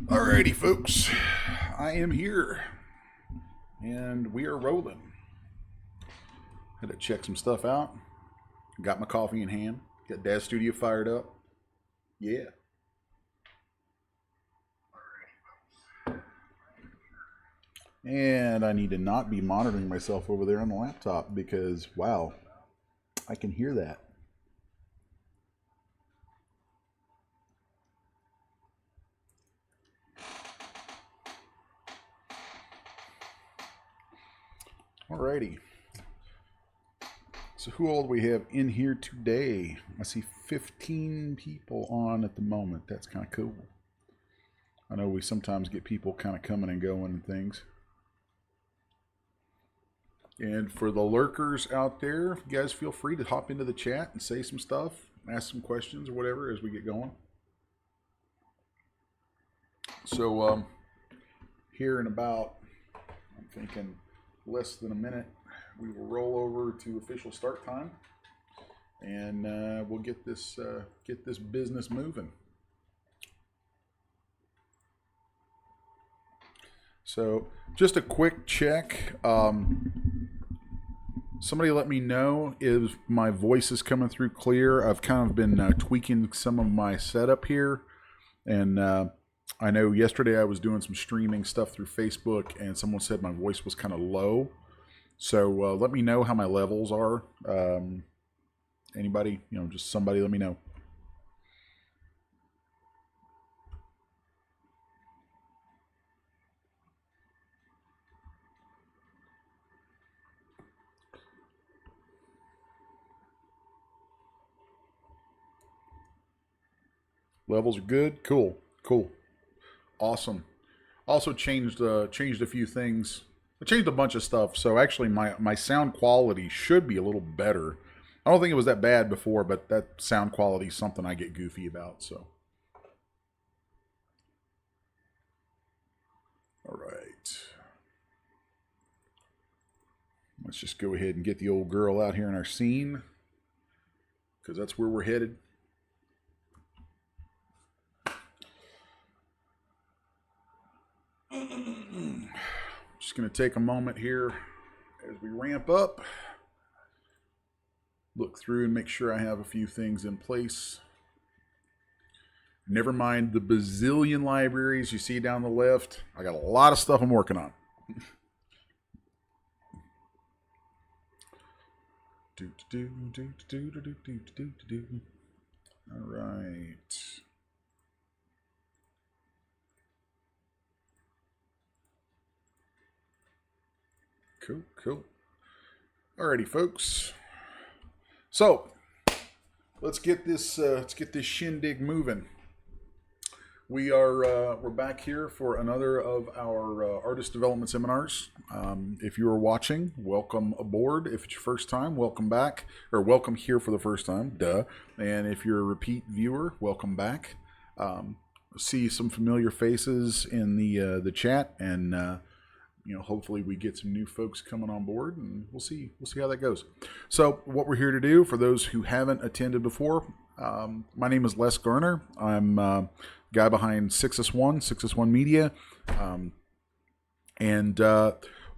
Alrighty, folks. I am here. And we are rolling. Had to check some stuff out. Got my coffee in hand. Got Dad's Studio fired up. Yeah. And I need to not be monitoring myself over there on the laptop because, wow, I can hear that. Alrighty. So who all do we have in here today? I see 15 people on at the moment. That's kind of cool. I know we sometimes get people kind of coming and going and things. And for the lurkers out there, you guys feel free to hop into the chat and say some stuff, ask some questions or whatever as we get going. So here in about, I'm thinking less than a minute, we will roll over to official start time, and we'll get this business moving. So just a quick check. Somebody let me know if my voice is coming through clear. I've kind of been tweaking some of my setup here, and I know yesterday I was doing some streaming stuff through Facebook, and someone said my voice was kind of low. So let me know how my levels are. Anybody, just somebody let me know. Levels are good. Cool. Awesome. Also changed a few things. I changed a bunch of stuff, so actually my sound quality should be a little better. I don't think it was that bad before, but that sound quality is something I get goofy about. So, all right, let's just go ahead and get the old girl out here in our scene, because that's where we're headed. Just going to take a moment here as we ramp up, look through and make sure I have a few things in place. Never mind the bazillion libraries you see down the left. I got a lot of stuff I'm working on. All right. Cool. Alrighty, folks. So let's get this shindig moving. We're back here for another of our artist development seminars. If you are watching, welcome aboard. If it's your first time, welcome back, or welcome here for the first time. Duh. And if you're a repeat viewer, welcome back. See some familiar faces in the chat, and hopefully we get some new folks coming on board, and we'll see how that goes. So what we're here to do, for those who haven't attended before, my name is Les Garner. I'm guy behind 6S1 Media, and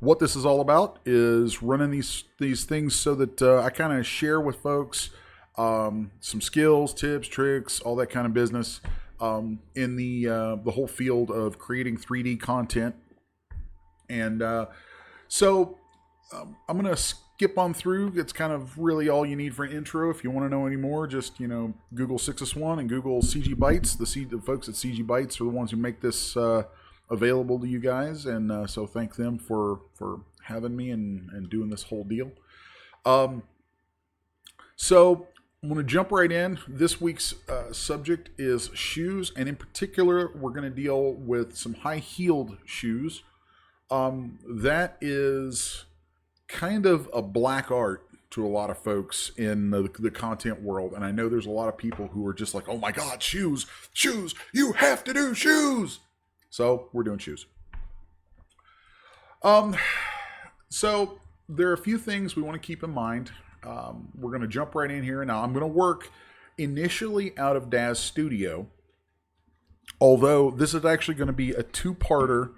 what this is all about is running these things so that I kind of share with folks some skills, tips, tricks, all that kind of business in the whole field of creating 3D content. And so I'm going to skip on through. It's kind of really all you need for an intro. If you want to know any more, just, Google 6S1 and Google CGBytes. The folks at CGBytes are the ones who make this available to you guys. And so thank them for having me and doing this whole deal. So I'm going to jump right in. This week's subject is shoes. And in particular, we're going to deal with some high-heeled shoes. That is kind of a black art to a lot of folks in the content world. And I know there's a lot of people who are just like, oh my God, shoes, you have to do shoes. So we're doing shoes. So there are a few things we want to keep in mind. We're going to jump right in here. Now I'm going to work initially out of Daz Studio, although this is actually going to be a two-parter.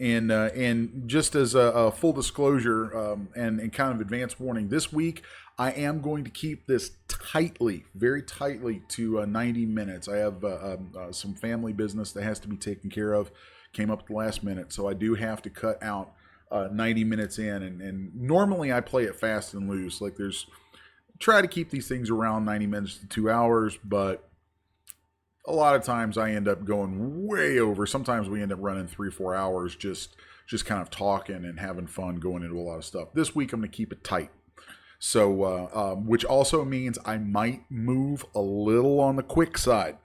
And just as a full disclosure and kind of advance warning, this week I am going to keep this very tightly to 90 minutes. I have some family business that has to be taken care of. Came up at the last minute, so I do have to cut out 90 minutes in. And normally I play it fast and loose. Like try to keep these things around 90 minutes to 2 hours, but a lot of times I end up going way over. Sometimes we end up running 3-4 hours just kind of talking and having fun, going into a lot of stuff. This week I'm going to keep it tight. So, which also means I might move a little on the quick side.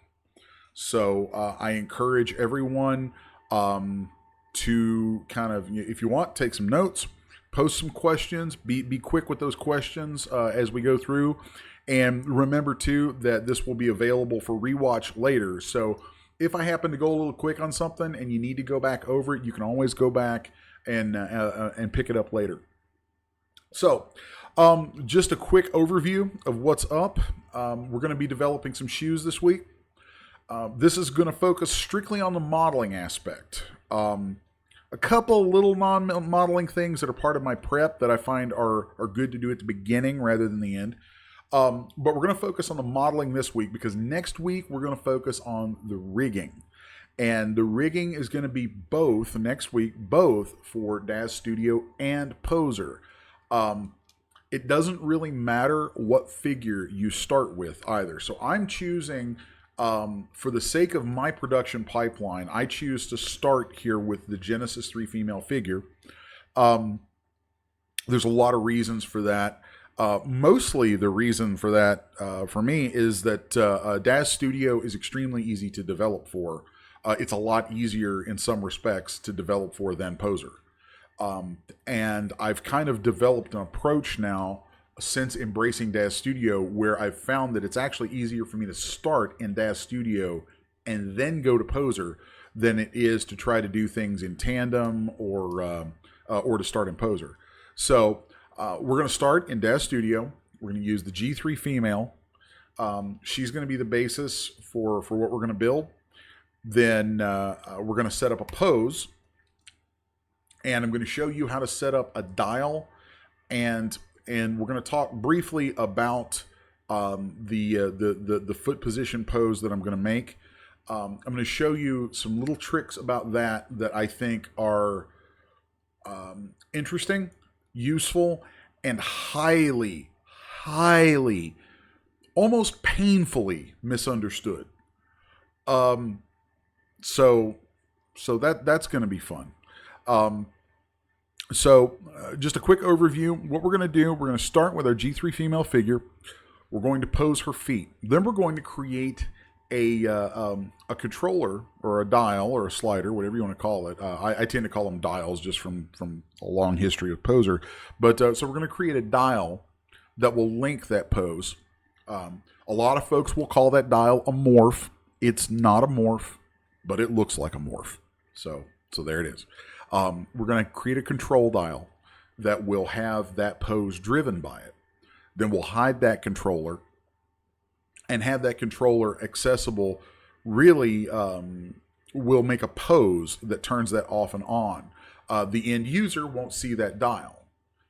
So I encourage everyone to kind of, if you want, take some notes, post some questions, be quick with those questions as we go through. And remember, too, that this will be available for rewatch later. So if I happen to go a little quick on something and you need to go back over it, you can always go back and pick it up later. So just a quick overview of what's up. We're going to be developing some shoes this week. This is going to focus strictly on the modeling aspect. A couple little non-modeling things that are part of my prep that I find are good to do at the beginning rather than the end. But we're going to focus on the modeling this week because next week we're going to focus on the rigging. And the rigging is going to be both for Daz Studio and Poser. It doesn't really matter what figure you start with either. So I'm choosing, for the sake of my production pipeline, I choose to start here with the Genesis 3 female figure. There's a lot of reasons for that. Mostly the reason for that, for me, is that Daz Studio is extremely easy to develop for. It's a lot easier in some respects to develop for than Poser. And I've kind of developed an approach now since embracing Daz Studio where I've found that it's actually easier for me to start in Daz Studio and then go to Poser than it is to try to do things in tandem or to start in Poser. So we're going to start in Daz Studio. We're going to use the G3 female. She's going to be the basis for what we're going to build. Then we're going to set up a pose. And I'm going to show you how to set up a dial. And we're going to talk briefly about the foot position pose that I'm going to make. I'm going to show you some little tricks about that I think are interesting, useful, and highly, almost painfully misunderstood. So that's going to be fun. So just a quick overview. What we're going to do, we're going to start with our G3 female figure. We're going to pose her feet. Then we're going to create a controller or a dial or a slider, whatever you want to call it. I tend to call them dials just from a long history of poser. But so we're going to create a dial that will link that pose. A lot of folks will call that dial a morph. It's not a morph, but it looks like a morph. So there it is. We're going to create a control dial that will have that pose driven by it. Then we'll hide that controller and have that controller accessible. Really, we'll make a pose that turns that off and on. The end user won't see that dial.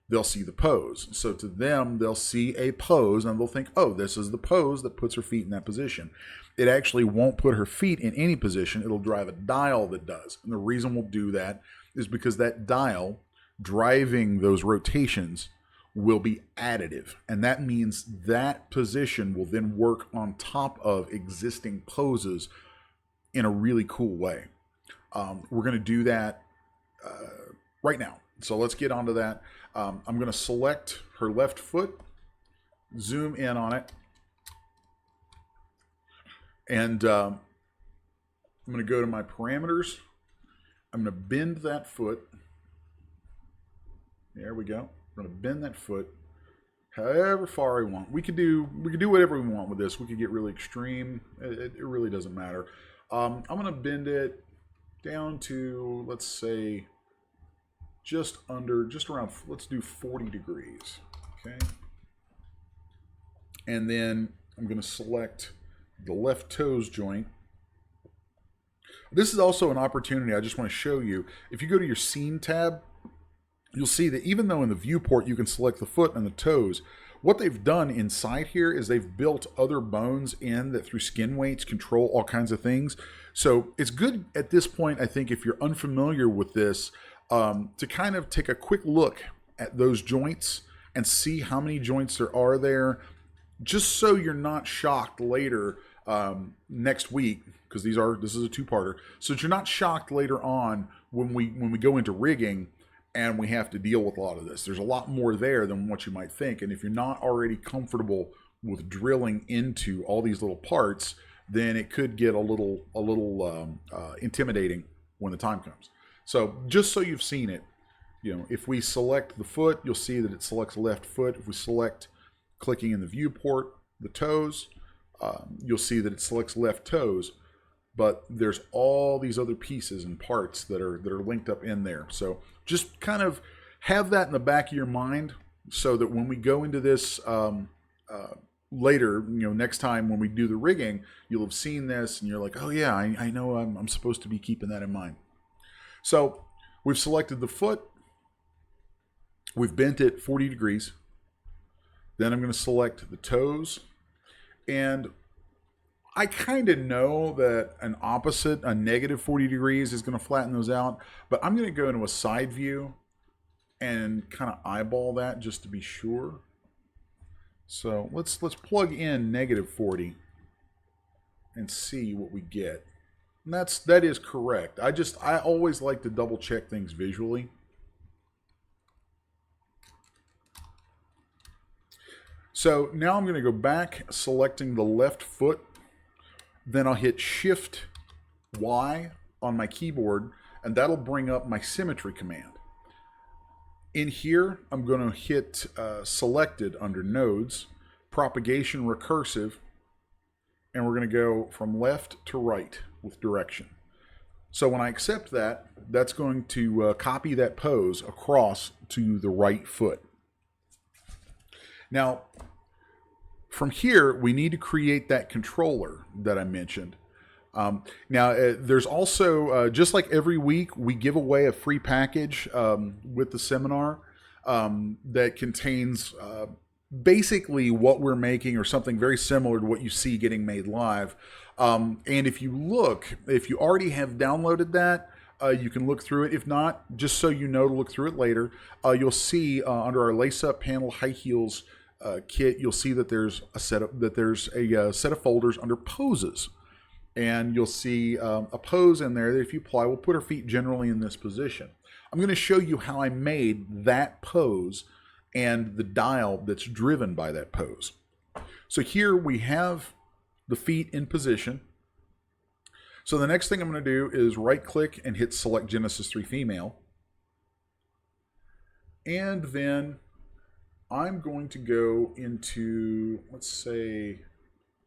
They'll see the pose. So to them, they'll see a pose and they'll think, oh, this is the pose that puts her feet in that position. It actually won't put her feet in any position. It'll drive a dial that does. And the reason we'll do that is because that dial driving those rotations will be additive. And that means that position will then work on top of existing poses in a really cool way. We're going to do that right now. So let's get onto that. I'm going to select her left foot, zoom in on it, and I'm going to go to my parameters. I'm going to bend that foot. There we go. I'm going to bend that foot however far I want. We could do whatever we want with this. We could get really extreme. It really doesn't matter. I'm going to bend it down to, let's say, just around, let's do 40 degrees. Okay. And then I'm going to select the left toes joint. This is also an opportunity I just want to show you. If you go to your scene tab, you'll see that even though in the viewport you can select the foot and the toes, what they've done inside here is they've built other bones in that through skin weights control all kinds of things. So it's good at this point, I think, if you're unfamiliar with this, to kind of take a quick look at those joints and see how many joints there are there, just so you're not shocked later next week, because this is a two-parter, so that you're not shocked later on when we go into rigging and we have to deal with a lot of this. There's a lot more there than what you might think, and if you're not already comfortable with drilling into all these little parts, then it could get a little intimidating when the time comes. So just so you've seen it, if we select the foot, you'll see that it selects left foot. If we select, clicking in the viewport, the toes, you'll see that it selects left toes. But there's all these other pieces and parts that are linked up in there. So just kind of have that in the back of your mind, so that when we go into this later, next time when we do the rigging, you'll have seen this and you're like, oh yeah, I know I'm supposed to be keeping that in mind. So we've selected the foot. We've bent it 40 degrees. Then I'm going to select the toes. And I kind of know that a negative 40 degrees is going to flatten those out. But I'm going to go into a side view and kind of eyeball that just to be sure. So let's plug in negative 40 and see what we get. And that is correct. I always like to double check things visually. So now I'm going to go back, selecting the left foot. Then I'll hit Shift Y on my keyboard, and that'll bring up my symmetry command. In here, I'm going to hit Selected under Nodes, Propagation Recursive, and we're going to go from left to right with direction. So when I accept that, that's going to copy that pose across to the right foot. Now, from here, we need to create that controller that I mentioned. There's also, just like every week, we give away a free package with the seminar that contains basically what we're making, or something very similar to what you see getting made live. And if you already have downloaded that, you can look through it. If not, just so you know to look through it later, you'll see under our lace-up panel high heels kit, you'll see that there's a set of folders under poses. And you'll see a pose in there that if you apply, will put her feet generally in this position. I'm going to show you how I made that pose and the dial that's driven by that pose. So here we have the feet in position. So the next thing I'm going to do is right click and hit select Genesis 3 female. And then I'm going to go into, let's say,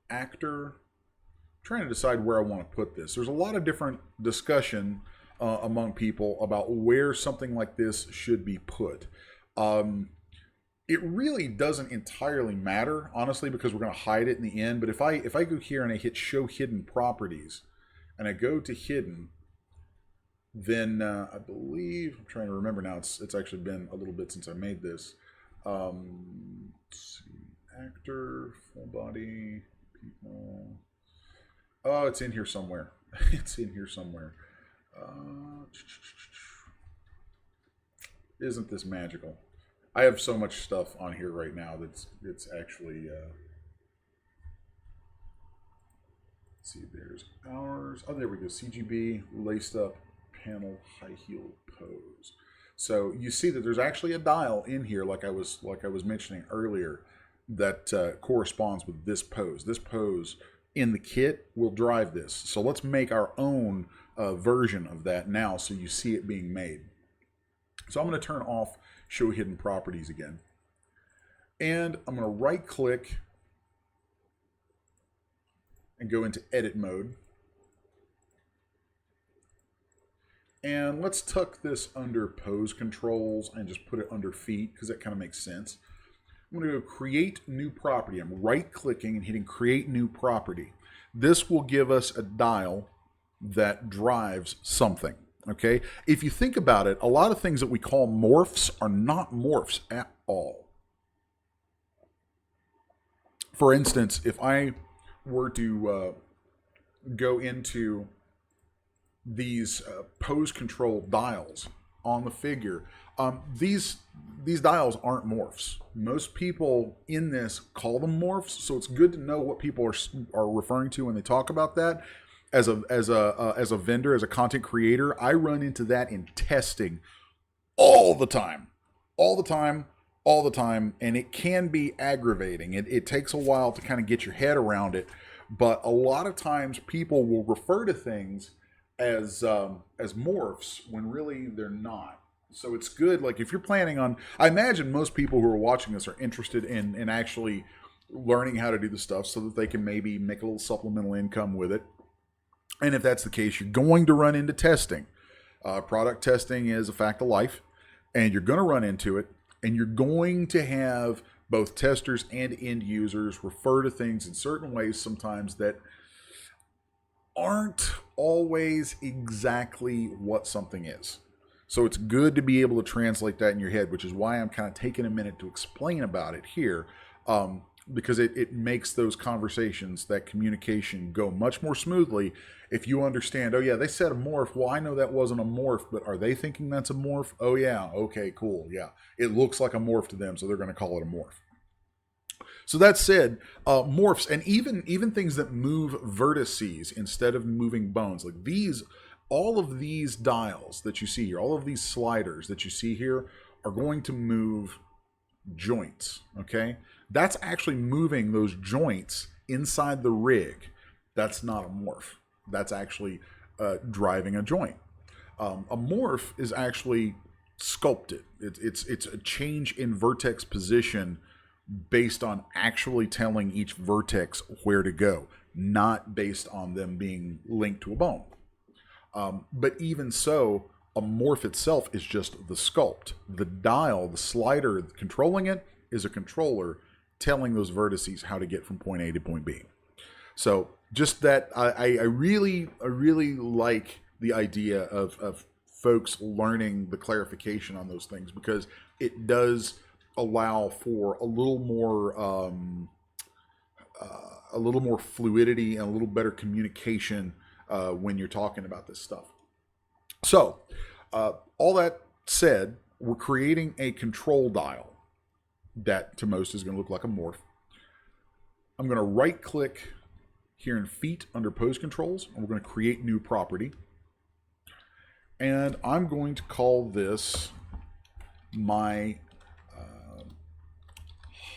actor. I'm trying to decide where I want to put this. There's a lot of different discussion among people about where something like this should be put. It really doesn't entirely matter, honestly, because we're going to hide it in the end. But if I go here and I hit show hidden properties, and I go to hidden, then I believe, I'm trying to remember now, it's actually been a little bit since I made this. Let's see, actor, full body, people. Oh, it's in here somewhere. It's in here somewhere. Isn't this magical? I have so much stuff on here right now that's actually... see, there's ours. Oh, there we go. CGB laced up panel high heel pose. So you see that there's actually a dial in here, like I was mentioning earlier, that corresponds with this pose. This pose in the kit will drive this. So let's make our own version of that now, so you see it being made. So I'm going to turn off show hidden properties again, and I'm going to right click and go into edit mode. And let's tuck this under pose controls and just put it under feet, because that kind of makes sense. I'm going to go create new property. I'm right clicking and hitting create new property. This will give us a dial that drives something. Okay? If you think about it, a lot of things that we call morphs are not morphs at all. For instance, if I were to go into these pose control dials on the figure, these dials aren't morphs. Most people in this call them morphs, so it's good to know what people are referring to when they talk about that. As a vendor, as a content creator, I run into that in testing all the time, and it can be aggravating. It takes a while to kind of get your head around it, but a lot of times people will refer to things as morphs when really they're not. So it's good, like if you're planning on, I imagine most people who are watching this are interested in actually learning how to do the stuff so that they can maybe make a little supplemental income with it. And if that's the case, you're going to run into testing. Product testing is a fact of life, and you're going to run into it, and you're going to have both testers and end users refer to things in certain ways sometimes that aren't always exactly what something is. So it's good to be able to translate that in your head, which is why I'm kind of taking a minute to explain about it here, because it makes those conversations, that communication, go much more smoothly if you understand, oh yeah, they said a morph. Well, I know that wasn't a morph, but are they thinking that's a morph? Oh yeah, okay, cool, yeah. It looks like a morph to them, so they're going to call it a morph. So that said, morphs, and even things that move vertices instead of moving bones, like these, all of these dials that you see here, all of these sliders that you see here are going to move joints, okay? That's actually moving those joints inside the rig. That's not a morph. That's actually driving a joint. A morph is actually sculpted. It's a change in vertex position based on actually telling each vertex where to go, not based on them being linked to a bone. But even so, a morph itself is just the sculpt. The dial, the slider controlling it, is a controller telling those vertices how to get from point A to point B. So just that, I really like the idea of folks learning the clarification on those things, because it does allow for a little more fluidity and a little better communication when you're talking about this stuff. So all that said, we're creating a control dial that to most is going to look like a morph. I'm going to right click here in feet under pose controls, and we're going to create new property. And I'm going to call this my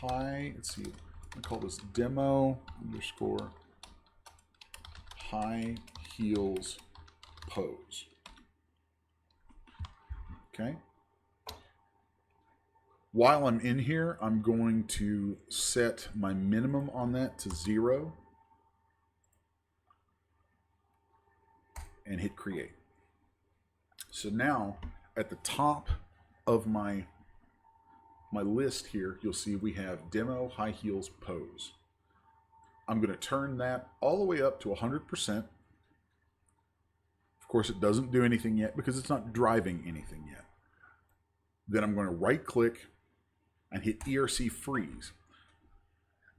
let's see, I call this demo underscore high heels pose. Okay. While I'm in here, I'm going to set my minimum on that to 0 and hit create. So now at the top of my list here, you'll see we have demo high heels pose. I'm going to turn that all the way up to 100%. Of course, it doesn't do anything yet because it's not driving anything yet. Then I'm going to right click and hit ERC freeze.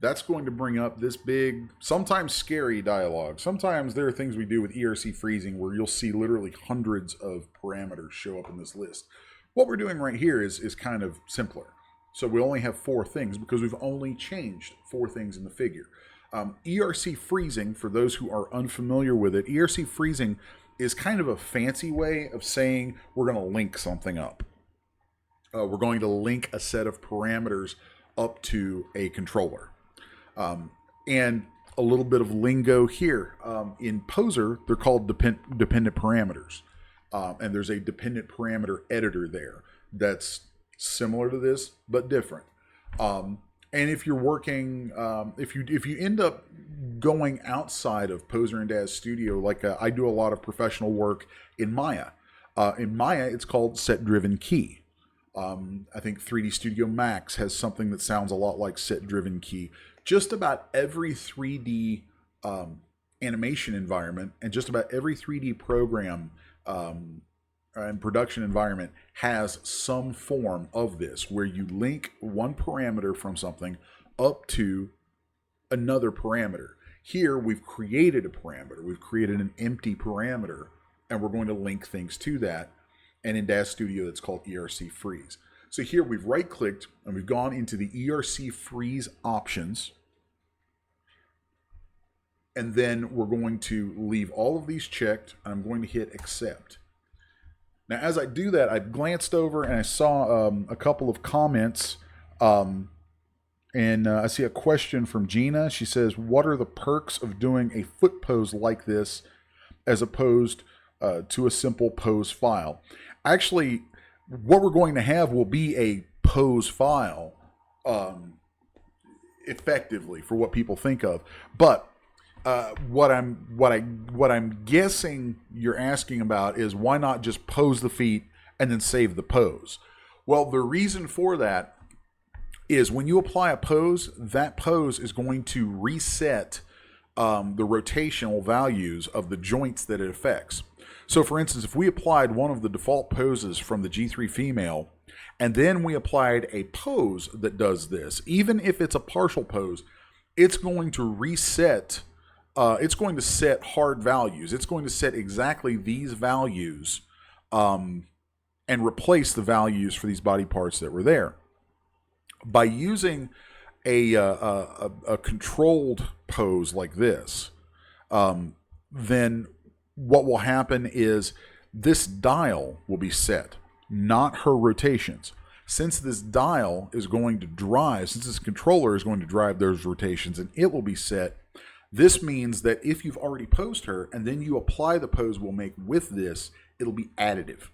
That's going to bring up this big, sometimes scary dialogue. Sometimes there are things we do with ERC freezing where you'll see literally hundreds of parameters show up in this list. What we're doing right here is kind of simpler. So we only have 4 things because we've only changed 4 things in the figure. ERC freezing, for those who are unfamiliar with it, ERC freezing is kind of a fancy way of saying we're going to link something up. We're going to link a set of parameters up to a controller. And a little bit of lingo here. In Poser, they're called dependent parameters. And there's a dependent parameter editor there that's similar to this, but different. And if you're working, if you end up going outside of Poser and Daz Studio, like I do a lot of professional work in Maya. In Maya, it's called set-driven key. I think 3D Studio Max has something that sounds a lot like set-driven key. Just about every 3D animation environment and just about every 3D program and production environment has some form of this, where you link one parameter from something up to another parameter. Here, we've created a parameter. We've created an empty parameter, and we're going to link things to that. And in Daz Studio, it's called ERC freeze. So here we've right-clicked, and we've gone into the ERC freeze options. And then we're going to leave all of these checked. And I'm going to hit accept. Now, as I do that, I glanced over and I saw a couple of comments. And I see a question from Gina. She says, what are the perks of doing a foot pose like this as opposed to a simple pose file? Actually, what we're going to have will be a pose file effectively for what people think of. But what I'm guessing you're asking about is why not just pose the feet and then save the pose? Well, the reason for that is when you apply a pose, that pose is going to reset the rotational values of the joints that it affects. So for instance, if we applied one of the default poses from the G3 female, and then we applied a pose that does this, even if it's a partial pose, it's going to reset, it's going to set hard values. It's going to set exactly these values and replace the values for these body parts that were there. By using a controlled pose like this, then what will happen is this dial will be set, not her rotations. Since this dial is going to drive, since this controller is going to drive those rotations and it will be set, this means that if you've already posed her and then you apply the pose we'll make with this, it'll be additive.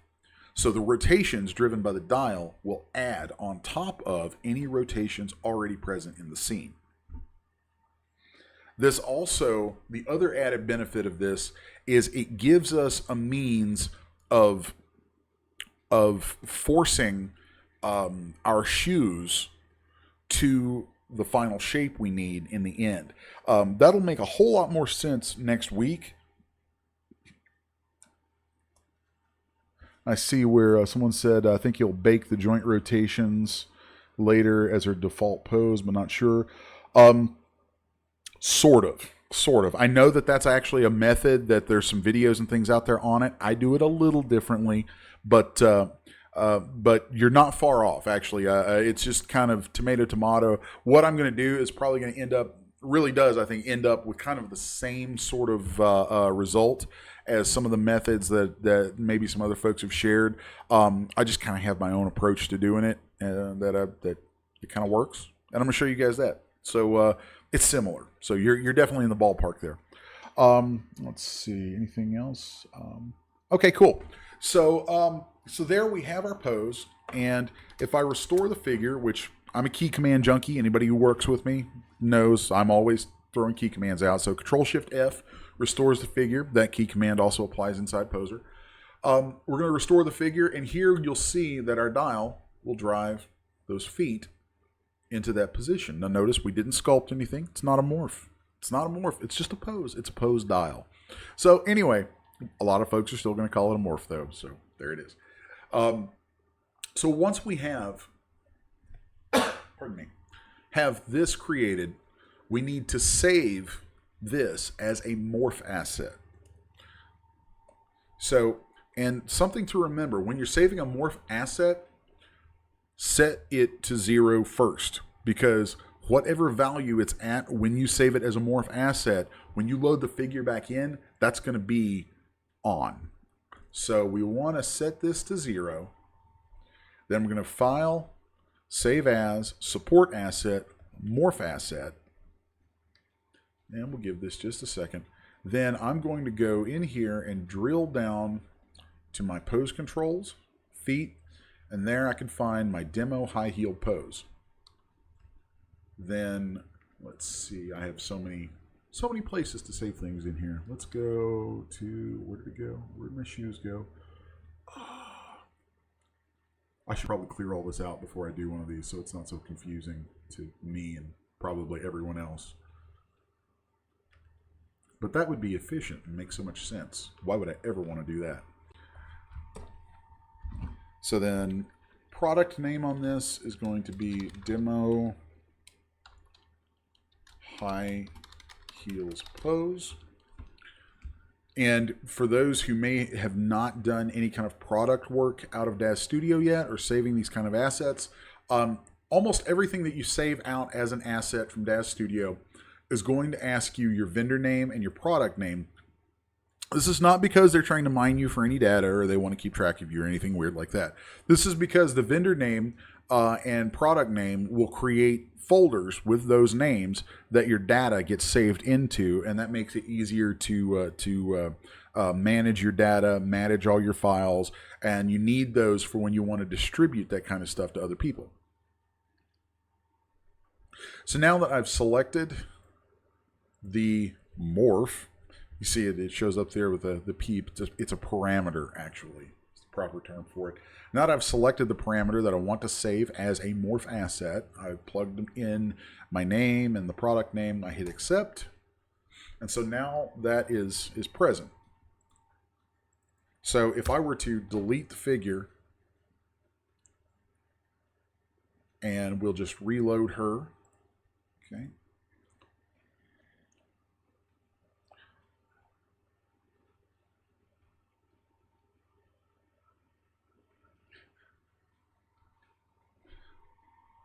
So the rotations driven by the dial will add on top of any rotations already present in the scene. This also, the other added benefit of this is it gives us a means of forcing our shoes to the final shape we need in the end. That'll make a whole lot more sense next week. I see where someone said, I think you'll bake the joint rotations later as her default pose, but not sure. Sort of. I know that that's actually a method, that there's some videos and things out there on it. I do it a little differently, but you're not far off, actually. It's just kind of tomato. What I'm going to do is probably going to end up, really does, I think, end up with kind of the same sort of result as some of the methods that maybe some other folks have shared. I just kind of have my own approach to doing it, that it kind of works, and I'm gonna show you guys that. So it's similar. So you're definitely in the ballpark there. Let's see, anything else? Okay, cool. So there we have our pose, and if I restore the figure, which I'm a key command junkie, anybody who works with me knows I'm always throwing key commands out. So Control-Shift-F restores the figure. That key command also applies inside Poser. We're going to restore the figure, and here you'll see that our dial will drive those feet into that position. Now notice we didn't sculpt anything. It's not a morph. It's not a morph. It's just a pose. It's a pose dial. So anyway, a lot of folks are still going to call it a morph though. So there it is. So once we have, pardon me, have this created, we need to save this as a morph asset. So, and something to remember, when you're saving a morph asset, set it to 0 first, because whatever value it's at when you save it as a morph asset, when you load the figure back in, that's going to be on. So we want to set this to 0. Then we're going to File, Save As, Support Asset, Morph Asset. And we'll give this just a second. Then I'm going to go in here and drill down to my pose controls, feet, and there I can find my demo high heel pose. Then let's see, I have so many places to save things in here. Let's go to, where did it go? Where did my shoes go? I should probably clear all this out before I do one of these so it's not so confusing to me and probably everyone else. But that would be efficient and make so much sense. Why would I ever want to do that? So then product name on this is going to be Demo High Heels Pose. And for those who may have not done any kind of product work out of Daz Studio yet or saving these kind of assets, almost everything that you save out as an asset from Daz Studio is going to ask you your vendor name and your product name. This is not because they're trying to mine you for any data or they want to keep track of you or anything weird like that. This is because the vendor name and product name will create folders with those names that your data gets saved into, and that makes it easier to manage your data, manage all your files, and you need those for when you want to distribute that kind of stuff to other people. So now that I've selected the morph, you see it shows up there with the peep. It's a parameter, actually. It's the proper term for it. Now that I've selected the parameter that I want to save as a morph asset, I've plugged in my name and the product name. I hit accept. And so now that is present. So if I were to delete the figure, and we'll just reload her, okay.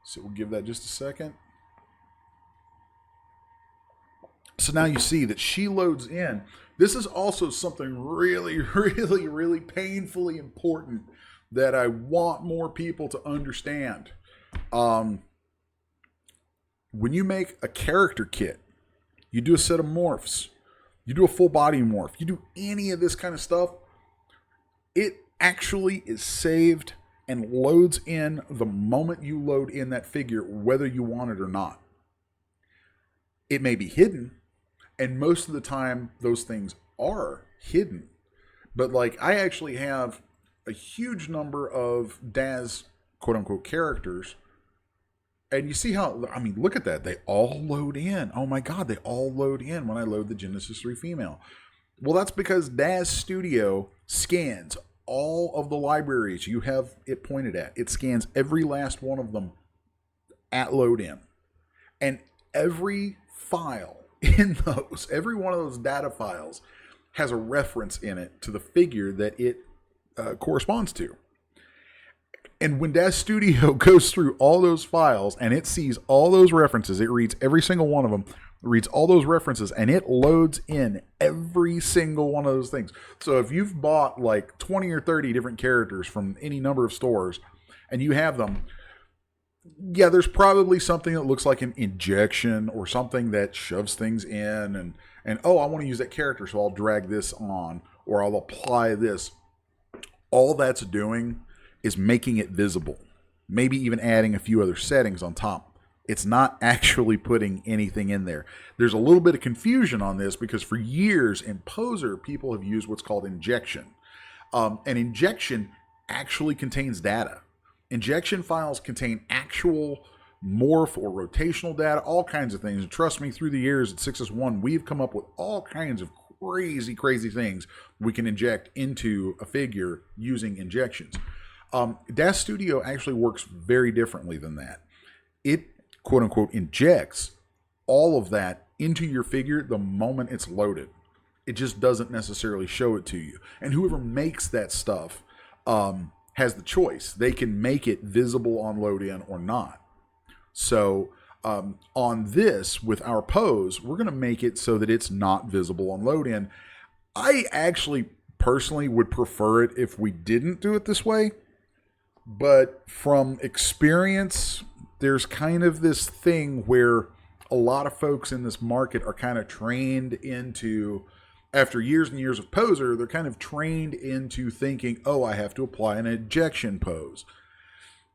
So we'll give that just a second. So now you see that she loads in. This is also something really, really, really painfully important that I want more people to understand. When you make a character kit, you do a set of morphs, you do a full body morph, you do any of this kind of stuff, it actually is saved and loads in the moment you load in that figure, whether you want it or not. It may be hidden, and most of the time those things are hidden. But like, I actually have a huge number of Daz quote-unquote characters, and you see how, I mean, look at that. They all load in. Oh my God, they all load in when I load the Genesis 3 female. Well, that's because Daz Studio scans all of the libraries you have it pointed at. It scans every last one of them at load in. And every file in those, every one of those data files has a reference in it to the figure that it corresponds to. And when Daz Studio goes through all those files and it sees all those references, it reads every single one of them, reads all those references, and it loads in every single one of those things. So if you've bought like 20 or 30 different characters from any number of stores and you have them, yeah, there's probably something that looks like an injection or something that shoves things in and oh, I want to use that character, so I'll drag this on or I'll apply this. All that's doing is making it visible. Maybe even adding a few other settings on top. It's not actually putting anything in there. There's a little bit of confusion on this because for years in Poser, people have used what's called injection. An injection actually contains data. Injection files contain actual morph or rotational data, all kinds of things. And trust me, through the years at 6S1, we've come up with all kinds of crazy things we can inject into a figure using injections. DAZ Studio actually works very differently than that. It, quote unquote, injects all of that into your figure the moment it's loaded. It just doesn't necessarily show it to you. And whoever makes that stuff has the choice. They can make it visible on load in or not. So on this, with our pose, we're going to make it so that it's not visible on load in. I actually personally would prefer it if we didn't do it this way. But from experience, there's kind of this thing where a lot of folks in this market are kind of trained into, after years and years of Poser, they're kind of trained into thinking, oh, I have to apply an injection pose.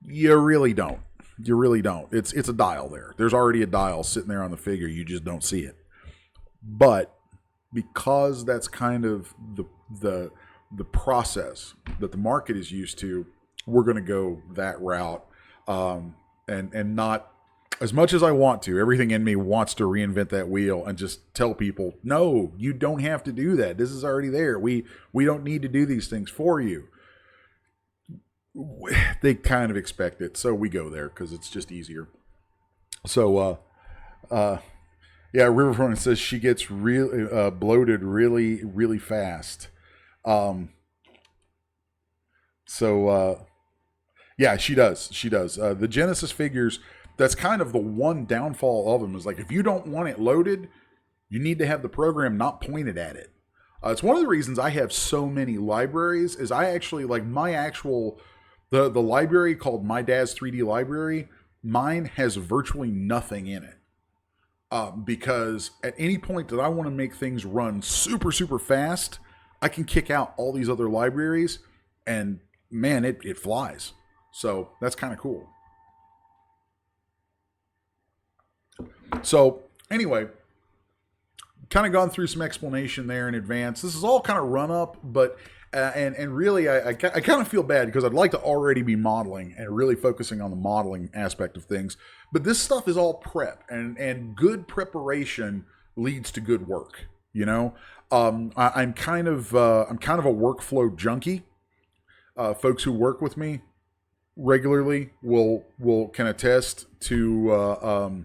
You really don't. You really don't. It's a dial there. There's already a dial sitting there on the figure. You just don't see it. But because that's kind of the process that the market is used to, we're going to go that route. And not, as much as I want to, everything in me wants to reinvent that wheel and just tell people, no, you don't have to do that. This is already there. We don't need to do these things for you. They kind of expect it, so we go there because it's just easier. So, yeah, Riverfront says she gets really bloated really fast. Yeah, she does. The Genesis figures, that's kind of the one downfall of them, is like, if you don't want it loaded, you need to have the program not pointed at it. It's one of the reasons I have so many libraries, is I actually, like, my actual, the library called My DAZ 3D Library, mine has virtually nothing in it. Because at any point that I want to make things run super fast, I can kick out all these other libraries, and man, it flies. So that's kind of cool. So anyway, kind of gone through some explanation there in advance. This is all kind of run up, but and really I kind of feel bad because I'd like to already be modeling and really focusing on the modeling aspect of things. But this stuff is all prep, and good preparation leads to good work. You know, I'm kind of a workflow junkie. Folks who work with me regularly will can attest to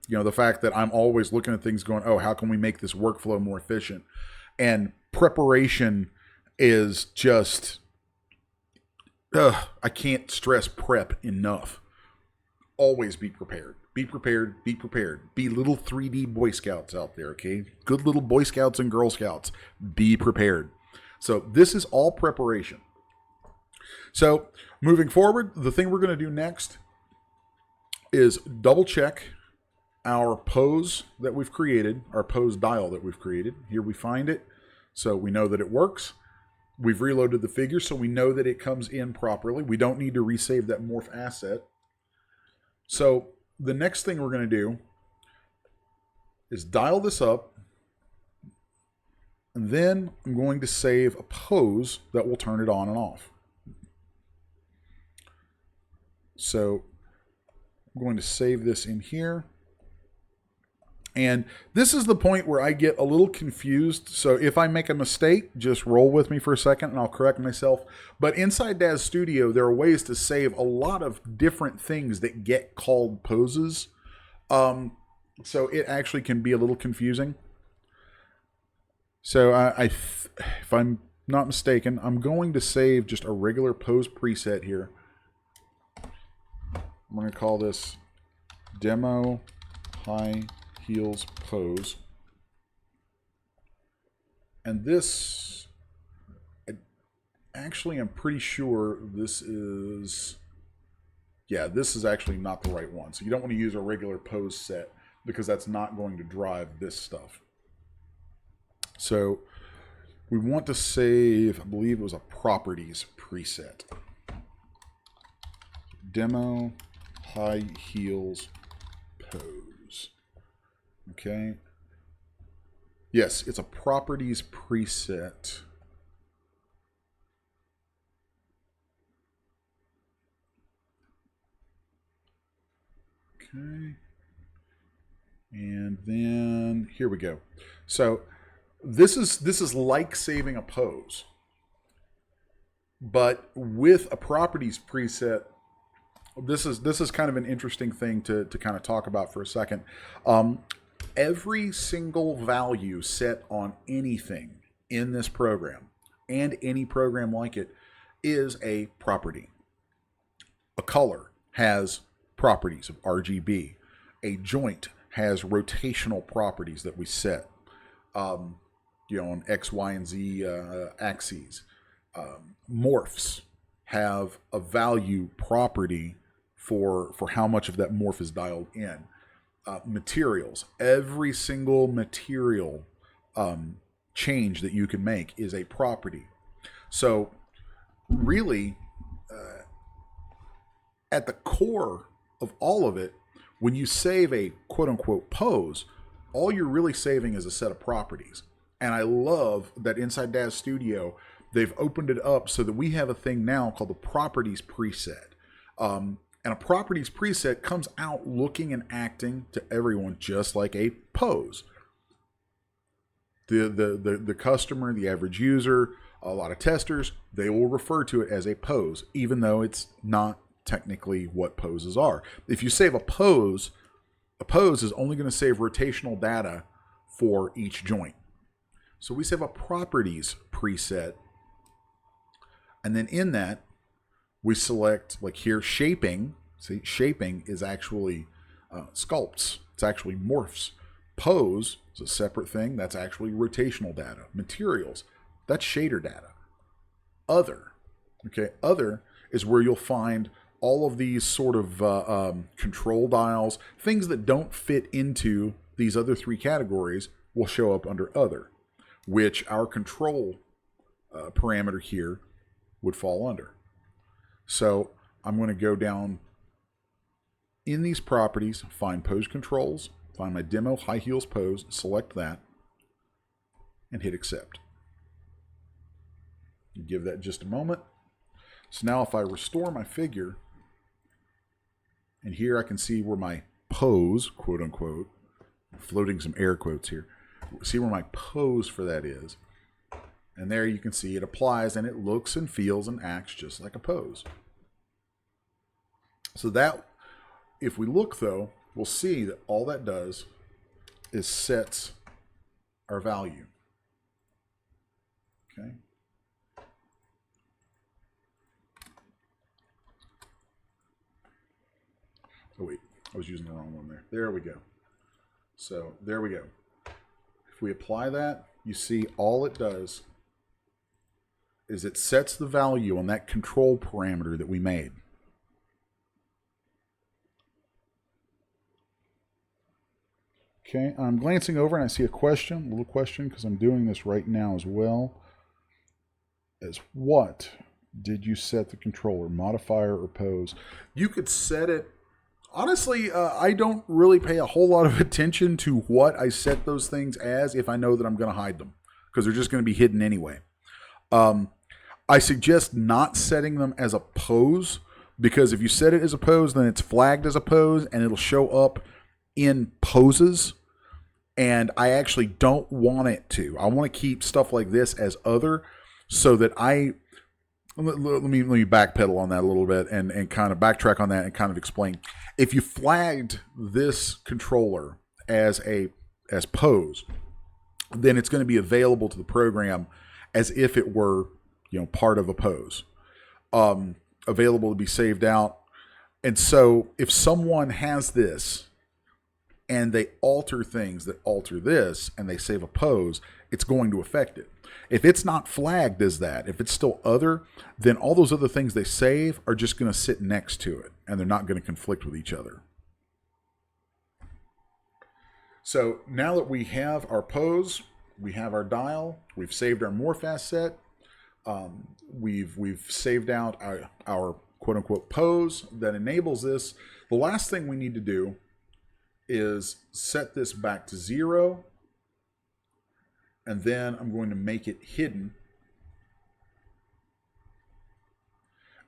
the fact that I'm always looking at things going, oh, how can we make this workflow more efficient? And preparation is just, I can't stress prep enough. Always be prepared. Be prepared. Be prepared. Be little 3D Boy Scouts out there, okay? Good little Boy Scouts and Girl Scouts. Be prepared. So this is all preparation. So moving forward, the thing we're going to do next is double check our pose that we've created, our pose dial that we've created. Here we find it, so we know that it works. We've reloaded the figure, so we know that it comes in properly. We don't need to resave that morph asset. So the next thing we're going to do is dial this up, and then I'm going to save a pose that will turn it on and off. So I'm going to save this in here. And this is the point where I get a little confused. So if I make a mistake, just roll with me for a second and I'll correct myself. But inside DAZ Studio, there are ways to save a lot of different things that get called poses. So it actually can be a little confusing. So if I'm not mistaken, I'm going to save just a regular pose preset here. I'm going to call this Demo High heels pose. And this, actually, I'm pretty sure this is, yeah, this is actually not the right one. So you don't want to use a regular pose set because that's not going to drive this stuff. So we want to save, I believe it was a properties preset. Demo high heels pose. Okay. Yes, it's a properties preset. Okay. And then here we go. So this is like saving a pose, but with a properties preset. This is kind of an interesting thing to kind of talk about for a second. Every single value set on anything in this program and any program like it is a property. A color has properties of RGB. A joint has rotational properties that we set, on X, Y, and Z axes. Morphs have a value property for how much of that morph is dialed in. Materials, every single material change that you can make is a property. So really, at the core of all of it, when you save a quote-unquote pose, all you're really saving is a set of properties. And I love that inside Daz Studio, they've opened it up so that we have a thing now called the properties preset. And a properties preset comes out looking and acting to everyone just like a pose. The customer, the average user, a lot of testers, they will refer to it as a pose, even though it's not technically what poses are. If you save a pose is only going to save rotational data for each joint. So we save a properties preset, and then in that, we select, like here, shaping. See, shaping is actually sculpts. It's actually morphs. Pose is a separate thing. That's actually rotational data. Materials, that's shader data. Other, okay, other is where you'll find all of these sort of control dials. Things that don't fit into these other three categories will show up under other, which our control parameter here would fall under. So I'm going to go down in these properties, find pose controls, find my demo high heels pose, select that, and hit accept. Give that just a moment. So now if I restore my figure, and here I can see where my pose, quote unquote, I'm floating some air quotes here, see where my pose for that is. And there you can see it applies and it looks and feels and acts just like a pose. So that, if we look though, we'll see that all that does is sets our value. Okay. Oh wait, I was using the wrong one there. There we go. So there we go. If we apply that, you see all it does is it sets the value on that control parameter that we made. Okay, I'm glancing over and I see a question, a little question, because I'm doing this right now as well. As what did you set the controller, modifier or pose? You could set it, honestly, I don't really pay a whole lot of attention to what I set those things as if I know that I'm going to hide them, because they're just going to be hidden anyway. I suggest not setting them as a pose, because if you set it as a pose, then it's flagged as a pose and it'll show up in poses. And I actually don't want it to. I want to keep stuff like this as other, so that let me backpedal on that a little bit and kind of backtrack on that and kind of explain. If you flagged this controller as pose, then it's going to be available to the program as if it were, part of a pose, available to be saved out. And so if someone has this and they alter things that alter this, and they save a pose, it's going to affect it. If it's not flagged as that, if it's still other, then all those other things they save are just going to sit next to it, and they're not going to conflict with each other. So now that we have our pose, we have our dial, we've saved our morph asset, we've saved out our quote-unquote pose that enables this. The last thing we need to do is set this back to 0, and then I'm going to make it hidden,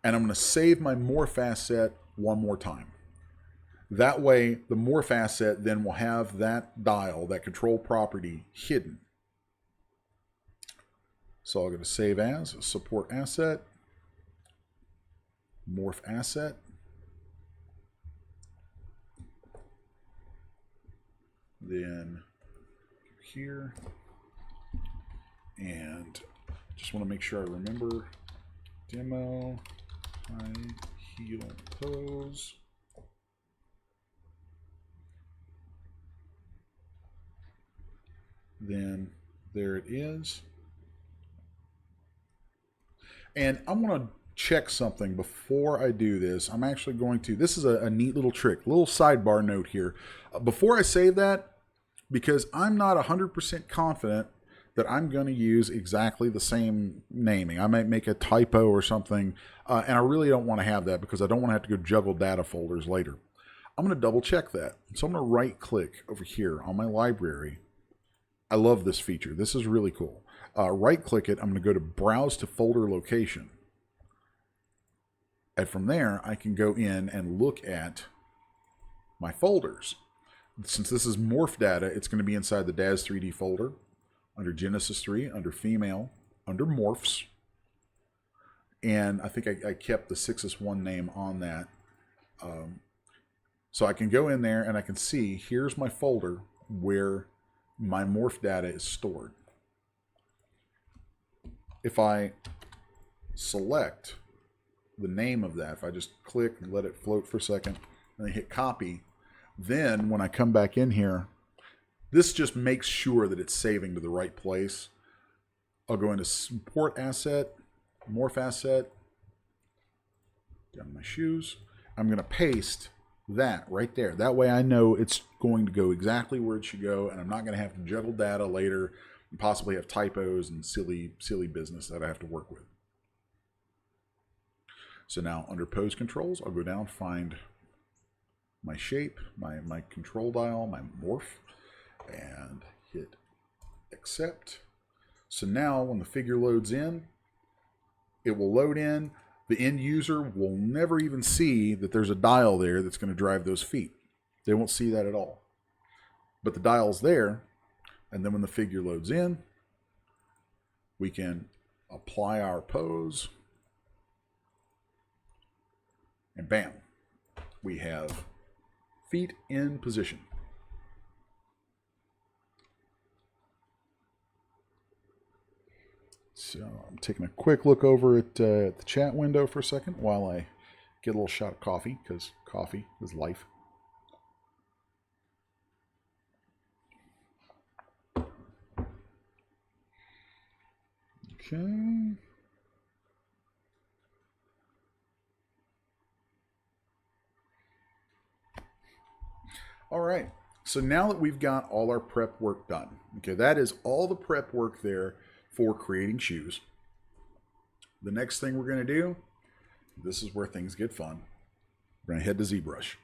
and I'm going to save my morph asset one more time. That way the morph asset then will have that dial, that control property, hidden. So I'll go to save as, support asset, morph asset, then here, and just want to make sure I remember demo high heel pose. Then there it is. And I want to check something before I do this. I'm actually going to, this is a neat little trick, little sidebar note here. Before I save that, because I'm not 100% confident that I'm going to use exactly the same naming. I might make a typo or something, and I really don't want to have that because I don't want to have to go juggle data folders later. I'm going to double check that. So I'm going to right click over here on my library. I love this feature. This is really cool. Right click it. I'm going to go to browse to folder location. And from there, I can go in and look at my folders. Since this is morph data, it's going to be inside the DAZ 3D folder, under Genesis 3, under female, under morphs. And I think I kept the 6S1 name on that. So I can go in there and I can see, here's my folder where my morph data is stored. If I select the name of that, if I just click and let it float for a second, and then hit copy, then when I come back in here, this just makes sure that it's saving to the right place. I'll go into support asset, morph asset, down to my shoes. I'm going to paste that right there. That way I know it's going to go exactly where it should go, and I'm not going to have to juggle data later and possibly have typos and silly business that I have to work with. So now under pose controls, I'll go down, find my shape, my control dial, my morph, and hit accept. So now when the figure loads in, it will load in. The end user will never even see that there's a dial there that's going to drive those feet. They won't see that at all. But the dial's there, and then when the figure loads in, we can apply our pose, and bam, we have feet in position. So I'm taking a quick look over at the chat window for a second while I get a little shot of coffee, because coffee is life. Okay. All right. So now that we've got all our prep work done, okay, that is all the prep work there for creating shoes. The next thing we're going to do, this is where things get fun. We're going to head to ZBrush.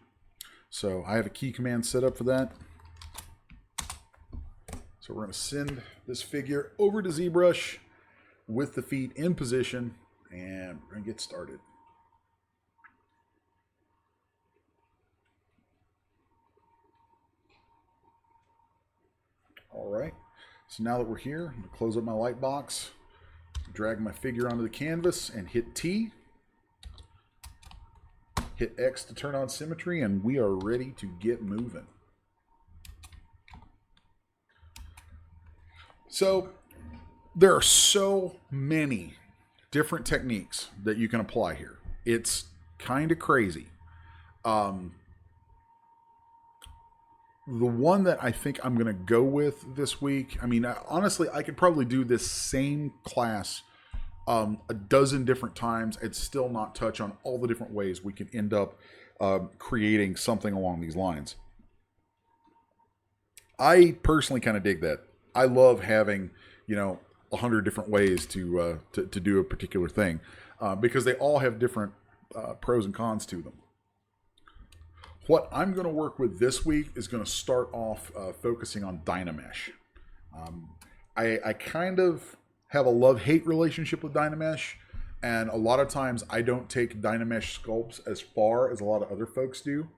So I have a key command set up for that. So we're going to send this figure over to ZBrush with the feet in position, and we're going to get started. All right. So now that we're here, I'm going to close up my light box, drag my figure onto the canvas, and hit T. Hit X to turn on symmetry, and we are ready to get moving. So there are so many different techniques that you can apply here. It's kind of crazy. the one that I think I'm going to go with this week, I mean, honestly, I could probably do this same class a dozen different times and still not touch on all the different ways we can end up creating something along these lines. I personally kind of dig that. I love having, 100 different ways to do a particular thing because they all have different pros and cons to them. What I'm going to work with this week is going to start off focusing on Dynamesh. I kind of have a love-hate relationship with Dynamesh, and a lot of times I don't take Dynamesh sculpts as far as a lot of other folks do.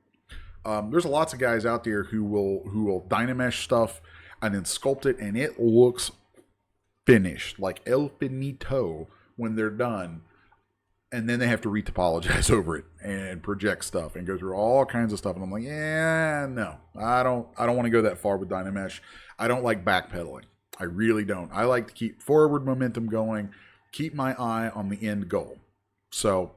There's lots of guys out there who will Dynamesh stuff and then sculpt it, and it looks finished, like el finito when they're done. And then they have to retopologize over it and project stuff and go through all kinds of stuff. And I'm like, yeah, no, I don't want to go that far with Dynamesh. I don't like backpedaling. I really don't. I like to keep forward momentum going, keep my eye on the end goal. So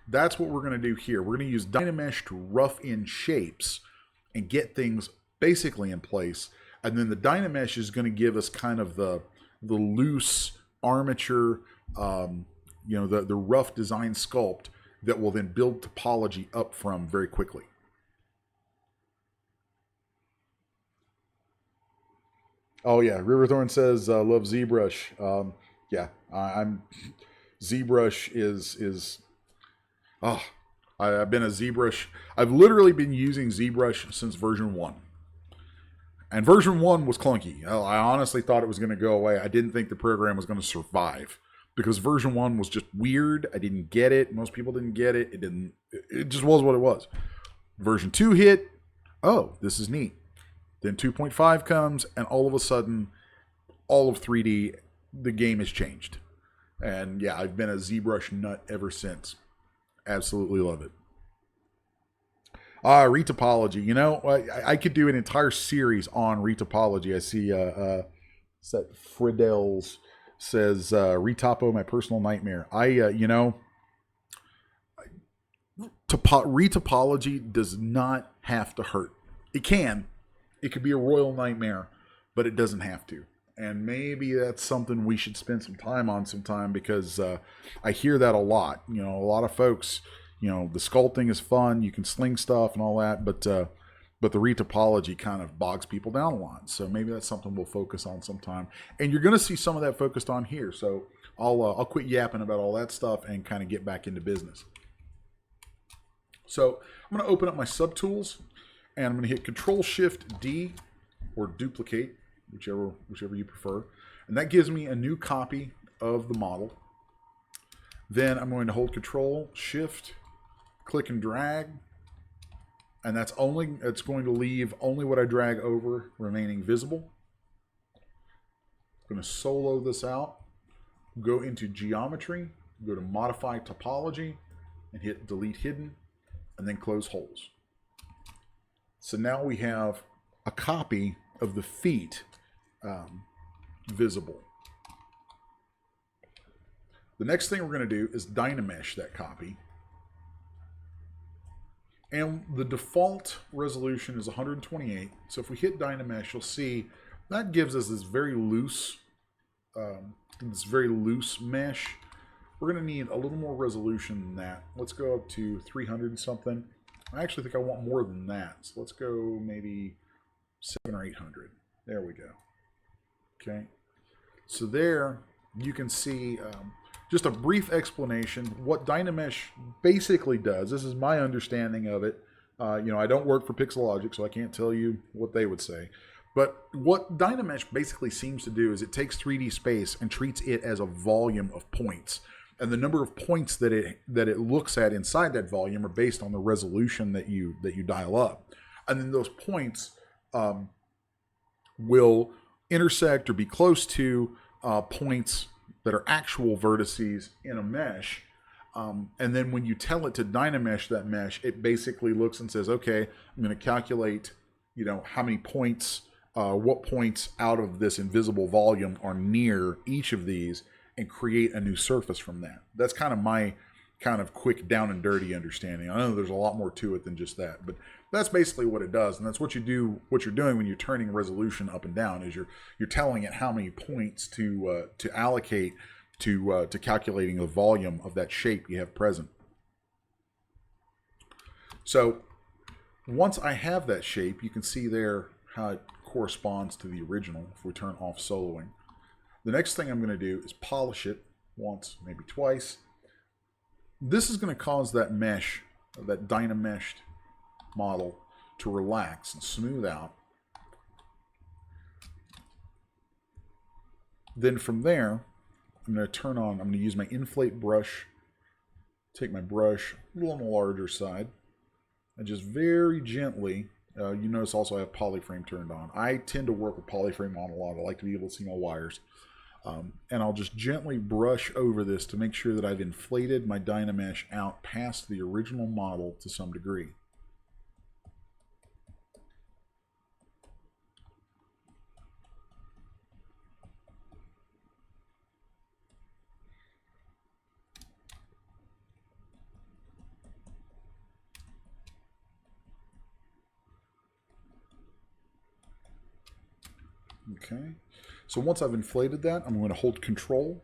that's what we're going to do here. We're going to use Dynamesh to rough in shapes and get things basically in place. And then the Dynamesh is going to give us kind of the loose armature, the rough design sculpt that will then build topology up from very quickly. Oh yeah, Riverthorn says love Zbrush. I'm Zbrush is I've been a Zbrush. I've literally been using Zbrush since version 1. And version 1 was clunky. I honestly thought it was going to go away. I didn't think the program was going to survive because version 1 was just weird. I didn't get it. Most people didn't get it. It just was what it was. Version 2 hit. Oh, this is neat. Then 2.5 comes, and all of a sudden, all of 3D, the game has changed. And yeah, I've been a ZBrush nut ever since. Absolutely love it. Retopology. I could do an entire series on retopology. I see that Friedels says retopo my personal nightmare. Retopology does not have to hurt. It can. It could be a royal nightmare, but it doesn't have to. And maybe that's something we should spend some time on sometime because I hear that a lot. A lot of folks, the sculpting is fun. You can sling stuff and all that, but the retopology kind of bogs people down a lot. So maybe that's something we'll focus on sometime. And you're going to see some of that focused on here. So I'll quit yapping about all that stuff and kind of get back into business. So I'm going to open up my subtools. And I'm going to hit Control-Shift-D or duplicate, whichever you prefer. And that gives me a new copy of the model. Then I'm going to hold Control-Shift, click and drag. And it's going to leave only what I drag over remaining visible. I'm going to solo this out, go into Geometry, go to Modify Topology, and hit Delete Hidden, and then close holes. So now we have a copy of the feet visible. The next thing we're going to do is Dynamesh that copy. And the default resolution is 128. So if we hit Dynamesh, you'll see that gives us this very loose mesh. We're going to need a little more resolution than that. Let's go up to 300 and something. I actually think I want more than that. So let's go maybe 700 or 800. There we go. Okay. So there you can see just a brief explanation. What Dynamesh basically does, this is my understanding of it. I don't work for Pixelogic, so I can't tell you what they would say. But what Dynamesh basically seems to do is it takes 3D space and treats it as a volume of points. And the number of points that it looks at inside that volume are based on the resolution that you dial up. And then those points will intersect or be close to points that are actual vertices in a mesh. And then when you tell it to Dynamesh that mesh, it basically looks and says, okay, I'm going to calculate, how many points, what points out of this invisible volume are near each of these, and create a new surface from that. That's kind of my quick down and dirty understanding. I know there's a lot more to it than just that, but That's basically what it does, and that's what you do. What you're doing when you're turning resolution up and down is you're telling it how many points to allocate to calculating the volume of that shape you have present. So once I have that shape, you can see there how it corresponds to the original if we turn off soloing. The next thing I'm going to do is polish it once, maybe twice. This is going to cause that mesh, that Dynameshed model, to relax and smooth out. Then from there, I'm going to I'm going to use my inflate brush, take my brush a little on the larger side, and just very gently, you notice also I have polyframe turned on. I tend to work with polyframe on a lot. I like to be able to see my wires. And I'll just gently brush over this to make sure that I've inflated my Dynamesh out past the original model to some degree. Okay, so once I've inflated that, I'm going to hold Control,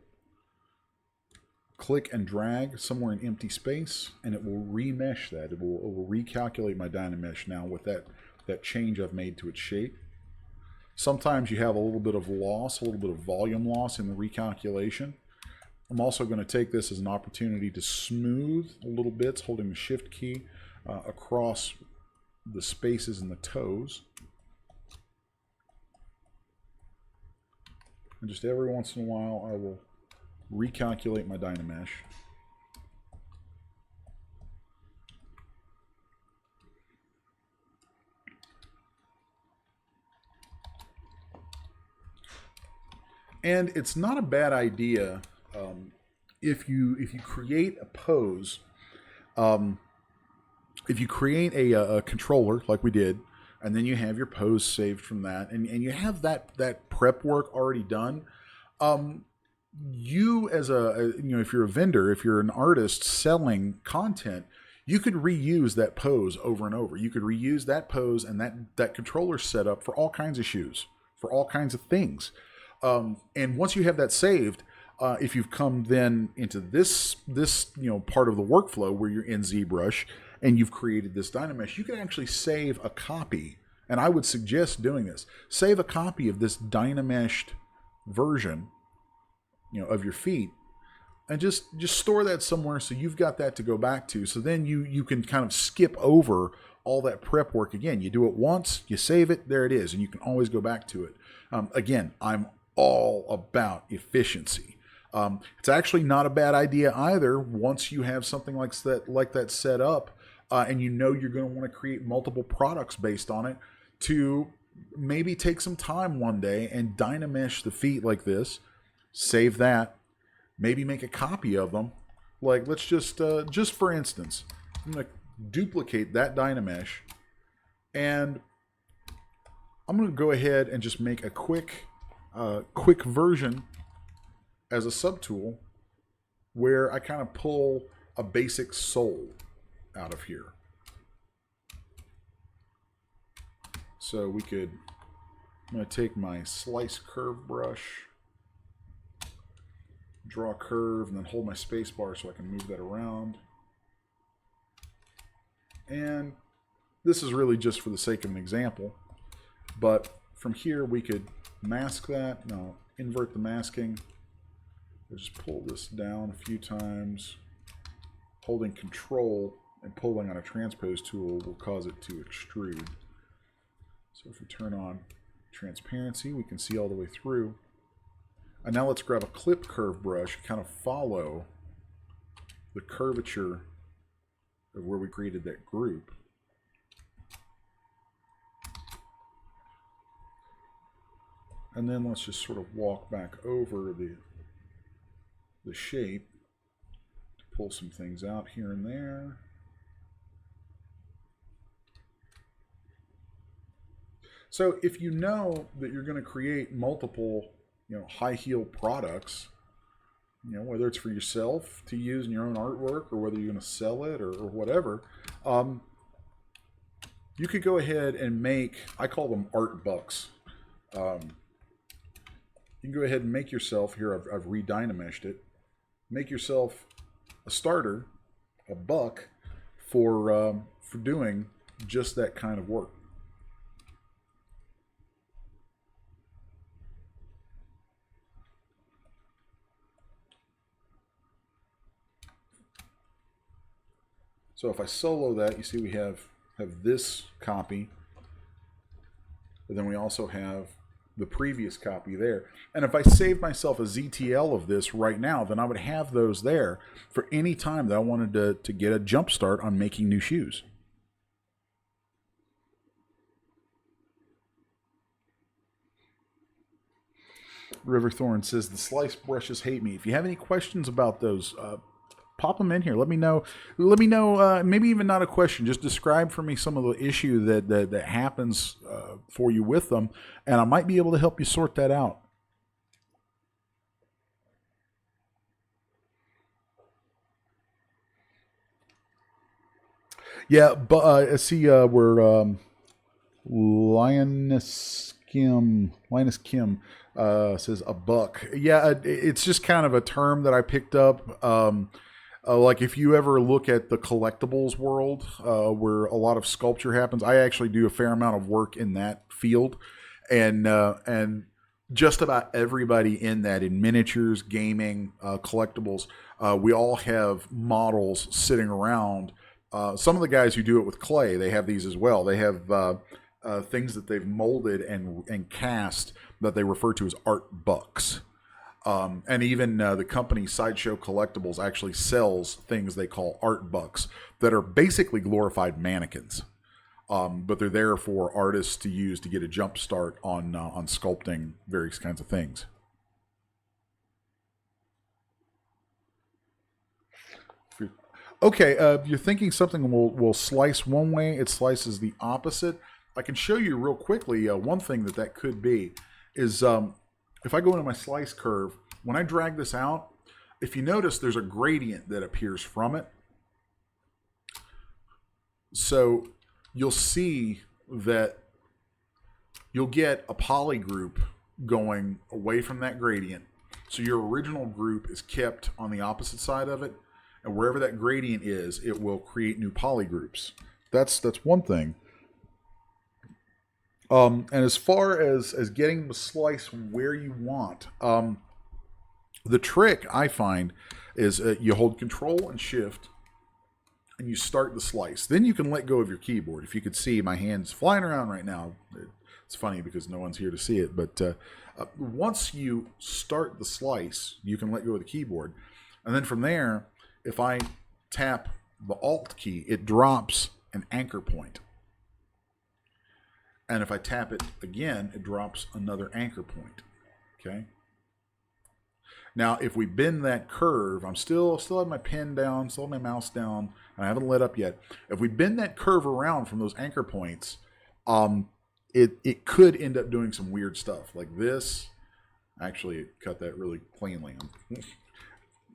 click and drag somewhere in empty space, and it will remesh that. It will recalculate my Dynamesh now with that change I've made to its shape. Sometimes you have a little bit of loss, a little bit of volume loss in the recalculation. I'm also going to take this as an opportunity to smooth little bits, holding the Shift key across the spaces in the toes. And just every once in a while, I will recalculate my Dynamesh. And it's not a bad idea if you create a pose, if you create a controller like we did, and then you have your pose saved from that, and you have that prep work already done. You as if you're a vendor, if you're an artist selling content, you could reuse that pose over and over. You could reuse that pose and that controller setup for all kinds of shoes, for all kinds of things. And once you have that saved, if you've come then into this part of the workflow where you're in Zbrush and you've created this Dynamesh, you can actually save a copy. And I would suggest doing this. Save a copy of this Dynameshed version, of your feet, and just store that somewhere so you've got that to go back to. So then you can kind of skip over all that prep work again. You do it once, you save it, there it is, and you can always go back to it. Again, I'm all about efficiency. It's actually not a bad idea either once you have something like that set up, and you're going to want to create multiple products based on it, to maybe take some time one day and Dynamesh the feet like this, save that, maybe make a copy of them. Like, let's just for instance, I'm going to duplicate that Dynamesh, and I'm going to go ahead and just make a quick version as a subtool where I kind of pull a basic sole out of here. So I'm going to take my slice curve brush, draw a curve, and then hold my space bar so I can move that around. And this is really just for the sake of an example, but from here we could mask that. No, invert the masking. We'll just pull this down a few times. Holding Control and pulling on a transpose tool will cause it to extrude. So if we turn on transparency, we can see all the way through. And now let's grab a clip curve brush, kind of follow the curvature of where we created that group. And then let's just sort of walk back over the shape to pull some things out here and there. So if you know that you're going to create multiple, high heel products, whether it's for yourself to use in your own artwork or whether you're going to sell it or whatever, you could go ahead and make, I call them art bucks. You can go ahead and make yourself, here I've re-dynameshed it, make yourself a starter, a buck, for doing just that kind of work. So if I solo that, you see we have this copy, but then we also have the previous copy there. And if I save myself a ZTL of this right now, then I would have those there for any time that I wanted to get a jump start on making new shoes. Riverthorn says the slice brushes hate me. If you have any questions about those, pop them in here. Let me know. Let me know. Maybe even not a question. Just describe for me some of the issue that happens for you with them, and I might be able to help you sort that out. Yeah, but I see we're Linus Kim says a buck. Yeah, it's just kind of a term that I picked up. Like if you ever look at the collectibles world, where a lot of sculpture happens, I actually do a fair amount of work in that field, and just about everybody in that, in miniatures, gaming, collectibles, we all have models sitting around. Some of the guys who do it with clay, they have these as well. They have things that they've molded and cast that they refer to as art bucks. And even the company Sideshow Collectibles actually sells things they call art bucks that are basically glorified mannequins. But they're there for artists to use to get a jump start on sculpting various kinds of things. Okay, you're thinking something will slice one way, it slices the opposite. I can show you real quickly one thing that could be is if I go into my slice curve, when I drag this out, if you notice there's a gradient that appears from it. So you'll see that you'll get a poly group going away from that gradient. So your original group is kept on the opposite side of it, and wherever that gradient is, it will create new poly groups. That's one thing. And as far as getting the slice where you want, the trick I find is you hold Control and Shift, and you start the slice. Then you can let go of your keyboard. If you could see, my hand's flying around right now. It's funny because no one's here to see it. But once you start the slice, you can let go of the keyboard. And then from there, if I tap the Alt key, it drops an anchor point. And if I tap it again, it drops another anchor point. Okay. Now, if we bend that curve, I'm still have my pen down, still have my mouse down, and I haven't lit up yet. If we bend that curve around from those anchor points, it could end up doing some weird stuff like this. Actually, it cut that really cleanly. I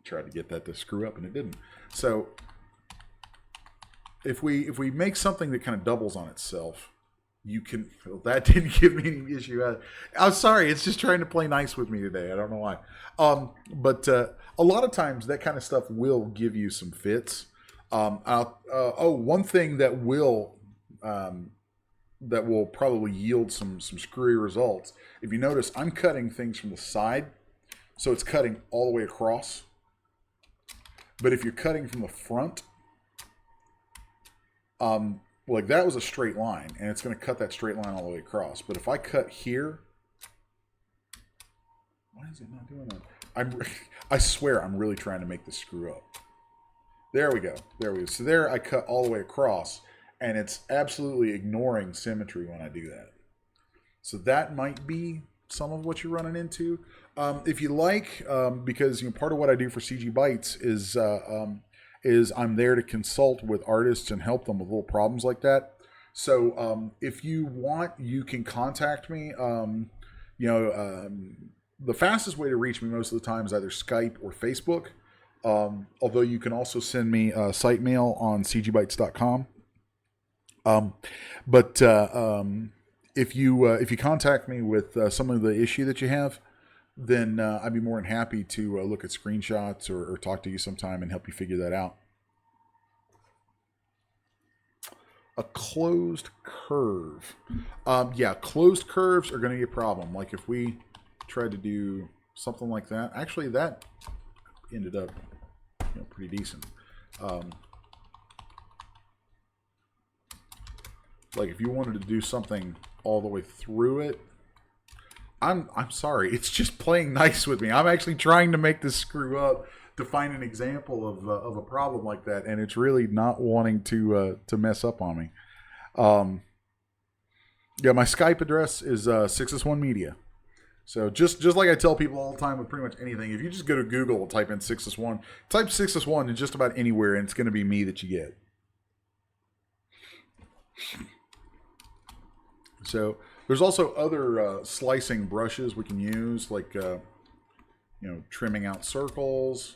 tried to get that to screw up, and it didn't. So, if we make something that kind of doubles on itself, you can. Well, that didn't give me any issue. I'm sorry. It's just trying to play nice with me today. I don't know why. But a lot of times that kind of stuff will give you some fits. One thing that will probably yield some screwy results. If you notice, I'm cutting things from the side, so it's cutting all the way across. But if you're cutting from the front, like that was a straight line, and it's going to cut that straight line all the way across. But if I cut here, why is it not doing that? I swear I'm really trying to make this screw up. There we go. There we go. So there I cut all the way across, and it's absolutely ignoring symmetry when I do that. So that might be some of what you're running into. If you like, because part of what I do for CGBytes is I'm there to consult with artists and help them with little problems like that. So if you want, you can contact me. The fastest way to reach me most of the time is either Skype or Facebook. Although you can also send me site mail on cgbytes.com. But if you contact me with some of the issue that you have, then I'd be more than happy to look at screenshots or talk to you sometime and help you figure that out. A closed curve. Yeah, closed curves are going to be a problem. Like if we tried to do something like that, actually that ended up pretty decent. Like if you wanted to do something all the way through it, I'm sorry, it's just playing nice with me. I'm actually trying to make this screw up to find an example of a problem like that, and it's really not wanting to mess up on me. Yeah, my Skype address is 6S1 Media. So just like I tell people all the time with pretty much anything, if you just go to Google and type in 6S1, type 6S1 in just about anywhere, and it's going to be me that you get. So there's also other slicing brushes we can use, like trimming out circles.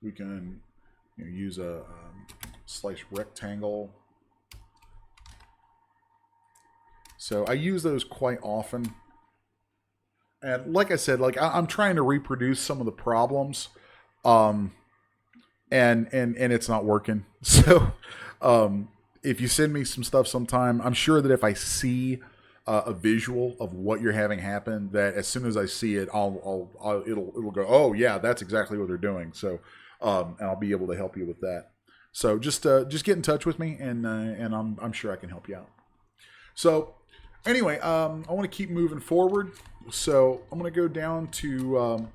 We can use a slice rectangle. So I use those quite often. And like I said, like I'm trying to reproduce some of the problems, and it's not working. So if you send me some stuff sometime, I'm sure that if I see a visual of what you're having happen, that as soon as I see it, it'll go, oh yeah, that's exactly what they're doing. So and I'll be able to help you with that. So just get in touch with me, and I'm sure I can help you out. So anyway, I want to keep moving forward. So I'm going to go down to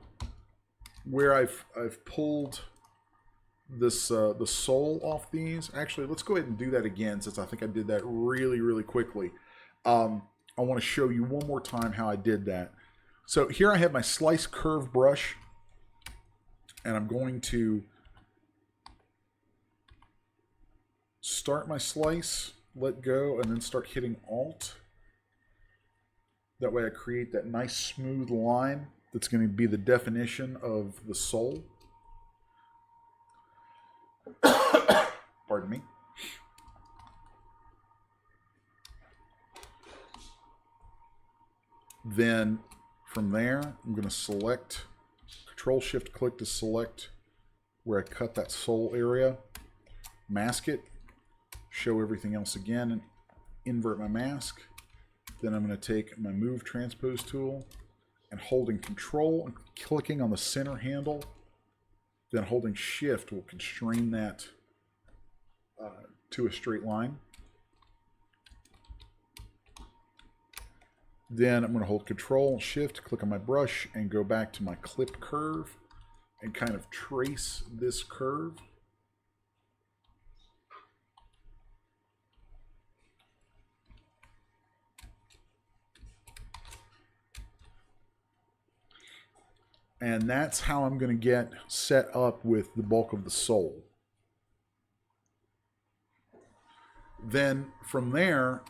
where I've pulled this the sole off these. Actually, let's go ahead and do that again, since I think I did that really quickly. I want to show you one more time how I did that. So here I have my slice curve brush, and I'm going to start my slice, let go, and then start hitting Alt. That way I create that nice smooth line that's going to be the definition of the sole. Pardon me. Then from there, I'm going to select, Control-Shift-Click to select where I cut that sole area, mask it, show everything else again, and invert my mask. Then I'm going to take my Move Transpose tool and holding Control and clicking on the center handle, then holding Shift will constrain that to a straight line. Then I'm going to hold Control, Shift, click on my brush, and go back to my clip curve and kind of trace this curve. And that's how I'm going to get set up with the bulk of the sole. Then from there,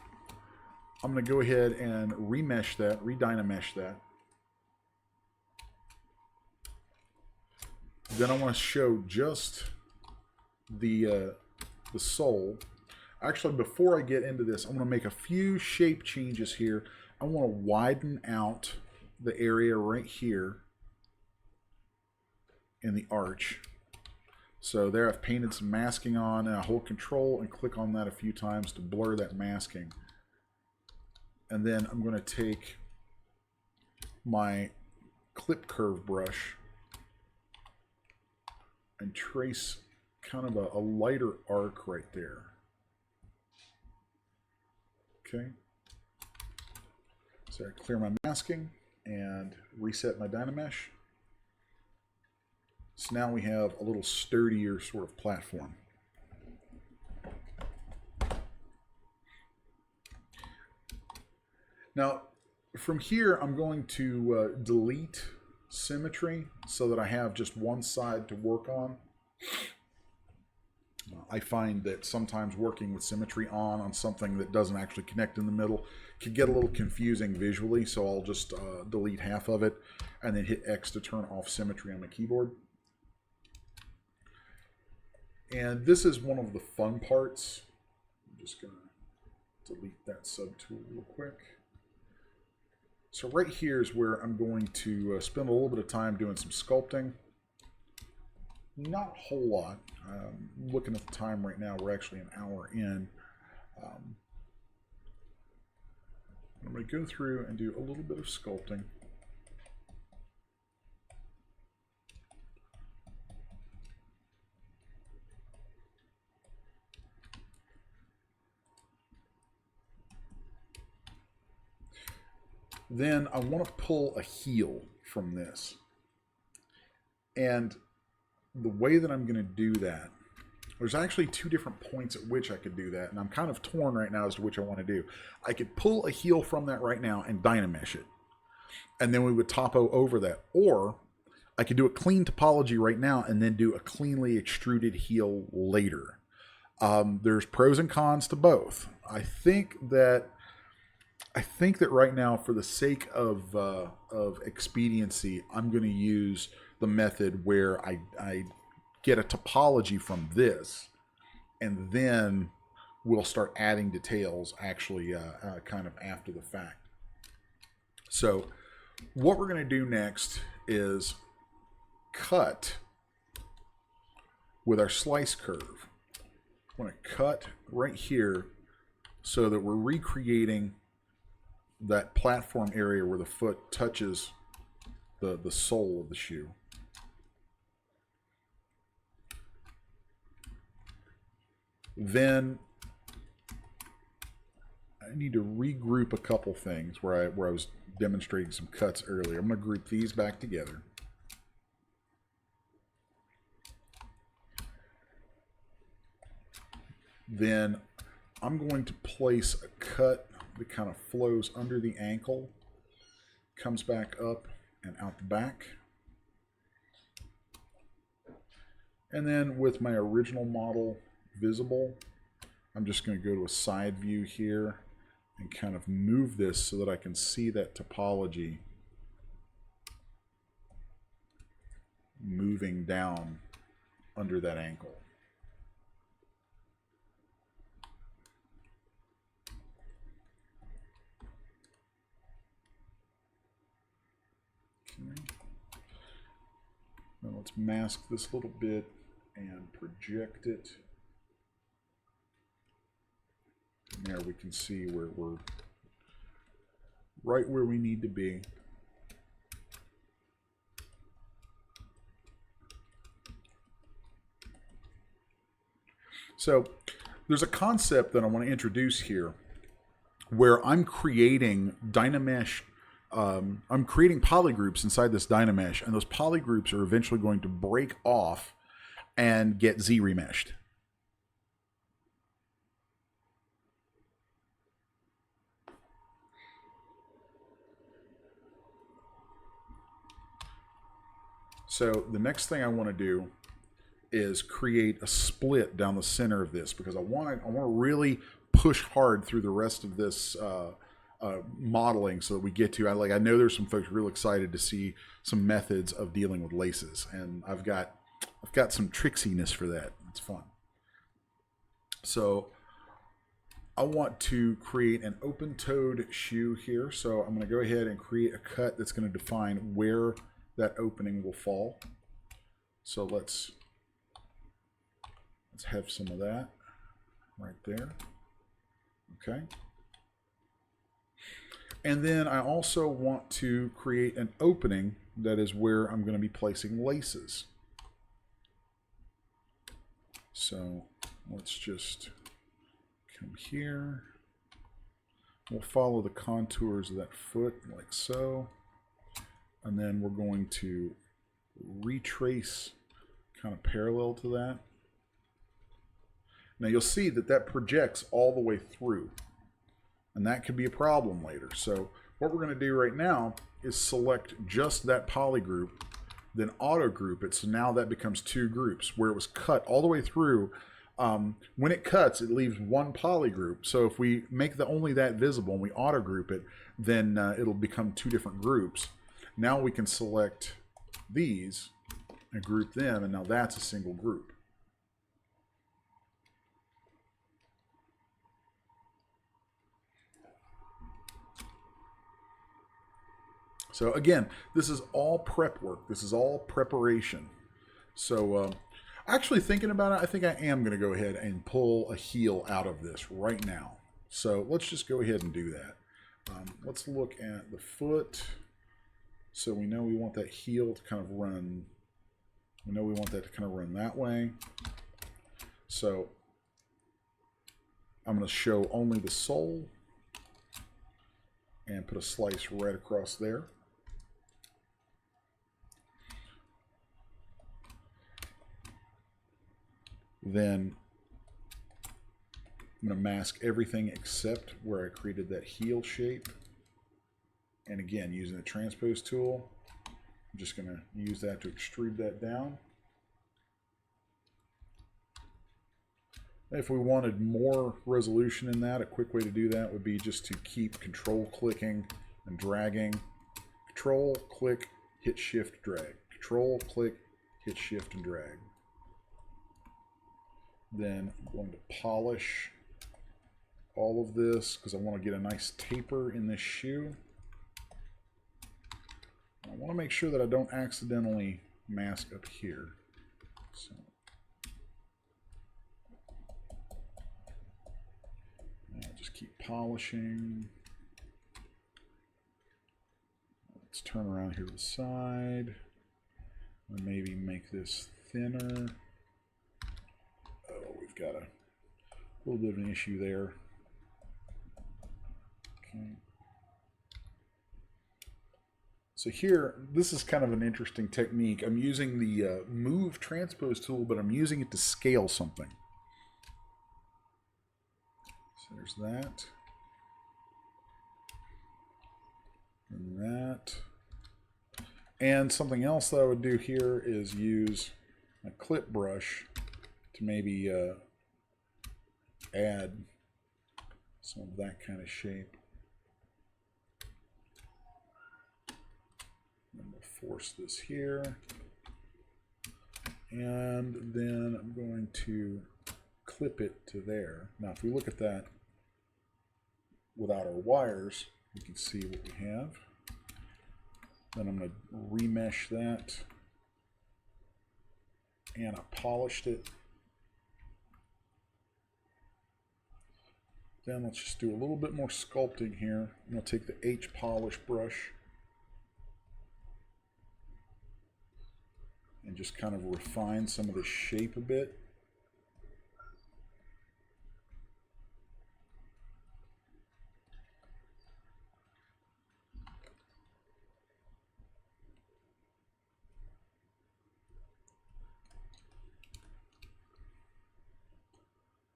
I'm going to go ahead and remesh that, redynamesh that. Then I want to show just the sole. Actually, before I get into this, I'm going to make a few shape changes here. I want to widen out the area right here in the arch. So there I've painted some masking on, and I hold Control and click on that a few times to blur that masking. And then I'm going to take my clip curve brush and trace kind of a lighter arc right there. Okay. So I clear my masking and reset my Dynamesh. So now we have a little sturdier sort of platform. Now, from here, I'm going to delete symmetry so that I have just one side to work on. I find that sometimes working with symmetry on something that doesn't actually connect in the middle can get a little confusing visually, so I'll just delete half of it and then hit X to turn off symmetry on my keyboard. And this is one of the fun parts. I'm just going to delete that subtool real quick. So right here is where I'm going to spend a little bit of time doing some sculpting. Not a whole lot. Looking at the time right now, we're actually an hour in. I'm going to go through and do a little bit of sculpting. Then I want to pull a heel from this. And the way that I'm going to do that, there's actually two different points at which I could do that, and I'm kind of torn right now as to which I want to do. I could pull a heel from that right now and Dynamesh it, and then we would topo over that. Or I could do a clean topology right now and then do a cleanly extruded heel later. There's pros and cons to both. I think that right now, for the sake of expediency, I'm going to use the method where I get a topology from this, and then we'll start adding details actually kind of after the fact. So what we're going to do next is cut with our slice curve. I want to cut right here so that we're recreating that platform area where the foot touches the sole of the shoe. Then I need to regroup a couple things where I was demonstrating some cuts earlier. I'm going to group these back together. Then I'm going to place a cut that kind of flows under the ankle, comes back up and out the back. And then with my original model visible, I'm just going to go to a side view here and kind of move this so that I can see that topology moving down under that ankle. Okay. Now let's mask this a little bit and project it. And there we can see where we're right where we need to be. So there's a concept that I want to introduce here where I'm creating Dynamesh. I'm creating polygroups inside this Dynamesh, and those polygroups are eventually going to break off and get Z-remeshed. So the next thing I want to do is create a split down the center of this, because I want to really push hard through the rest of this modeling so that we get to, I know there's some folks real excited to see some methods of dealing with laces, and I've got some tricksiness for that. It's fun. So I want to create an open-toed shoe here, so I'm going to go ahead and create a cut that's going to define where that opening will fall. So let's have some of that right there. Okay. And then I also want to create an opening that is where I'm going to be placing laces. So let's just come here. We'll follow the contours of that foot like so. And then we're going to retrace kind of parallel to that. Now you'll see that that projects all the way through, and that could be a problem later. So what we're going to do right now is select just that polygroup, then auto group it. So now that becomes two groups where it was cut all the way through. When it cuts, it leaves one polygroup. So if we make only that visible and we auto group it, then it'll become two different groups. Now we can select these and group them, and now that's a single group. So again, this is all prep work. This is all preparation. So actually thinking about it, I think I am going to go ahead and pull a heel out of this right now. So let's just go ahead and do that. Let's look at the foot. So we know we want that heel to kind of run. We know we want that to kind of run that way. So I'm going to show only the sole and put a slice right across there. Then I'm going to mask everything except where I created that heel shape. And again, using the transpose tool, I'm just going to use that to extrude that down. If we wanted more resolution in that, a quick way to do that would be just to keep control clicking and dragging. Control, click, hit shift, drag. Control, click, hit shift, and drag. Then I'm going to polish all of this because I want to get a nice taper in this shoe. I want to make sure that I don't accidentally mask up here. So I'll just keep polishing. Let's turn around here to the side and maybe make this thinner. Oh, we've got a little bit of an issue there. Okay. So here, this is kind of an interesting technique. I'm using the move transpose tool, but I'm using it to scale something. So there's that. And that. And something else that I would do here is use a clip brush to maybe add some of that kind of shape. I'm going to force this here. And then I'm going to clip it to there. Now if we look at that without our wires, you can see what we have. Then I'm going to remesh that. And I polished it. Then let's just do a little bit more sculpting here. I'm going to take the H polish brush and just kind of refine some of the shape a bit.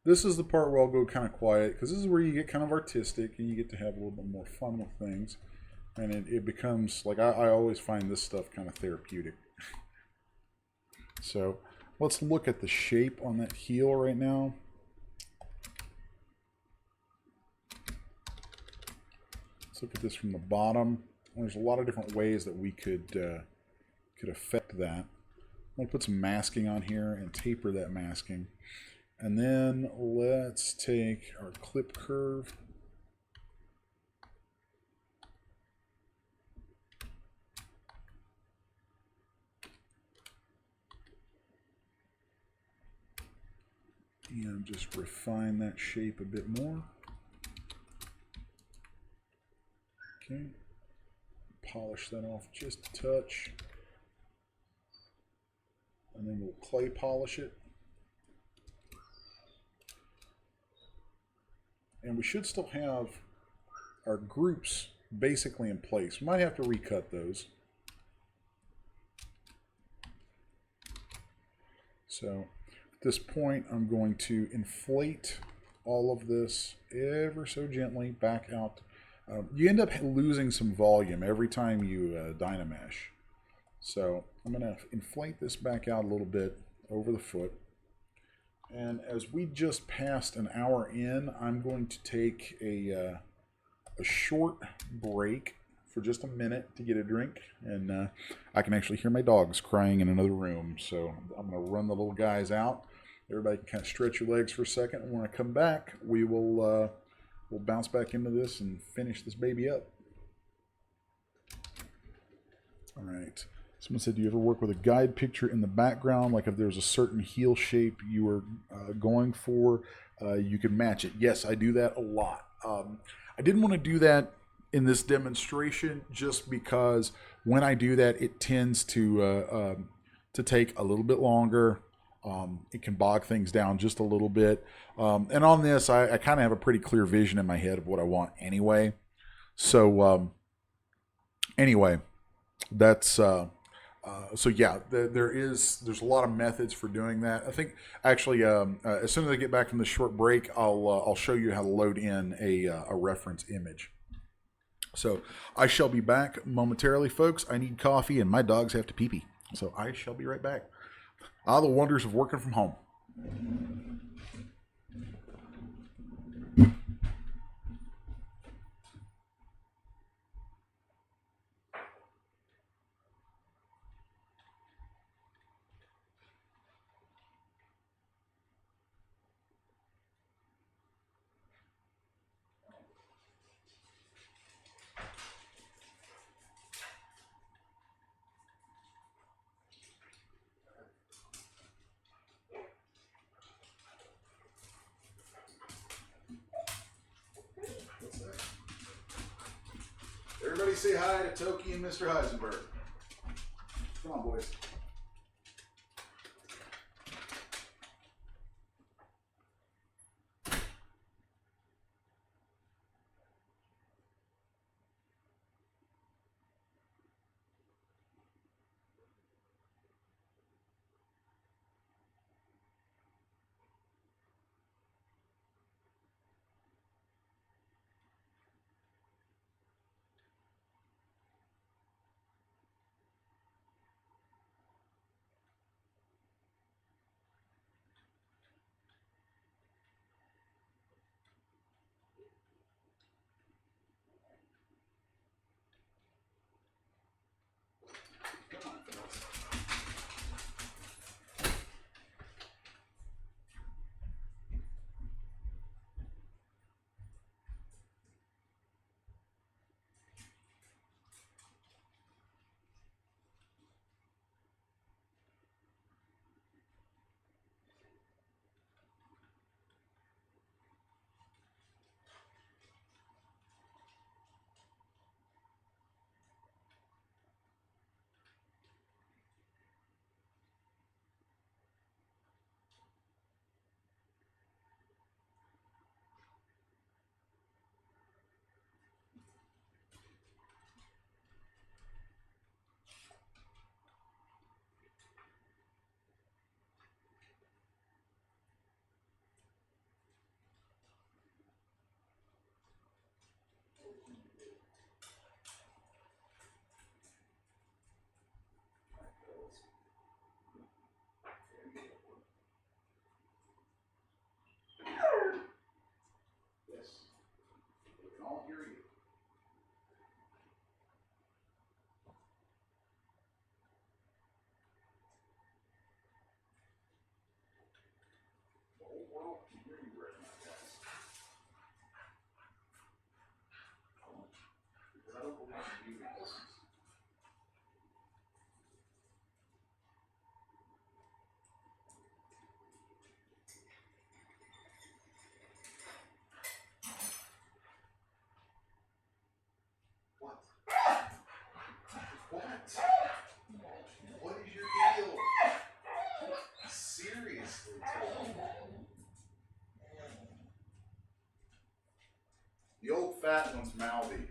This is the part where I'll go kind of quiet, because this is where you get kind of artistic and you get to have a little bit more fun with things. And it becomes, like I always find this stuff kind of therapeutic. So let's look at the shape on that heel right now. Let's look at this from the bottom. There's a lot of different ways that we could affect that. I'm going to put some masking on here and taper that masking. And then let's take our clip curve. And just refine that shape a bit more. Okay. Polish that off just a touch. And then we'll clay polish it. And we should still have our groups basically in place. We might have to recut those. So at this point, I'm going to inflate all of this ever so gently back out. You end up losing some volume every time you dynamesh. So I'm going to inflate this back out a little bit over the foot. And as we just passed an hour in, I'm going to take a short break for just a minute to get a drink. And I can actually hear my dogs crying in another room. So I'm going to run the little guys out. Everybody can kind of stretch your legs for a second. And when I come back, we will we'll bounce back into this and finish this baby up. All right. Someone said, do you ever work with a guide picture in the background? Like if there's a certain heel shape you were going for, you can match it. Yes, I do that a lot. I didn't want to do that in this demonstration just because when I do that, it tends to take a little bit longer. It can bog things down just a little bit. And on this, I kind of have a pretty clear vision in my head of what I want anyway. So anyway, that's so yeah. There's a lot of methods for doing that. I think actually, as soon as I get back from this short break, I'll show you how to load in a reference image. So I shall be back momentarily, folks. I need coffee and my dogs have to pee pee. So I shall be right back. The wonders of working from home. Everybody say hi to Toki and Mr. Heisenberg. Come on, boys. Yes, we can all hear you. The whole world can hear you right now, guys. Because I don't believe in music lessons. What? What? What is your deal? Seriously, Toby. The old fat one's mouthy.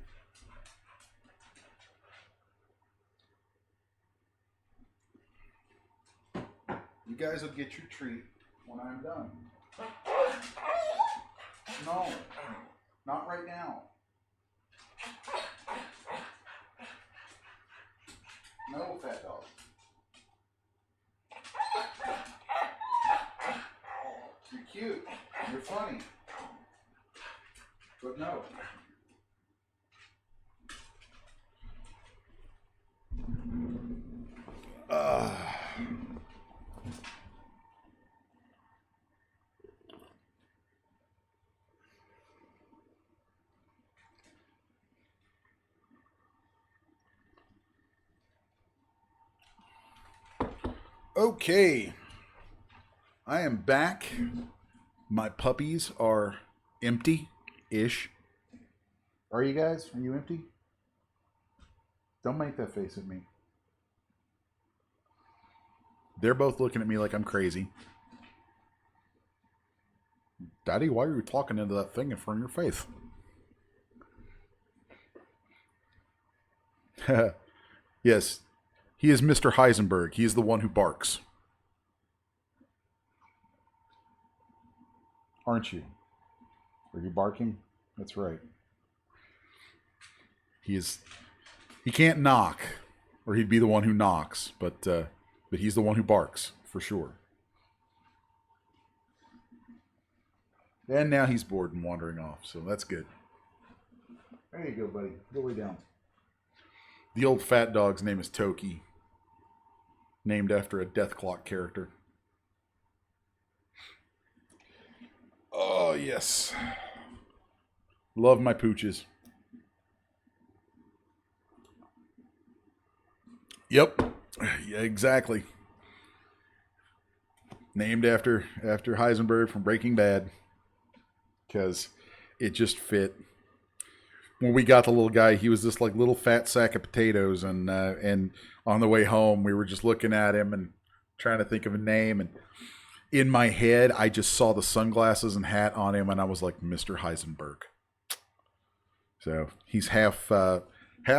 You guys will get your treat when I'm done. No, not right now. No, fat dog. You're cute. You're funny. But no. Okay, I am back. My puppies are empty-ish. Are you guys? Are you empty? Don't make that face at me. They're both looking at me like I'm crazy. Daddy, why are you talking into that thing in front of your face? Yes, he is Mr. Heisenberg. He is the one who barks. Aren't you? Are you barking? That's right. He can't knock, or he'd be the one who knocks, but he's the one who barks, for sure. And now he's bored and wandering off, so that's good. There you go, buddy. Go way down. The old fat dog's name is Toki, named after a Death Clock character. Oh, yes. Love my pooches. Yep. Yeah, exactly. Named after Heisenberg from Breaking Bad. Because it just fit. When we got the little guy, he was this like little fat sack of potatoes, and on the way home, we were just looking at him and trying to think of a name, and in my head, I just saw the sunglasses and hat on him, and I was like, Mr. Heisenberg. So he's half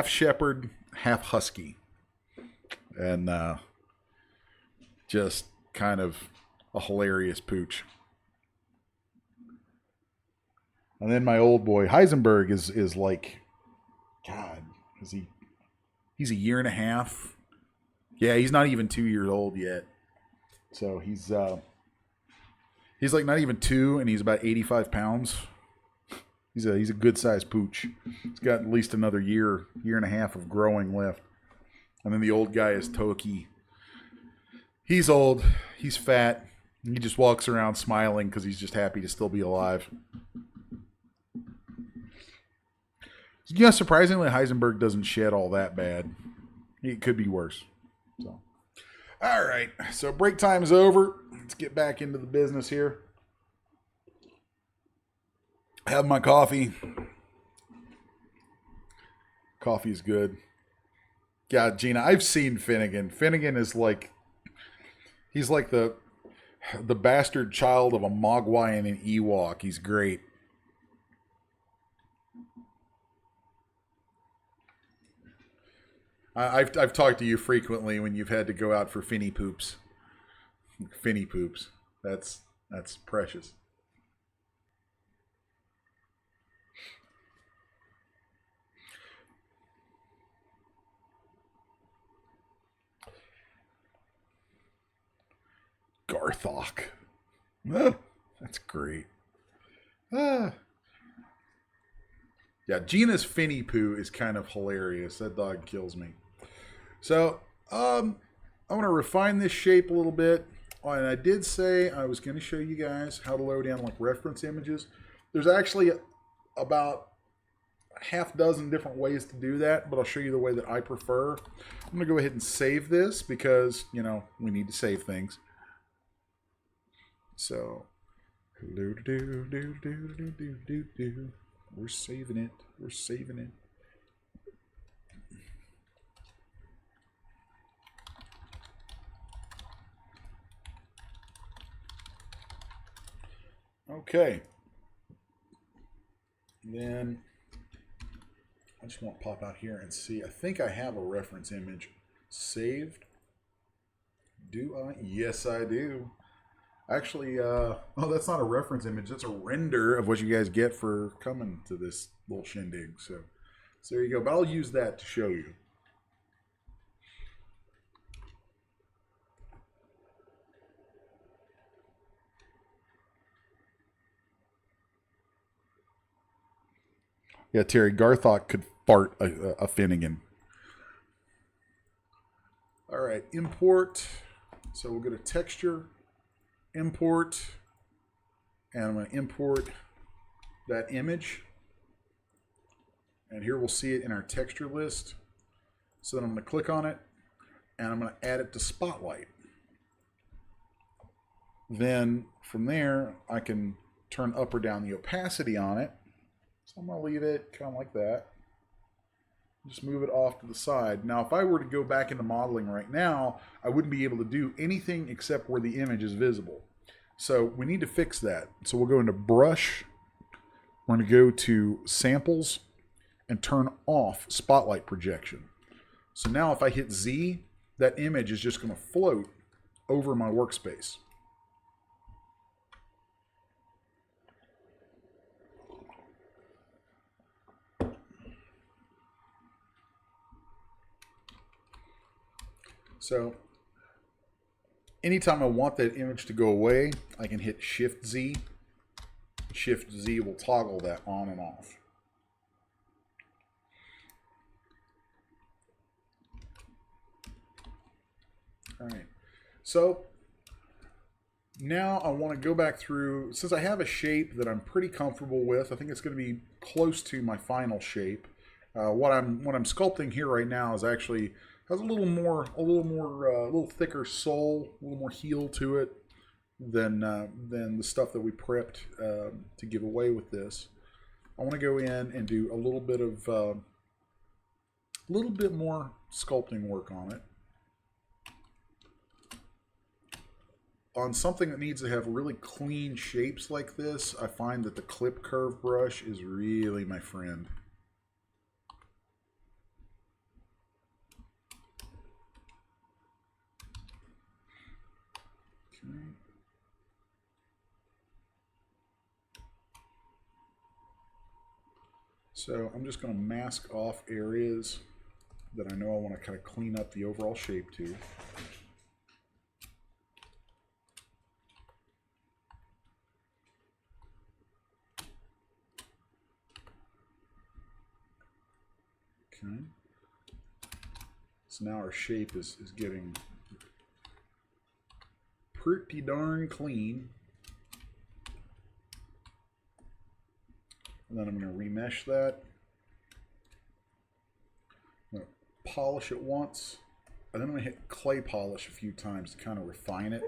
shepherd, half husky, and just kind of a hilarious pooch. And then my old boy Heisenberg is like, God, he's a year and a half. Yeah, he's not even 2 years old yet. So he's like not even 2, and he's about 85 pounds. He's a good sized pooch. He's got at least another year and a half of growing left. And then the old guy is Toki. He's old. He's fat. He just walks around smiling because he's just happy to still be alive. Yeah, surprisingly, Heisenberg doesn't shed all that bad. It could be worse. So, all right. So break time is over. Let's get back into the business here. Have my coffee. Coffee is good. God, Gina, I've seen Finnegan. Finnegan is like, he's like the bastard child of a Mogwai and an Ewok. He's great. I've talked to you frequently when you've had to go out for finny poops. Finny poops. That's precious. Garthok. Ah, that's great. Ah. Yeah, Gina's finny poo is kind of hilarious. That dog kills me. So, I want to refine this shape a little bit. And I did say I was going to show you guys how to load in like reference images. There's actually about half dozen different ways to do that, but I'll show you the way that I prefer. I'm going to go ahead and save this because, you know, we need to save things. So, we're saving it. We're saving it. Okay. Then I just want to pop out here and see. I think I have a reference image saved. Do I? Yes, I do. Actually, oh, that's not a reference image. That's a render of what you guys get for coming to this little shindig. So there you go. But I'll use that to show you. Yeah, Terry, Garthok could fart a Finnegan. All right, import. So we'll go to texture, import, and I'm going to import that image. And here we'll see it in our texture list. So then I'm going to click on it, and I'm going to add it to Spotlight. Then from there, I can turn up or down the opacity on it. So I'm going to leave it kind of like that. Just move it off to the side. Now, if I were to go back into modeling right now, I wouldn't be able to do anything except where the image is visible. So we need to fix that. So we'll go into Brush. We're going to go to Samples and turn off Spotlight Projection. So now if I hit Z, that image is just going to float over my workspace. So anytime I want that image to go away, I can hit Shift Z. Shift Z will toggle that on and off. All right, so now I want to go back through, since I have a shape that I'm pretty comfortable with. I think it's going to be close to my final shape. What I'm sculpting here right now is actually has a little thicker sole, a little more heel to it than the stuff that we prepped to give away with this. I want to go in and do a little bit more sculpting work on it. On something that needs to have really clean shapes like this, I find that the clip curve brush is really my friend. Okay. So I'm just going to mask off areas that I know I want to kind of clean up the overall shape to. Okay. So now our shape is getting pretty darn clean. And then I'm going to remesh that. I'm going to polish it once. And then I'm going to hit clay polish a few times to kind of refine it.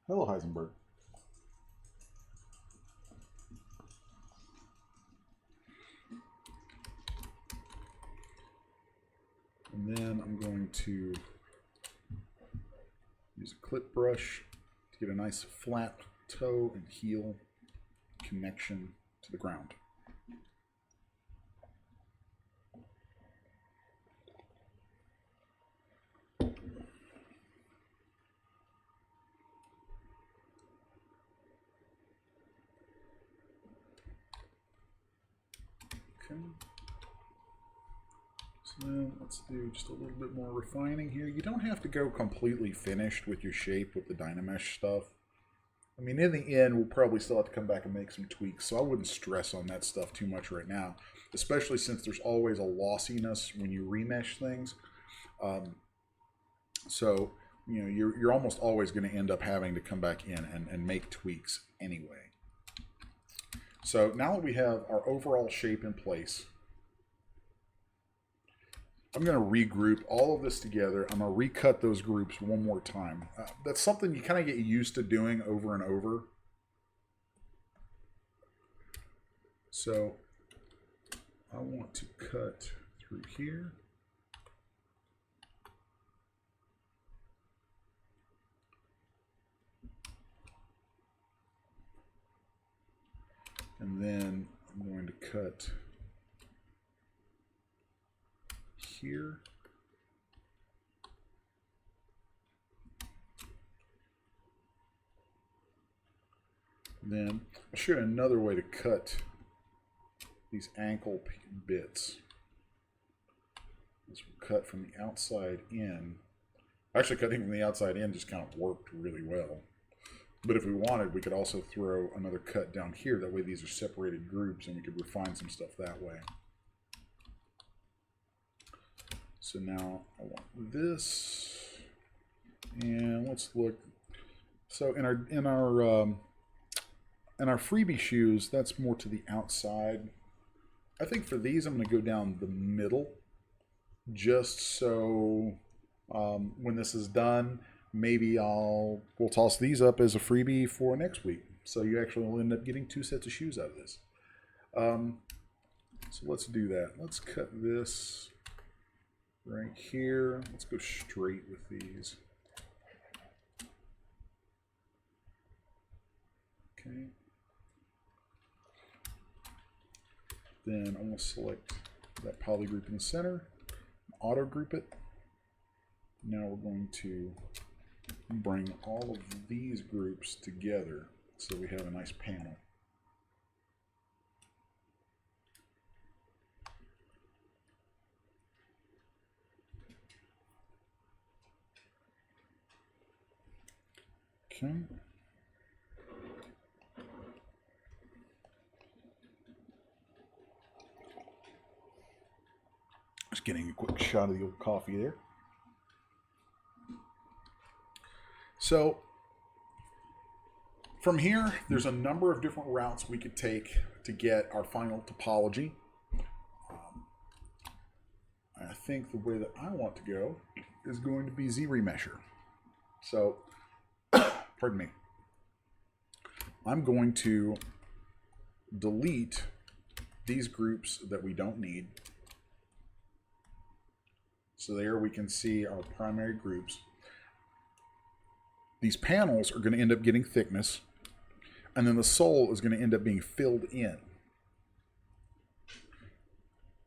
Hello, Heisenberg. And then I'm going to use a clip brush to get a nice flat toe and heel connection to the ground. Okay. So then let's do just a little bit more refining here. You don't have to go completely finished with your shape with the Dynamesh stuff. I mean, in the end, we'll probably still have to come back and make some tweaks, so I wouldn't stress on that stuff too much right now, especially since there's always a lossiness when you remesh things. So, you know, you're almost always going to end up having to come back in and make tweaks anyway. So now that we have our overall shape in place, I'm going to regroup all of this together. I'm going to recut those groups one more time. That's something you kind of get used to doing over and over. So I want to cut through here. And then I'm going to cut here. And then I'll show you another way to cut these ankle bits. This will cut from the outside in. Actually, cutting from the outside in just kind of worked really well. But if we wanted, we could also throw another cut down here. That way these are separated groups and we could refine some stuff that way. So now I want this, and let's look. So in our freebie shoes, that's more to the outside. I think for these, I'm going to go down the middle, just so when this is done, maybe we'll toss these up as a freebie for next week. So you actually will end up getting 2 sets of shoes out of this. So let's do that. Let's cut this right here. Let's go straight with these. Okay. Then I'm going to select that poly group in the center, auto group it. Now we're going to bring all of these groups together so we have a nice panel. Okay. Just getting a quick shot of the old coffee there. So from here, there's a number of different routes we could take to get our final topology. I think the way that I want to go is going to be ZRemesher. So, pardon me. I'm going to delete these groups that we don't need. So there we can see our primary groups. These panels are going to end up getting thickness, and then the sole is going to end up being filled in.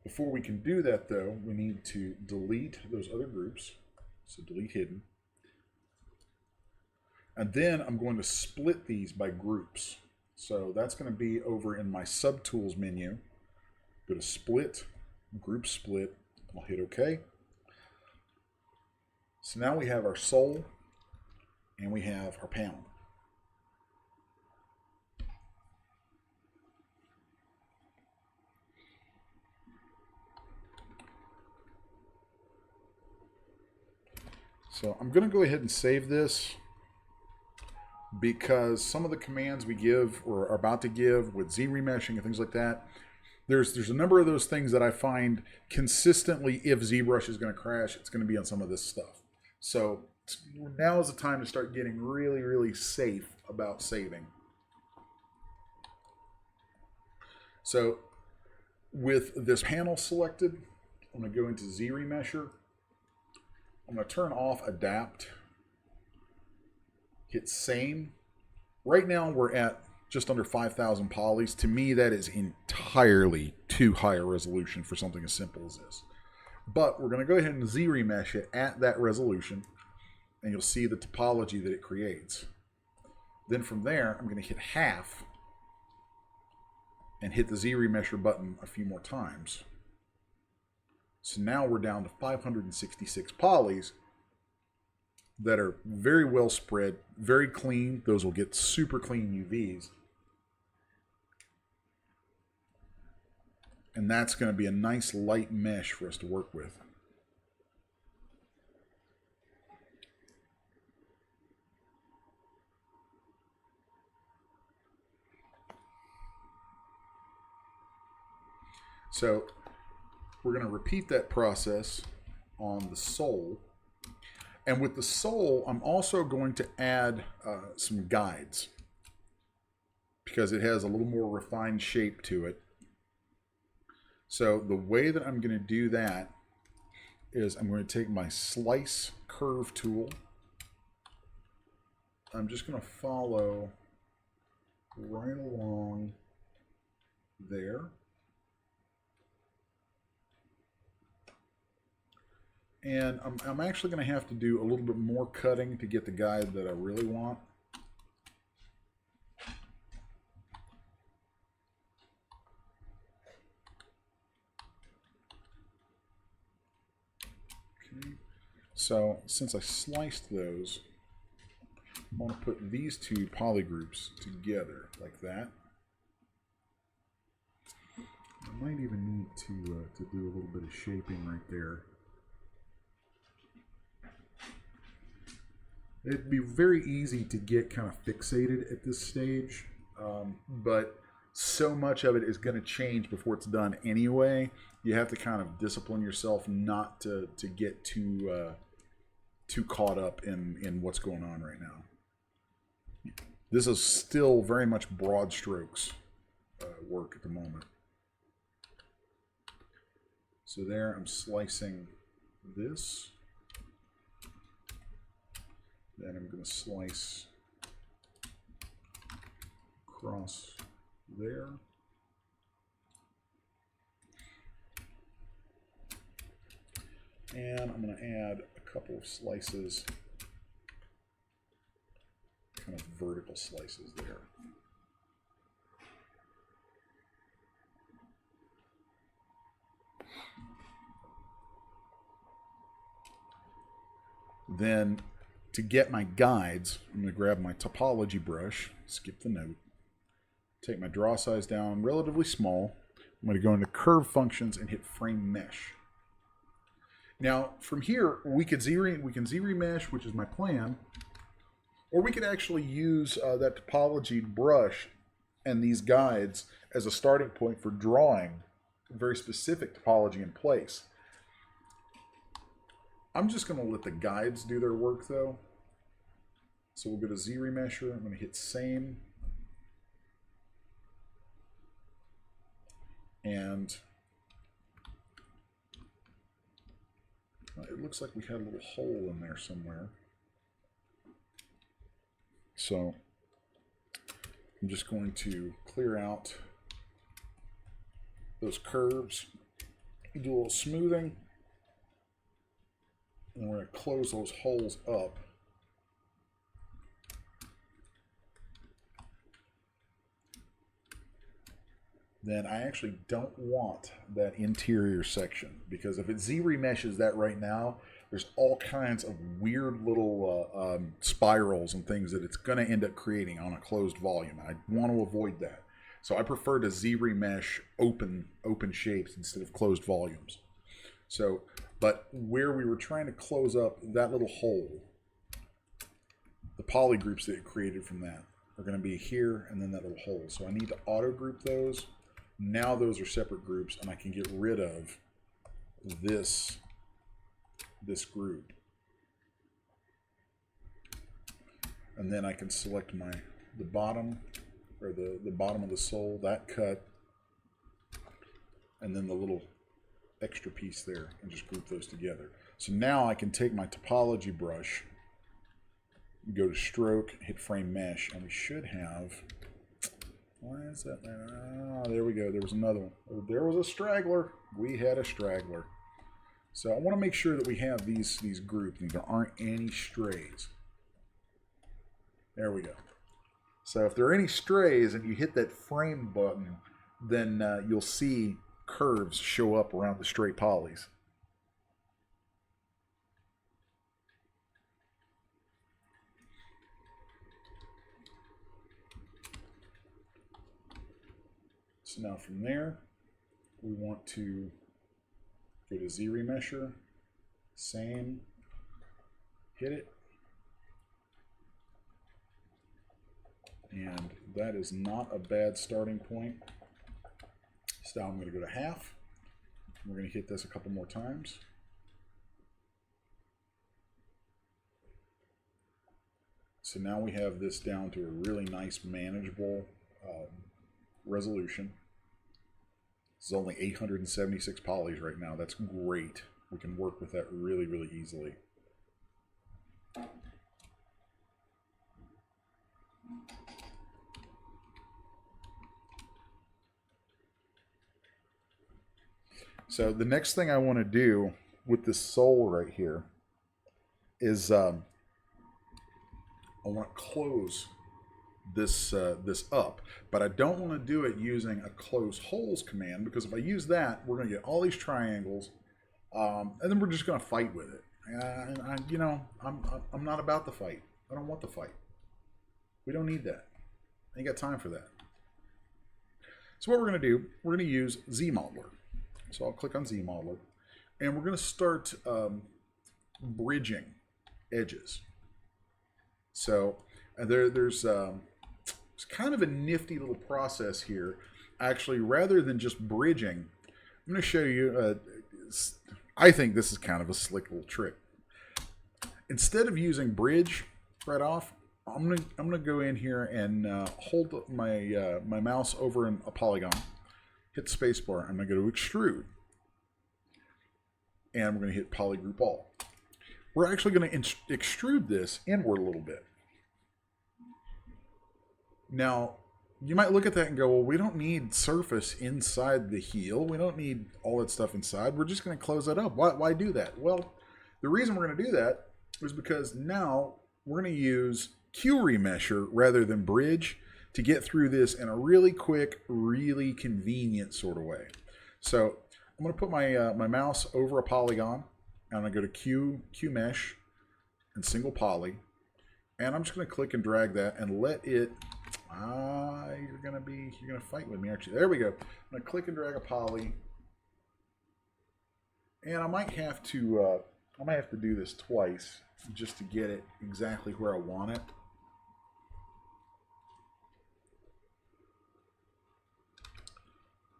Before we can do that, though, we need to delete those other groups. So delete hidden. And then I'm going to split these by groups. So that's going to be over in my subtools menu. Go to split, group split. I'll hit OK. So now we have our sole and we have our panel. So I'm going to go ahead and save this because some of the commands we give or are about to give with ZRemeshing and things like that, there's a number of those things that I find consistently, if ZBrush is going to crash, it's going to be on some of this stuff. So now is the time to start getting really, really safe about saving. So with this panel selected, I'm going to go into ZRemesher. I'm going to turn off Adapt. Hit Same. Right now we're at just under 5,000 polys. To me, that is entirely too high a resolution for something as simple as this. But we're going to go ahead and ZRemesh it at that resolution, and you'll see the topology that it creates. Then from there, I'm going to hit half and hit the ZRemesher button a few more times. So now we're down to 566 polys that are very well spread, very clean. Those will get super clean UVs. And that's going to be a nice light mesh for us to work with. So we're going to repeat that process on the sole. And with the sole, I'm also going to add some guides because it has a little more refined shape to it. So the way that I'm going to do that is I'm going to take my slice curve tool. I'm just going to follow right along there. And I'm actually going to have to do a little bit more cutting to get the guide that I really want. Okay. So since I sliced those, I'm going to put these two poly groups together like that. I might even need to do a little bit of shaping right there. It'd be very easy to get kind of fixated at this stage, but so much of it is going to change before it's done anyway. You have to kind of discipline yourself not to get too too caught up in what's going on right now. This is still very much broad strokes work at the moment. So there, I'm slicing this. Then I'm going to slice across there. And I'm going to add a couple of slices, kind of vertical slices there. Then to get my guides, I'm going to grab my topology brush, skip the note, take my draw size down relatively small. I'm going to go into curve functions and hit frame mesh. Now from here we can Z-remesh, which is my plan, or we could actually use that topology brush and these guides as a starting point for drawing a very specific topology in place. I'm just going to let the guides do their work though. So we'll go to Z-remesher. I'm going to hit same. And it looks like we had a little hole in there somewhere. So I'm just going to clear out those curves, do a little smoothing, and we're going to close those holes up. Then I actually don't want that interior section, because if it Z-remeshes that right now, there's all kinds of weird little spirals and things that it's going to end up creating on a closed volume. I want to avoid that. So I prefer to Z-remesh open shapes instead of closed volumes. So, but where we were trying to close up that little hole, the poly groups that it created from that are going to be here and then that little hole. So I need to auto group those. Now those are separate groups, and I can get rid of this group. And then I can select the bottom, or the bottom of the sole, that cut, and then the little extra piece there, and just group those together. So now I can take my topology brush, go to stroke, hit frame mesh, and we should have, why is that there? Ah, there we go. There was another one. There was a straggler. We had a straggler. So I want to make sure that we have these grouped and there aren't any strays. There we go. So if there are any strays and you hit that frame button, then you'll see curves show up around the straight polys. So now from there, we want to go to Z-remesher, same, hit it, and that is not a bad starting point. So now I'm going to go to half. We're going to hit this a couple more times. So now we have this down to a really nice, manageable resolution. This is only 876 polys right now. That's great. We can work with that really, really easily. So the next thing I want to do with this sole right here is I want to close this up, but I don't want to do it using a close holes command, because if I use that, we're going to get all these triangles, and then we're just going to fight with it. I'm not about the fight. I don't want the fight. We don't need that. I ain't got time for that. So what we're going to do, we're going to use ZModeler. So I'll click on ZModeler, and we're going to start bridging edges. So there's kind of a nifty little process here. Actually, rather than just bridging, I'm going to show you, I think this is kind of a slick little trick. instead of using bridge right off, I'm gonna go in here and hold my my mouse over a polygon, hit the space bar. I'm gonna go to extrude, and we're gonna hit polygroup all. We're actually gonna extrude this inward a little bit. Now, you might look at that and go, well, we don't need surface inside the heel. We don't need all that stuff inside. We're just going to close that up. Why do that? Well, the reason we're going to do that is because now we're going to use Q remesher rather than bridge to get through this in a really quick, really convenient sort of way. So I'm going to put my my mouse over a polygon. And I'm going to go to Q mesh and single poly. And I'm just going to click and drag that and let it... you're gonna fight with me, aren't you? There we go. I'm gonna click and drag a poly, and I might have to do this twice just to get it exactly where I want it.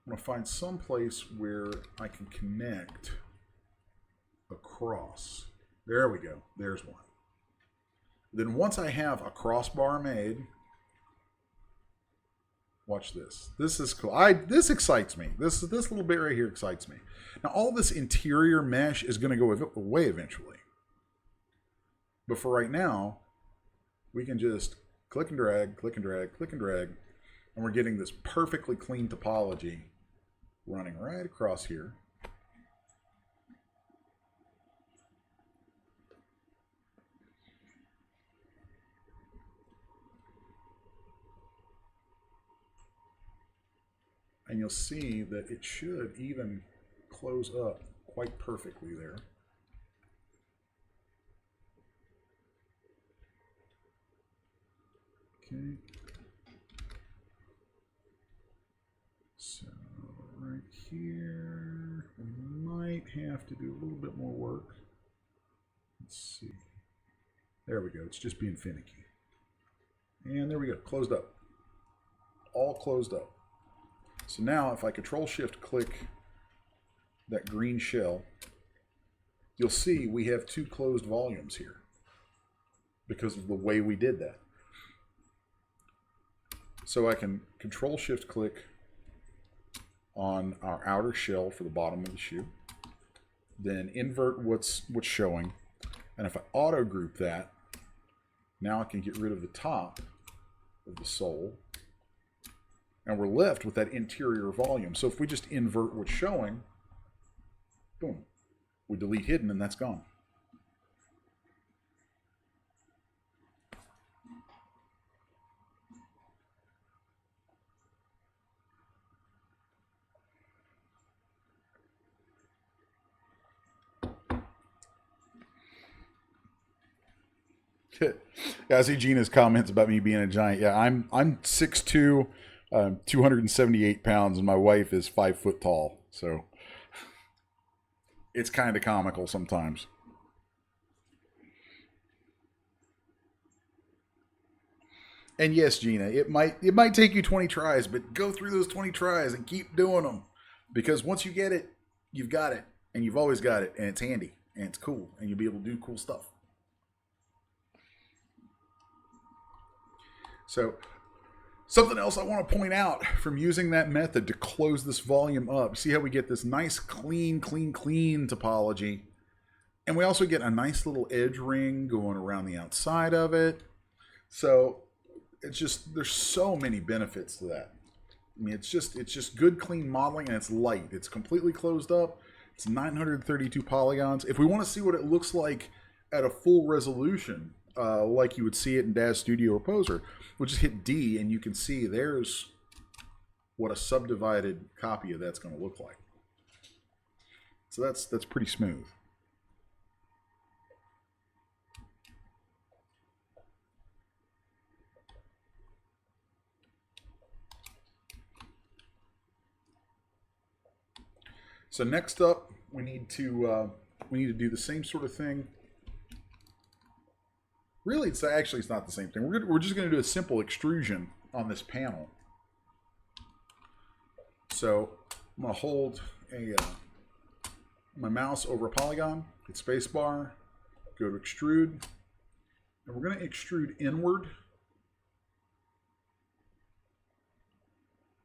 I'm gonna find some place where I can connect across. There we go. There's one. Then once I have a crossbar made. Watch this. This is cool. This excites me. This little bit right here excites me. Now, all this interior mesh is going to go away eventually. But for right now, we can just click and drag, click and drag, click and drag, and we're getting this perfectly clean topology running right across here. And you'll see that it should even close up quite perfectly there. Okay. So right here, we might have to do a little bit more work. Let's see. There we go. It's just being finicky. And there we go. Closed up. All closed up. So now if I Control-Shift-Click that green shell, you'll see we have two closed volumes here because of the way we did that. So I can Control-Shift-Click on our outer shell for the bottom of the shoe, then invert what's showing, and if I auto group that, now I can get rid of the top of the sole. And we're left with that interior volume. So if we just invert what's showing, boom, we delete hidden and that's gone. Yeah, I see Gina's comments about me being a giant. Yeah, I'm 6'2", 278 pounds, and my wife is 5 foot tall. So it's kind of comical sometimes. And yes, Gina, it might take you 20 tries, but go through those 20 tries and keep doing them, because once you get it, you've got it, and you've always got it, and it's handy, and it's cool, and you'll be able to do cool stuff. So something else I want to point out from using that method to close this volume up. See how we get this nice clean topology. And we also get a nice little edge ring going around the outside of it. So it's just, there's so many benefits to that. I mean, it's just good, clean modeling, and it's light. It's completely closed up. It's 932 polygons. If we want to see what it looks like at a full resolution, like you would see it in DAZ Studio or Poser, we'll just hit D and you can see there's what a subdivided copy of that's going to look like. So that's pretty smooth. So next up, we need to do the same sort of thing. Really, it's not the same thing. We're just going to do a simple extrusion on this panel. So I'm going to hold my mouse over a polygon, hit spacebar, go to extrude, and we're going to extrude inward.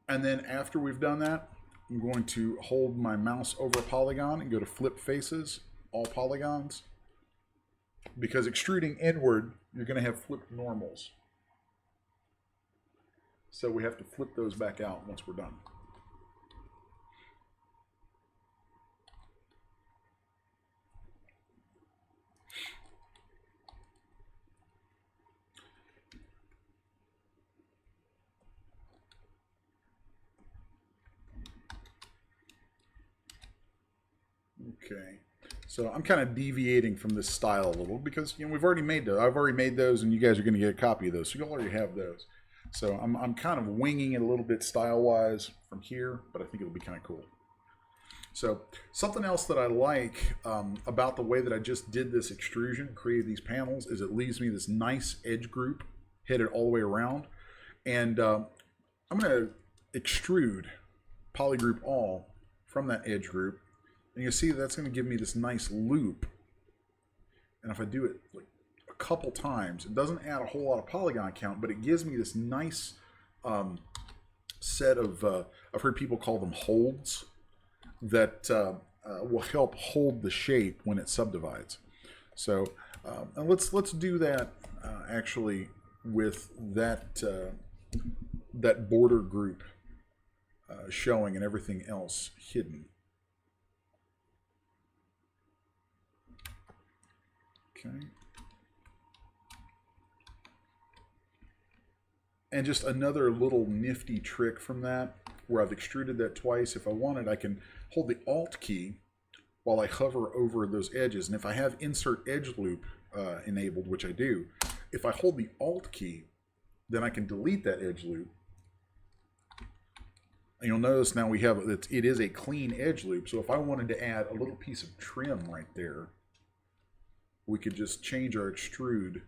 And then after we've done that, I'm going to hold my mouse over a polygon and go to flip faces, all polygons. Because extruding inward, you're going to have flipped normals. So we have to flip those back out once we're done. Okay, so I'm kind of deviating from this style a little because we've already made those. I've already made those, and you guys are going to get a copy of those, so you'll already have those. So I'm kind of winging it a little bit style-wise from here, but I think it'll be kind of cool. So something else that I like about the way that I just did this extrusion, created these panels, is it leaves me this nice edge group headed all the way around, and I'm going to extrude polygroup all from that edge group. And you see that's going to give me this nice loop. And if I do it like a couple times, it doesn't add a whole lot of polygon count, but it gives me this nice set of, I've heard people call them holds, that will help hold the shape when it subdivides. So and let's do that actually with that, that border group showing and everything else hidden. Okay. And just another little nifty trick from that, where I've extruded that twice. If I wanted, I can hold the Alt key while I hover over those edges. And if I have Insert Edge Loop enabled, which I do, if I hold the Alt key, then I can delete that edge loop. And you'll notice now we have, it is a clean edge loop. So if I wanted to add a little piece of trim right there, we could just change our extrude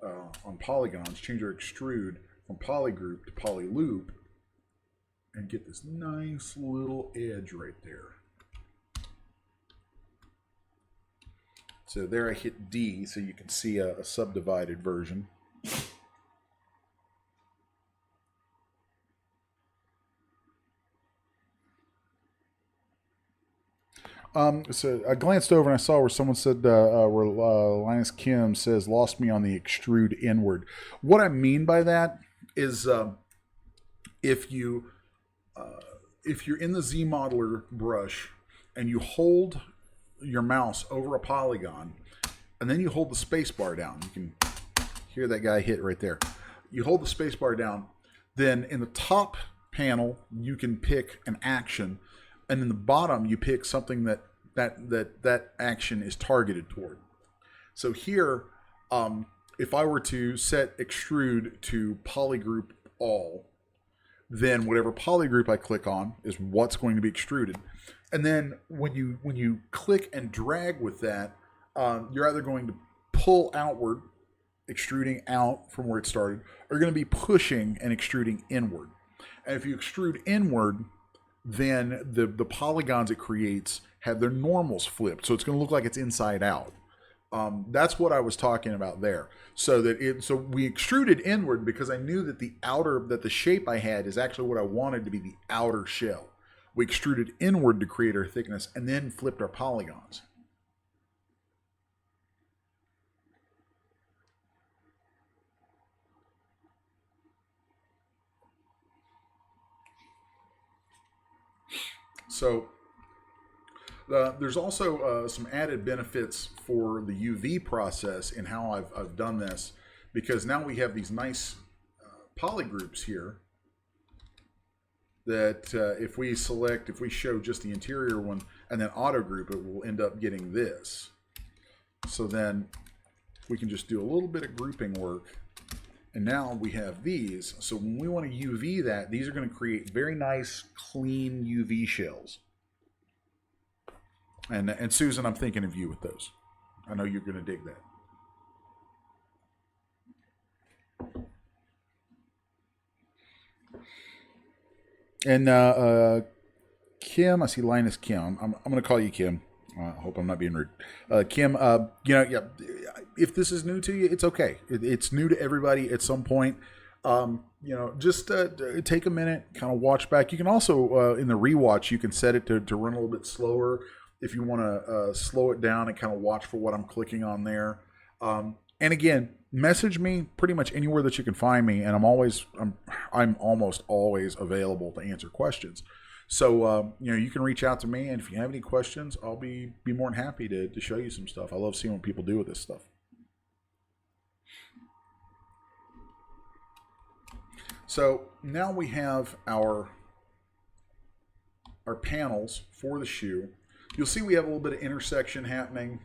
on polygons, change our extrude from polygroup to polyloop, and get this nice little edge right there. So there I hit D so you can see a subdivided version. So I glanced over and I saw where someone said, where Linus Kim says, lost me on the extrude inward. What I mean by that is if you're in the Z-Modeler brush and you hold your mouse over a polygon and then you hold the space bar down, you can hear that guy hit right there. You hold the space bar down, then in the top panel you can pick an action, and in the bottom you pick something that action is targeted toward. So here, if I were to set extrude to polygroup all, then whatever polygroup I click on is what's going to be extruded. And then when you click and drag with that, you're either going to pull outward, extruding out from where it started, or you're going to be pushing and extruding inward. And if you extrude inward, then the polygons it creates have their normals flipped, so it's going to look like it's inside out. That's what I was talking about there. So we extruded inward because I knew that the shape I had is actually what I wanted to be the outer shell. We extruded inward to create our thickness and then flipped our polygons. So there's also some added benefits for the UV process in how I've done this, because now we have these nice polygroups here that if we show just the interior one and then auto group, it will end up getting this. So then we can just do a little bit of grouping work. And now we have these. So when we want to UV that, these are going to create very nice, clean UV shells. And Susan, I'm thinking of you with those. I know you're going to dig that. And Kim, I see Linus Kim. I'm going to call you Kim. I hope I'm not being rude. Kim, yeah, if this is new to you, it's okay. It's new to everybody at some point. Just take a minute, kind of watch back. You can also, in the rewatch, you can set it to run a little bit slower if you want to slow it down and kind of watch for what I'm clicking on there. And again, message me pretty much anywhere that you can find me, and I'm almost always available to answer questions. So you can reach out to me, and if you have any questions, I'll be more than happy to show you some stuff. I love seeing what people do with this stuff. So now we have our panels for the shoe. You'll see we have a little bit of intersection happening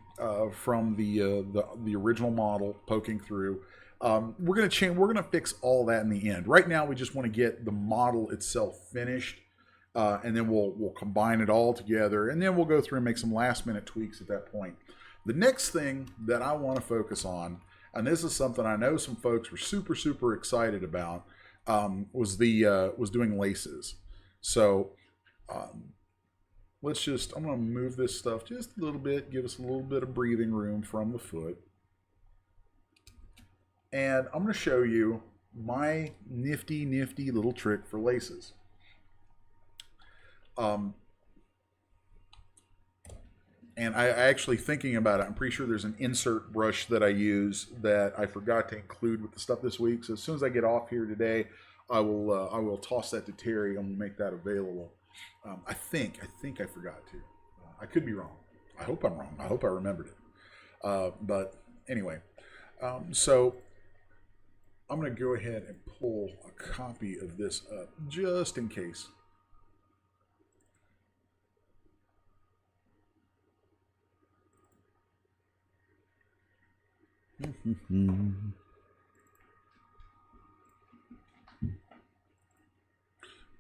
from the original model poking through. We're gonna change. We're gonna fix all that in the end. Right now, we just want to get the model itself finished, and then we'll combine it all together, and then we'll go through and make some last minute tweaks at that point. The next thing that I want to focus on, and this is something I know some folks were super excited about, was doing laces. So. I'm going to move this stuff just a little bit, give us a little bit of breathing room from the foot. And I'm going to show you my nifty little trick for laces. And I actually, thinking about it, I'm pretty sure there's an insert brush that I use that I forgot to include with the stuff this week. So as soon as I get off here today, I will toss that to Terry and we'll make that available. I think I forgot to. I could be wrong. I hope I'm wrong. I hope I remembered it. But anyway, so I'm going to go ahead and pull a copy of this up just in case.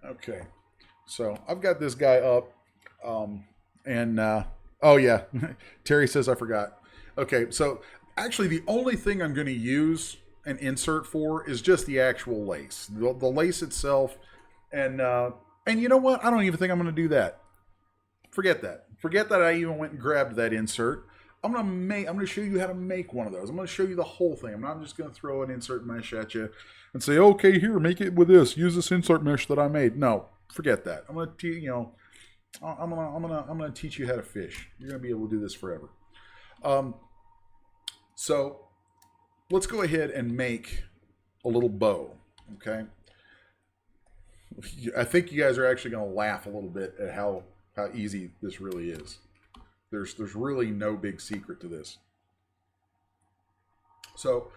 Okay. So I've got this guy up, oh yeah, Terry says I forgot. Okay, so actually the only thing I'm going to use an insert for is just the actual lace, the lace itself, and you know what? I don't even think I'm going to do that. Forget that. Forget that I even went and grabbed that insert. I'm going to show you how to make one of those. I'm going to show you the whole thing. I'm not just going to throw an insert mesh at you and say, okay, here, make it with this. Use this insert mesh that I made. No. Forget that. I'm gonna teach you how to fish. You're gonna be able to do this forever. So let's go ahead and make a little bow. Okay. I think you guys are actually gonna laugh a little bit at how easy this really is. There's really no big secret to this. So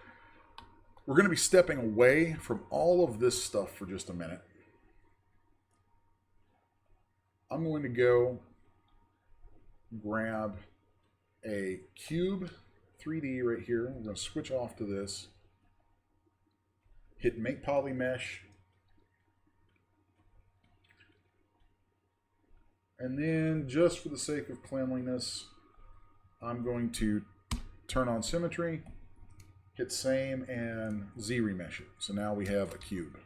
we're gonna be stepping away from all of this stuff for just a minute. I'm going to go grab a cube 3D right here. We're going to switch off to this. Hit Make Poly Mesh. And then, just for the sake of cleanliness, I'm going to turn on Symmetry, hit Same, and Z-remesh it. So now we have a cube.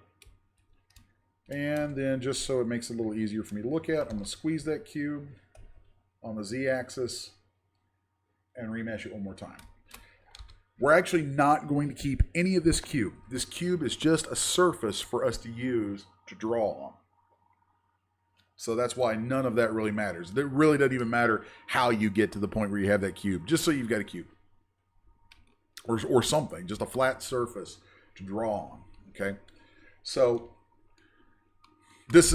And then, just so it makes it a little easier for me to look at, I'm going to squeeze that cube on the Z-axis and remesh it one more time. We're actually not going to keep any of this cube. This cube is just a surface for us to use to draw on. So that's why none of that really matters. It really doesn't even matter how you get to the point where you have that cube, just so you've got a cube. Or something, just a flat surface to draw on, okay? So this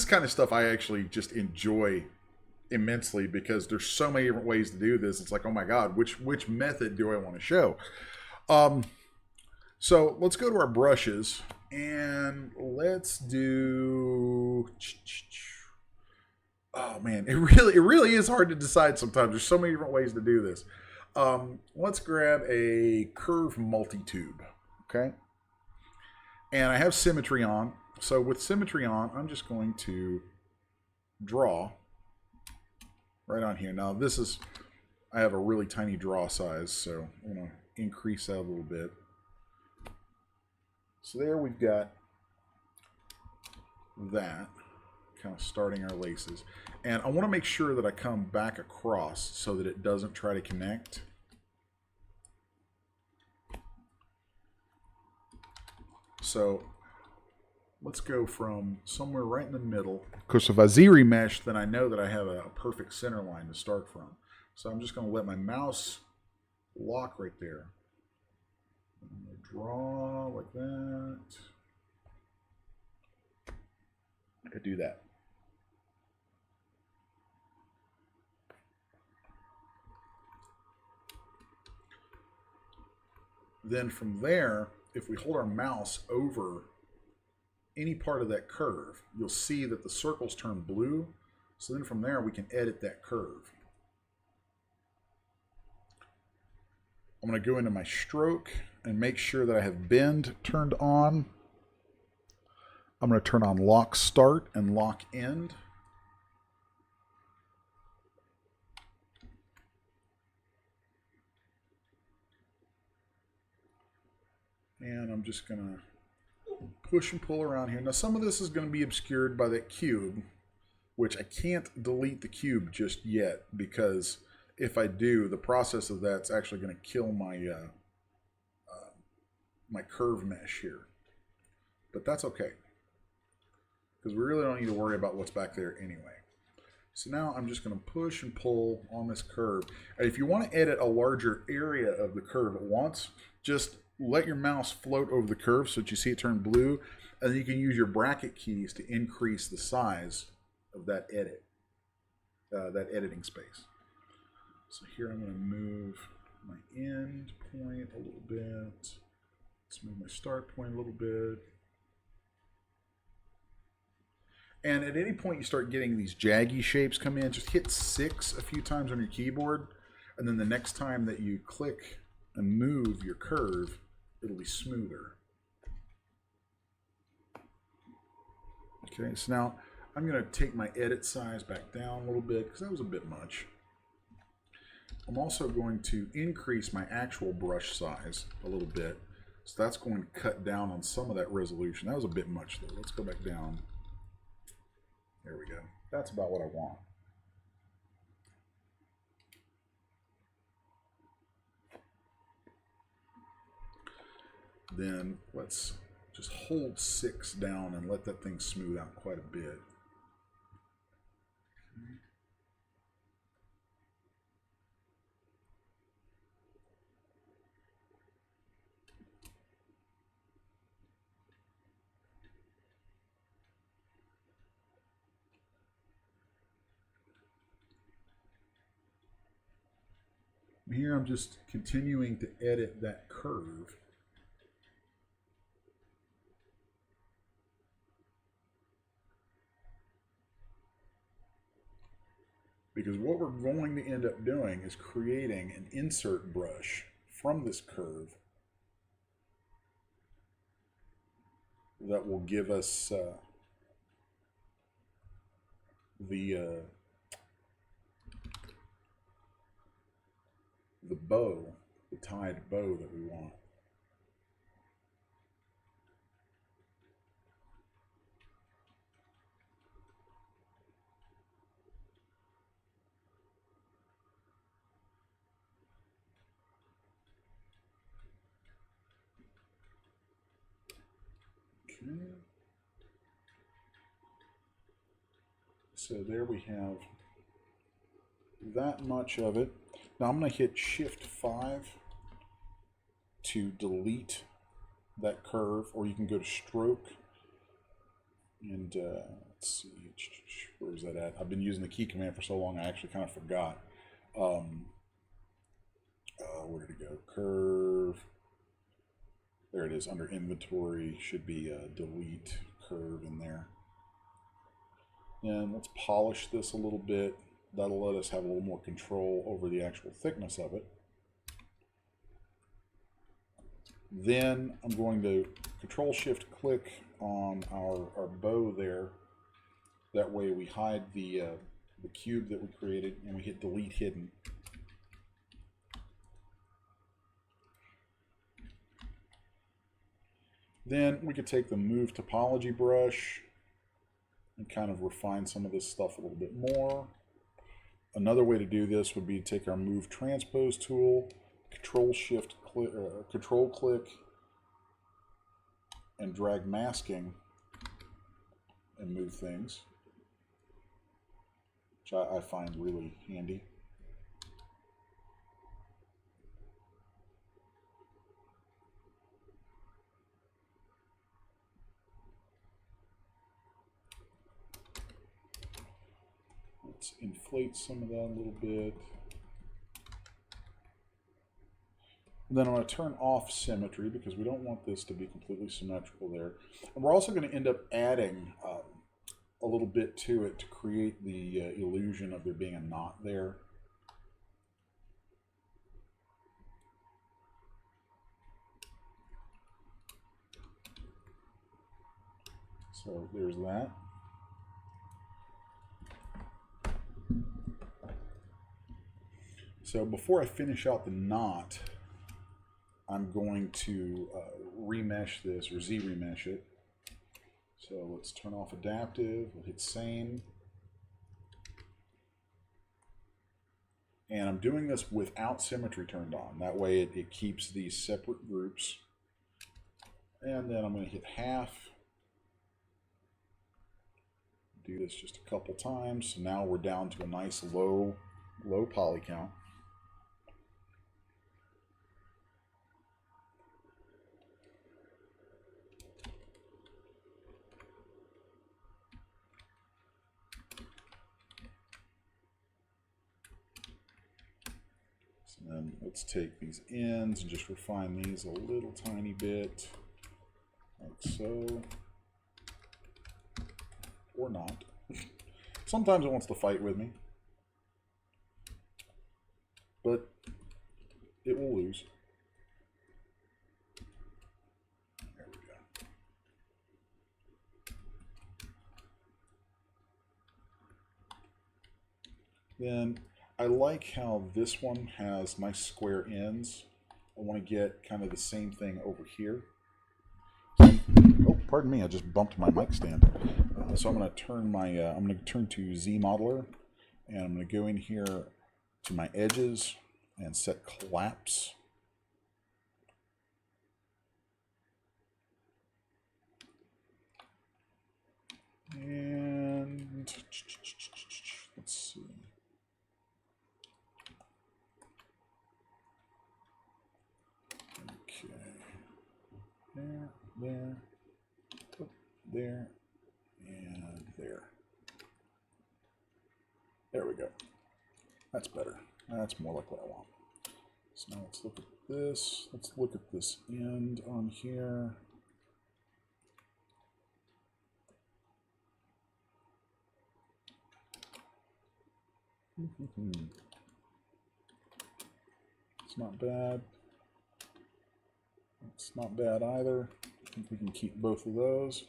kind of stuff I actually just enjoy immensely because there's so many different ways to do this. It's like, oh my God, which method do I want to show? So let's go to our brushes and let's do. Oh man, it really is hard to decide sometimes. There's so many different ways to do this. Let's grab a curve multi-tube, okay? And I have symmetry on. So with symmetry on, I'm just going to draw right on here. Now I have a really tiny draw size, so I'm going to increase that a little bit. So there we've got that. kind of starting our laces. And I want to make sure that I come back across so that it doesn't try to connect. So let's go from somewhere right in the middle. Because if I Z-remesh, then I know that I have a perfect center line to start from. So I'm just going to let my mouse lock right there. I'm going to draw like that. I could do that. Then from there, if we hold our mouse over any part of that curve, you'll see that the circles turn blue. So then from there, we can edit that curve. I'm going to go into my stroke and make sure that I have bend turned on. I'm going to turn on lock start and lock end. And I'm just going to push and pull around here. Now some of this is going to be obscured by that cube, which I can't delete the cube just yet, because if I do, the process of that's actually going to kill my my curve mesh here. But that's okay, because we really don't need to worry about what's back there anyway. So now I'm just going to push and pull on this curve. And if you want to edit a larger area of the curve at once, just let your mouse float over the curve so that you see it turn blue, and then you can use your bracket keys to increase the size of that edit, that editing space. So here I'm going to move my end point a little bit. Let's move my start point a little bit. And at any point you start getting these jaggy shapes come in, just hit 6 a few times on your keyboard, and then the next time that you click and move your curve, it'll be smoother. Okay, so now I'm going to take my edit size back down a little bit because that was a bit much. I'm also going to increase my actual brush size a little bit. So that's going to cut down on some of that resolution. That was a bit much though. Let's go back down. There we go. That's about what I want. Then let's just hold 6 down and let that thing smooth out quite a bit. Here I'm just continuing to edit that curve. Because what we're going to end up doing is creating an insert brush from this curve that will give us the bow, the tied bow that we want. Okay. So there we have that much of it. Now I'm going to hit Shift 5 to delete that curve, or you can go to Stroke and let's see, where is that at? I've been using the key command for so long I actually kind of forgot. Where did it go? Curve. There it is, under Inventory. Should be Delete Curve in there. And let's polish this a little bit. That'll let us have a little more control over the actual thickness of it. Then I'm going to Control-Shift-Click on our bow there. That way we hide the cube that we created, and we hit Delete Hidden. Then we could take the Move Topology brush and kind of refine some of this stuff a little bit more. Another way to do this would be to take our Move Transpose tool, Control click, and drag masking and move things, which I find really handy. Let's inflate some of that a little bit. And then I'm going to turn off symmetry because we don't want this to be completely symmetrical there. And we're also going to end up adding a little bit to it to create the illusion of there being a knot there. So there's that. So before I finish out the knot, I'm going to remesh this, or Z-remesh it. So let's turn off adaptive, we'll hit same. And I'm doing this without symmetry turned on. That way it keeps these separate groups. And then I'm going to hit half. Do this just a couple times. So now we're down to a nice low poly count. So then let's take these ends and just refine these a little tiny bit, like so. Or not. Sometimes it wants to fight with me, but it will lose. There we go. Then I like how this one has nice square ends. I want to get kind of the same thing over here. Oh, pardon me, I just bumped my mic stand. So I'm going to turn my, I'm going to turn to Z Modeler, and I'm going to go in here to my edges and set collapse. And let's see. Okay. There, there, and there. There we go. That's better. That's more like what I want. So now let's look at this. Let's look at this end on here. It's not bad. It's not bad either. I think we can keep both of those.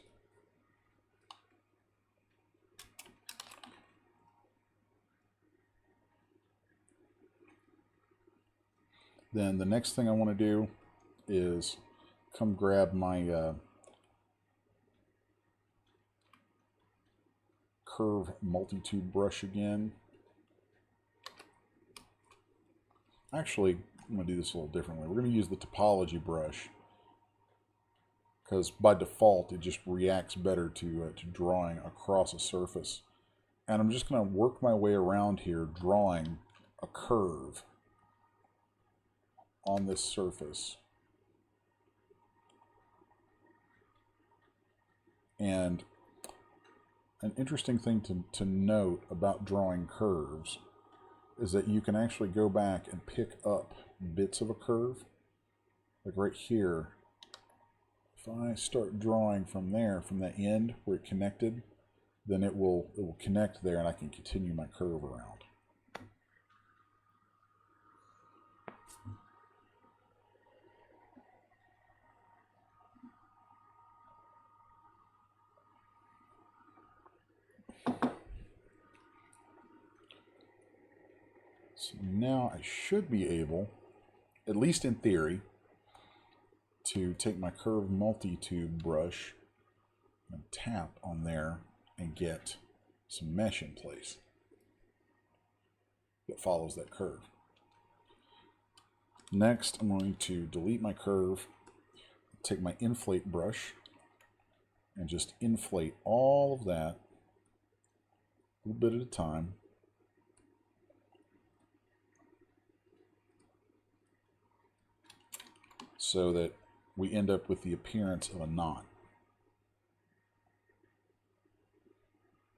Then the next thing I want to do is come grab my curve multi-tube brush again. Actually, I'm going to do this a little differently. We're going to use the topology brush because by default it just reacts better to drawing across a surface. And I'm just going to work my way around here drawing a curve on this surface. And an interesting thing to note about drawing curves is that you can actually go back and pick up bits of a curve. Like right here, if I start drawing from there, from that end where it connected, then it will connect there and I can continue my curve around. So now I should be able, at least in theory, to take my curve multi-tube brush and tap on there and get some mesh in place that follows that curve. Next, I'm going to delete my curve, take my inflate brush, and just inflate all of that a little bit at a time. So that we end up with the appearance of a knot.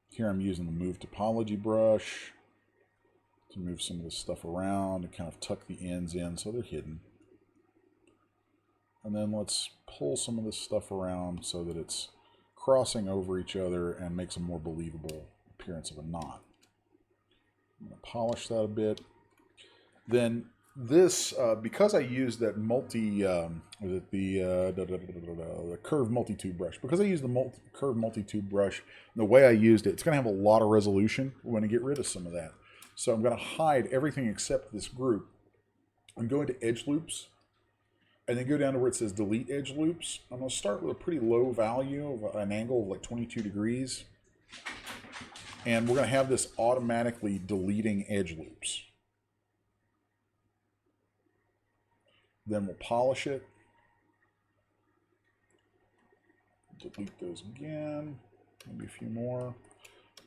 Here I'm using the Move Topology brush to move some of this stuff around and kind of tuck the ends in so they're hidden. And then let's pull some of this stuff around so that it's crossing over each other and makes a more believable appearance of a knot. I'm going to polish that a bit. Then this, because I used that the curve multi-tube brush, because I used the curve multi-tube brush, the way I used it, it's going to have a lot of resolution. We're going to get rid of some of that. So I'm going to hide everything except this group. I'm going to edge loops, and then go down to where it says delete edge loops. I'm going to start with a pretty low value of an angle of like 22 degrees. And we're going to have this automatically deleting edge loops. Then we'll polish it. Delete those again. Maybe a few more.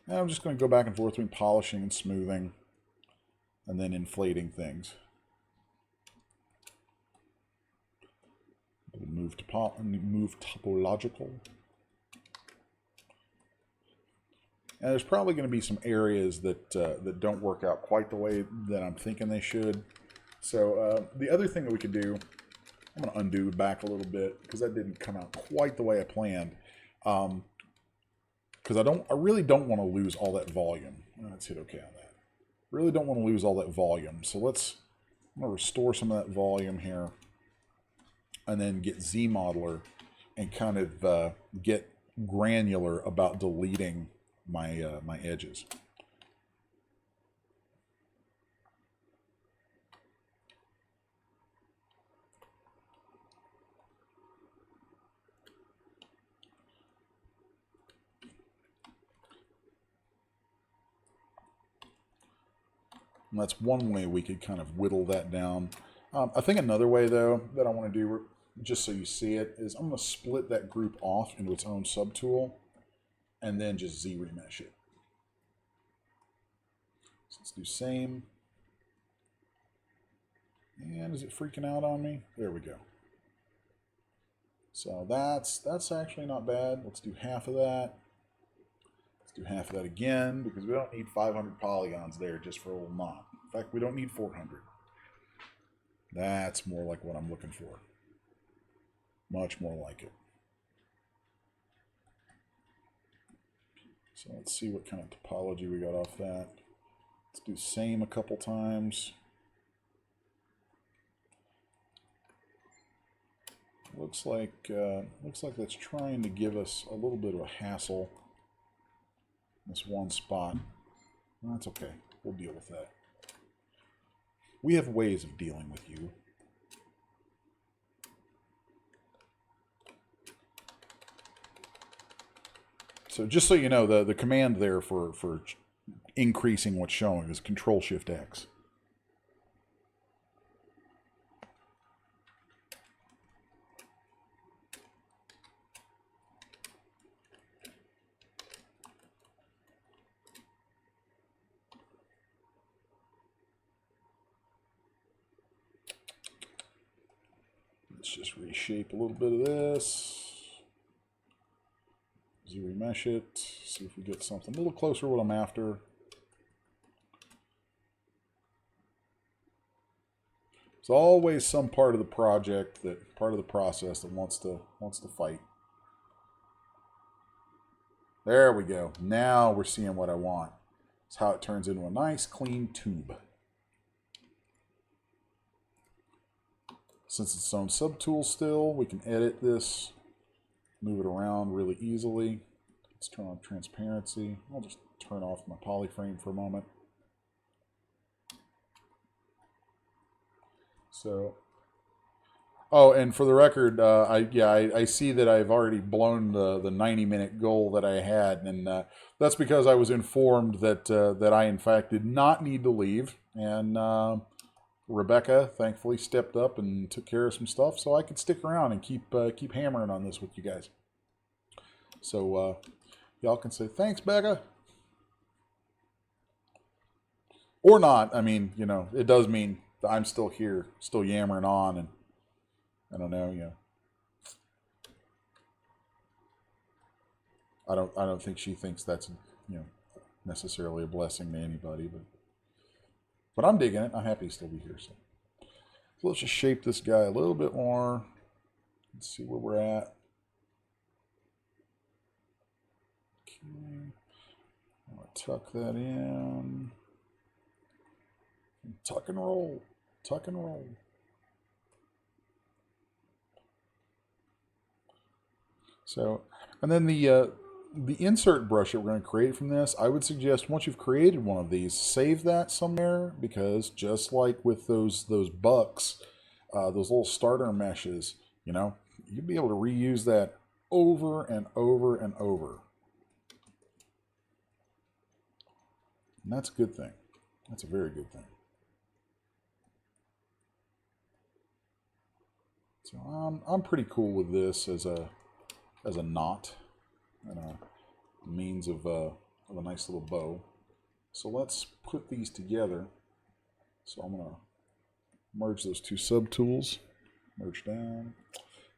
And I'm just going to go back and forth between polishing and smoothing, and then inflating things. Move topological. And there's probably going to be some areas that that don't work out quite the way that I'm thinking they should. So the other thing that we could do, I'm going to undo back a little bit because that didn't come out quite the way I planned. Because I really don't want to lose all that volume. Let's hit OK on that. Really don't want to lose all that volume. So I'm going to restore some of that volume here, and then get ZModeler and kind of get granular about deleting my my edges. And that's one way we could kind of whittle that down. I think another way, though, that I want to do, just so you see it, is I'm going to split that group off into its own subtool and then just Z-remesh it. So let's do same. And is it freaking out on me? There we go. So that's actually not bad. Let's do half of that. Do half of that again, because we don't need 500 polygons there just for a little knot. In fact, we don't need 400. That's more like what I'm looking for. Much more like it. So let's see what kind of topology we got off that. Let's do same a couple times. Looks like that's trying to give us a little bit of a hassle. This one spot. That's okay. We'll deal with that. We have ways of dealing with you. So just so you know, the command there for increasing what's showing is Control-Shift-X. Let's just reshape a little bit of this. Z-remesh it. See if we get something a little closer to what I'm after. There's always some part of the project, part of the process that wants to fight. There we go. Now we're seeing what I want. It's how it turns into a nice clean tube. Since it's its own subtool still, we can edit this, move it around really easily. Let's turn on transparency. I'll just turn off my polyframe for a moment. So Oh, and for the record, I see that I've already blown the 90-minute goal that I had, and that's because I was informed that I in fact did not need to leave, and Rebecca thankfully stepped up and took care of some stuff, so I could stick around and keep hammering on this with you guys. So y'all can say thanks, Becca, or not. I mean, you know, it does mean that I'm still here, still yammering on, and I don't know, you know. I don't think she thinks that's, you know, necessarily a blessing to anybody, but I'm digging it. I'm happy to still be here. So let's just shape this guy a little bit more. Let's see where we're at. Okay. I'm gonna tuck that in. Tuck and roll. Tuck and roll. So, and then the insert brush that we're going to create from this, I would suggest once you've created one of these, save that somewhere, because just like with those bucks, those little starter meshes, you know, you'll be able to reuse that over and over and over. And that's a good thing. That's a very good thing. So I'm pretty cool with this as a knot and a means of a nice little bow. So let's put these together. So I'm gonna merge those two subtools. Merge down.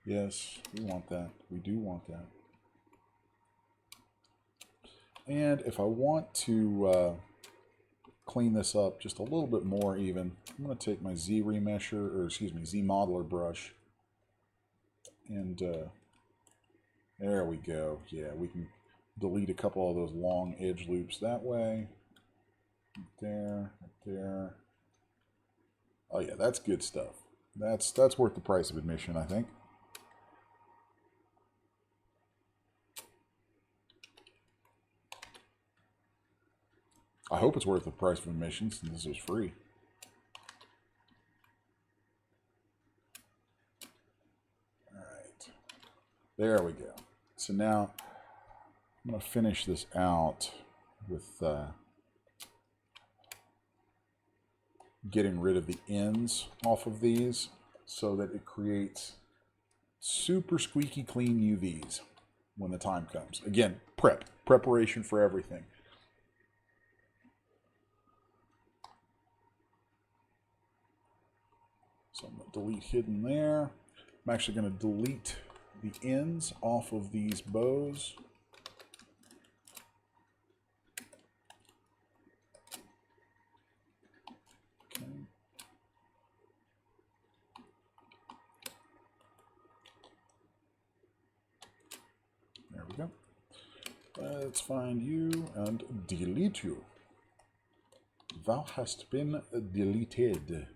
Yes, we want that. We do want that. And if I want to clean this up just a little bit more even, I'm going to take my Z modeler brush, and there we go. Yeah, we can delete a couple of those long edge loops that way. Right there, right there. Oh yeah, that's good stuff. That's worth the price of admission, I think. I hope it's worth the price of admission since this was free. Alright. There we go. So now I'm going to finish this out with getting rid of the ends off of these so that it creates super squeaky clean UVs when the time comes. Again, preparation for everything. So I'm going to delete hidden there. I'm actually going to delete the ends off of these bows. Okay. There we go. Let's find you and delete you. Thou hast been deleted.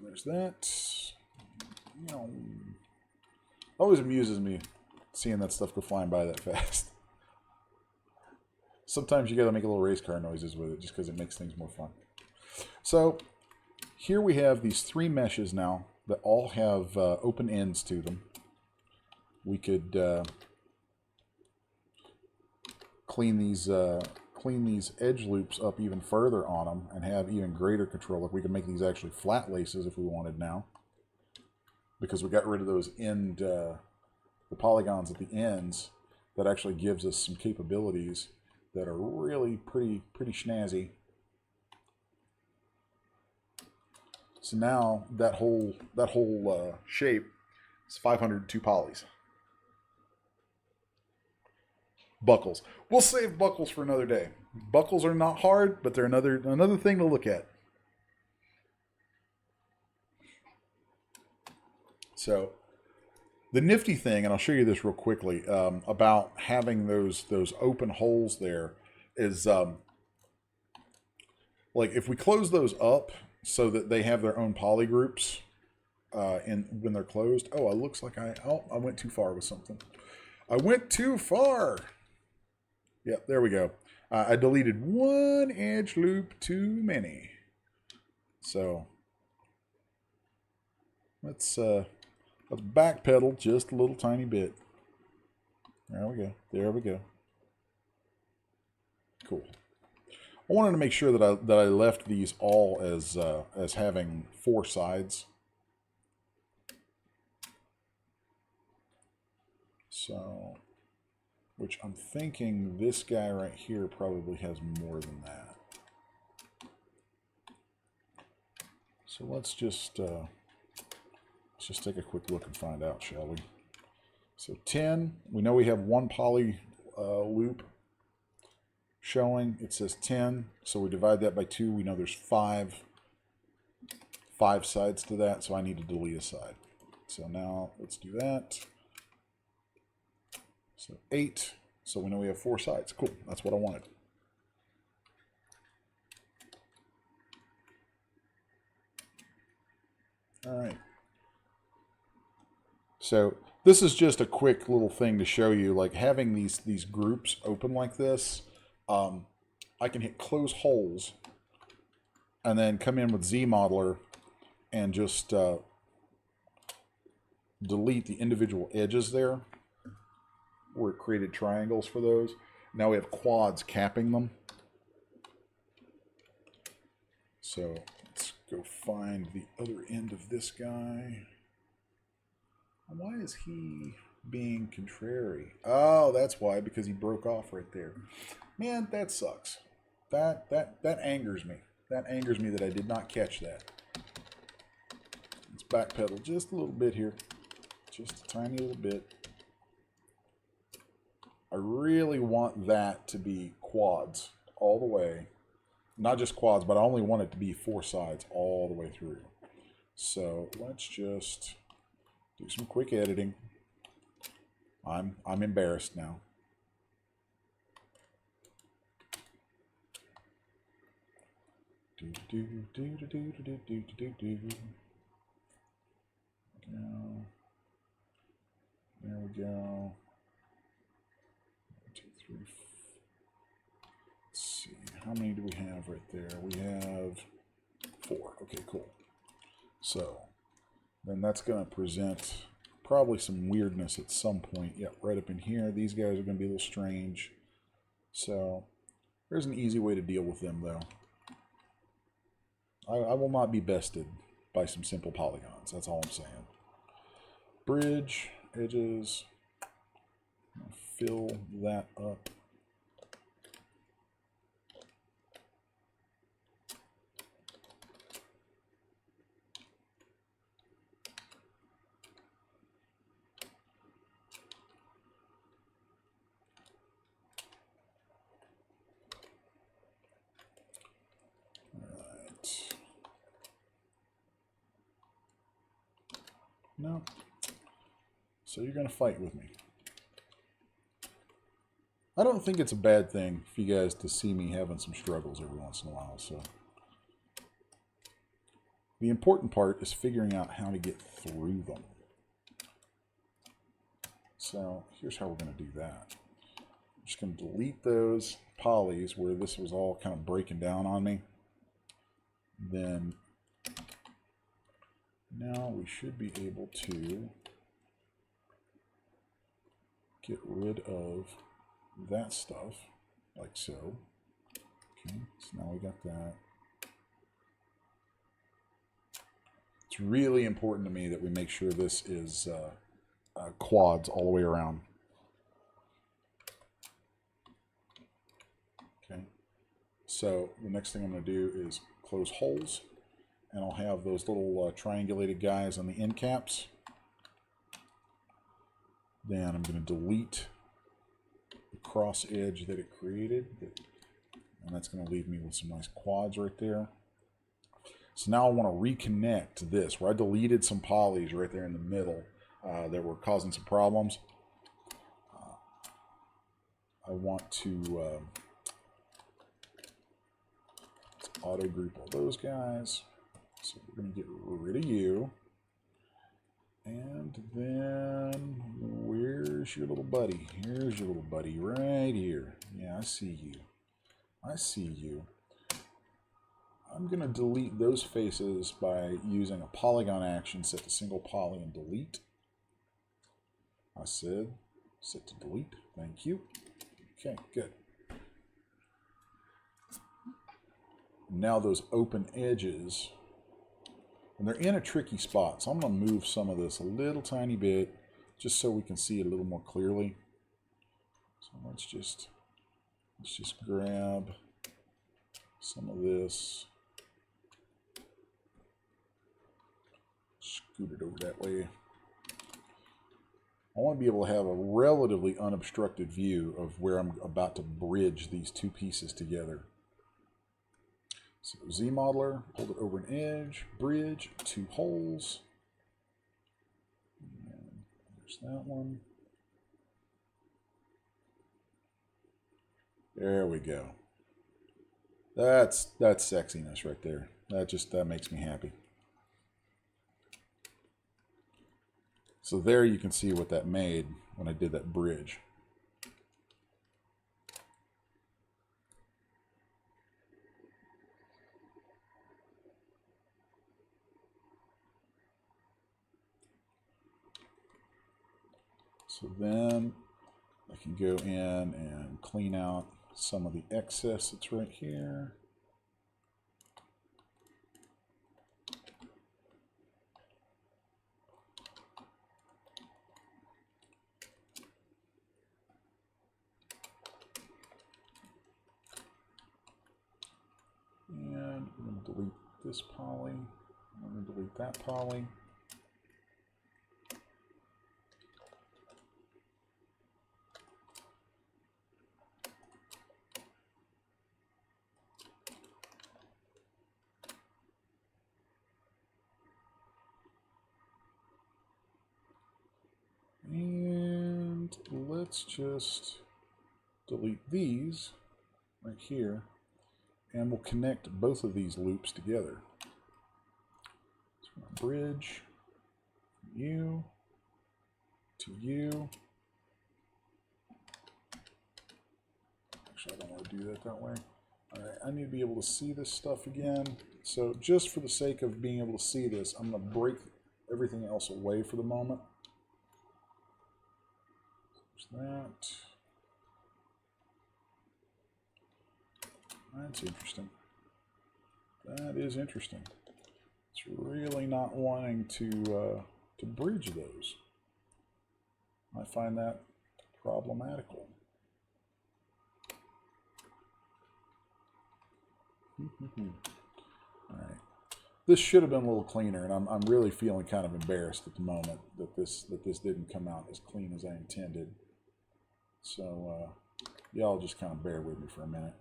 There's that. You know, always amuses me seeing that stuff go flying by that fast. Sometimes you gotta make a little race car noises with it just because it makes things more fun. So here we have these three meshes now that all have open ends to them. We could clean these edge loops up even further on them and have even greater control. Like we can make these actually flat laces if we wanted now, because we got rid of those the polygons at the ends. That actually gives us some capabilities that are really pretty snazzy. So now that whole shape is 502 polys. Buckles. We'll save buckles for another day. Buckles are not hard, but they're another thing to look at. So the nifty thing, and I'll show you this real quickly, about having those open holes there is like if we close those up so that they have their own poly groups when they're closed. Oh, it looks like I went too far with something. I went too far. Yep, there we go. I deleted one edge loop too many. So let's backpedal just a little tiny bit. There we go. There we go. Cool. I wanted to make sure that I left these all as having 4 sides. So, which I'm thinking this guy right here probably has more than that. So let's just take a quick look and find out, shall we? So 10, we know we have 1 poly loop showing. It says 10, so we divide that by 2. We know there's 5 sides to that, so I need to delete a side. So now let's do that. So 8, so we know we have 4 sides. Cool, that's what I wanted. All right. So this is just a quick little thing to show you, like having these groups open like this. I can hit close holes and then come in with ZModeler and just delete the individual edges there where it created triangles for those. Now we have quads capping them. So let's go find the other end of this guy. Why is he being contrary? Oh, that's why, because he broke off right there. Man, that sucks. That angers me. That angers me that I did not catch that. Let's backpedal just a little bit here. Just a tiny little bit. I really want that to be quads all the way. Not just quads, but I only want it to be 4 sides all the way through. So let's just do some quick editing. I'm embarrassed now. There we go. 1, 2, 3. Let's see. How many do we have right there? We have 4. Okay, cool. So then that's going to present probably some weirdness at some point. Yep, right up in here. These guys are going to be a little strange. So there's an easy way to deal with them, though. I will not be bested by some simple polygons. That's all I'm saying. Bridge, edges. Fill that up. No. So you're going to fight with me. I don't think it's a bad thing for you guys to see me having some struggles every once in a while. So the important part is figuring out how to get through them. So here's how we're going to do that. I'm just going to delete those polys where this was all kind of breaking down on me. Then now we should be able to get rid of that stuff, like so. Okay, so now we got that. It's really important to me that we make sure this is quads all the way around. Okay, so the next thing I'm going to do is close holes. And I'll have those little triangulated guys on the end caps. Then I'm going to delete the cross edge that it created. And that's going to leave me with some nice quads right there. So now I want to reconnect this, where I deleted some polys right there in the middle that were causing some problems. I want to auto group all those guys. So we're going to get rid of you. And then, where's your little buddy? Here's your little buddy right here. Yeah, I see you. I see you. I'm going to delete those faces by using a polygon action set to single poly and delete. I said set to delete. Thank you. Okay, good. Now those open edges, and they're in a tricky spot, so I'm going to move some of this a little tiny bit just so we can see it a little more clearly. So let's just grab some of this, scoot it over that way. I want to be able to have a relatively unobstructed view of where I'm about to bridge these two pieces together. So Z modeler, hold it over an edge, bridge, two holes. And there's that one. There we go. That's sexiness right there. That makes me happy. So there you can see what that made when I did that bridge. So then I can go in and clean out some of the excess that's right here. And I'm going to delete this poly. I'm going to delete that poly. And let's just delete these right here, and we'll connect both of these loops together. So I'm going to bridge from you to you. Actually, I don't want to do that way. All right, I need to be able to see this stuff again. So just for the sake of being able to see this, I'm going to break everything else away for the moment. That. That's interesting. That is interesting. It's really not wanting to bridge those. I find that problematical. All right. This should have been a little cleaner, and I'm really feeling kind of embarrassed at the moment that this didn't come out as clean as I intended. So y'all just kind of bear with me for a minute.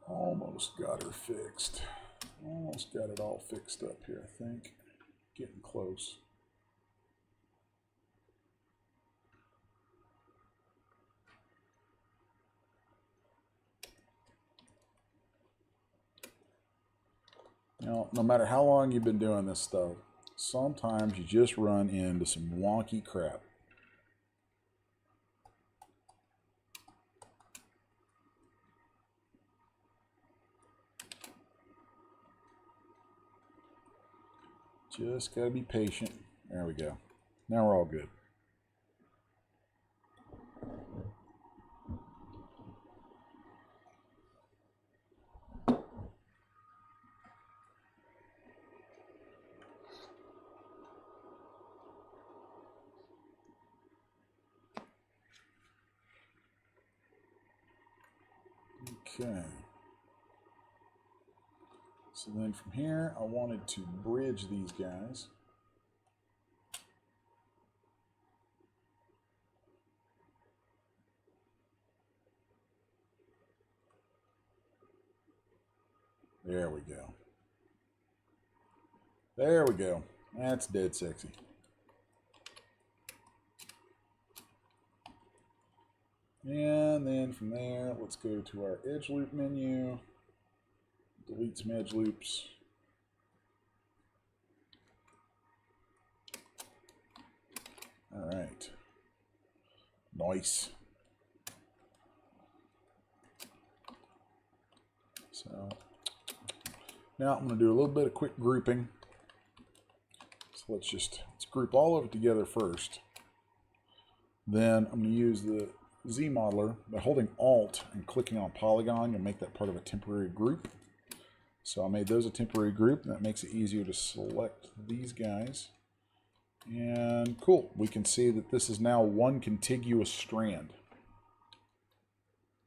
Almost got her fixed. Almost got it all fixed up here, I think. Getting close. Now, no matter how long you've been doing this stuff, sometimes you just run into some wonky crap. Just gotta be patient. There we go. Now we're all good. Okay. So then from here, I wanted to bridge these guys. There we go. There we go. That's dead sexy. And then from there, let's go to our edge loop menu, delete some edge loops. All right. Nice. So now I'm going to do a little bit of quick grouping. So let's group all of it together first. Then I'm going to use the Z modeler by holding Alt and clicking on polygon and make that part of a temporary group. So I made those a temporary group, and that makes it easier to select these guys. And cool, we can see that this is now one contiguous strand,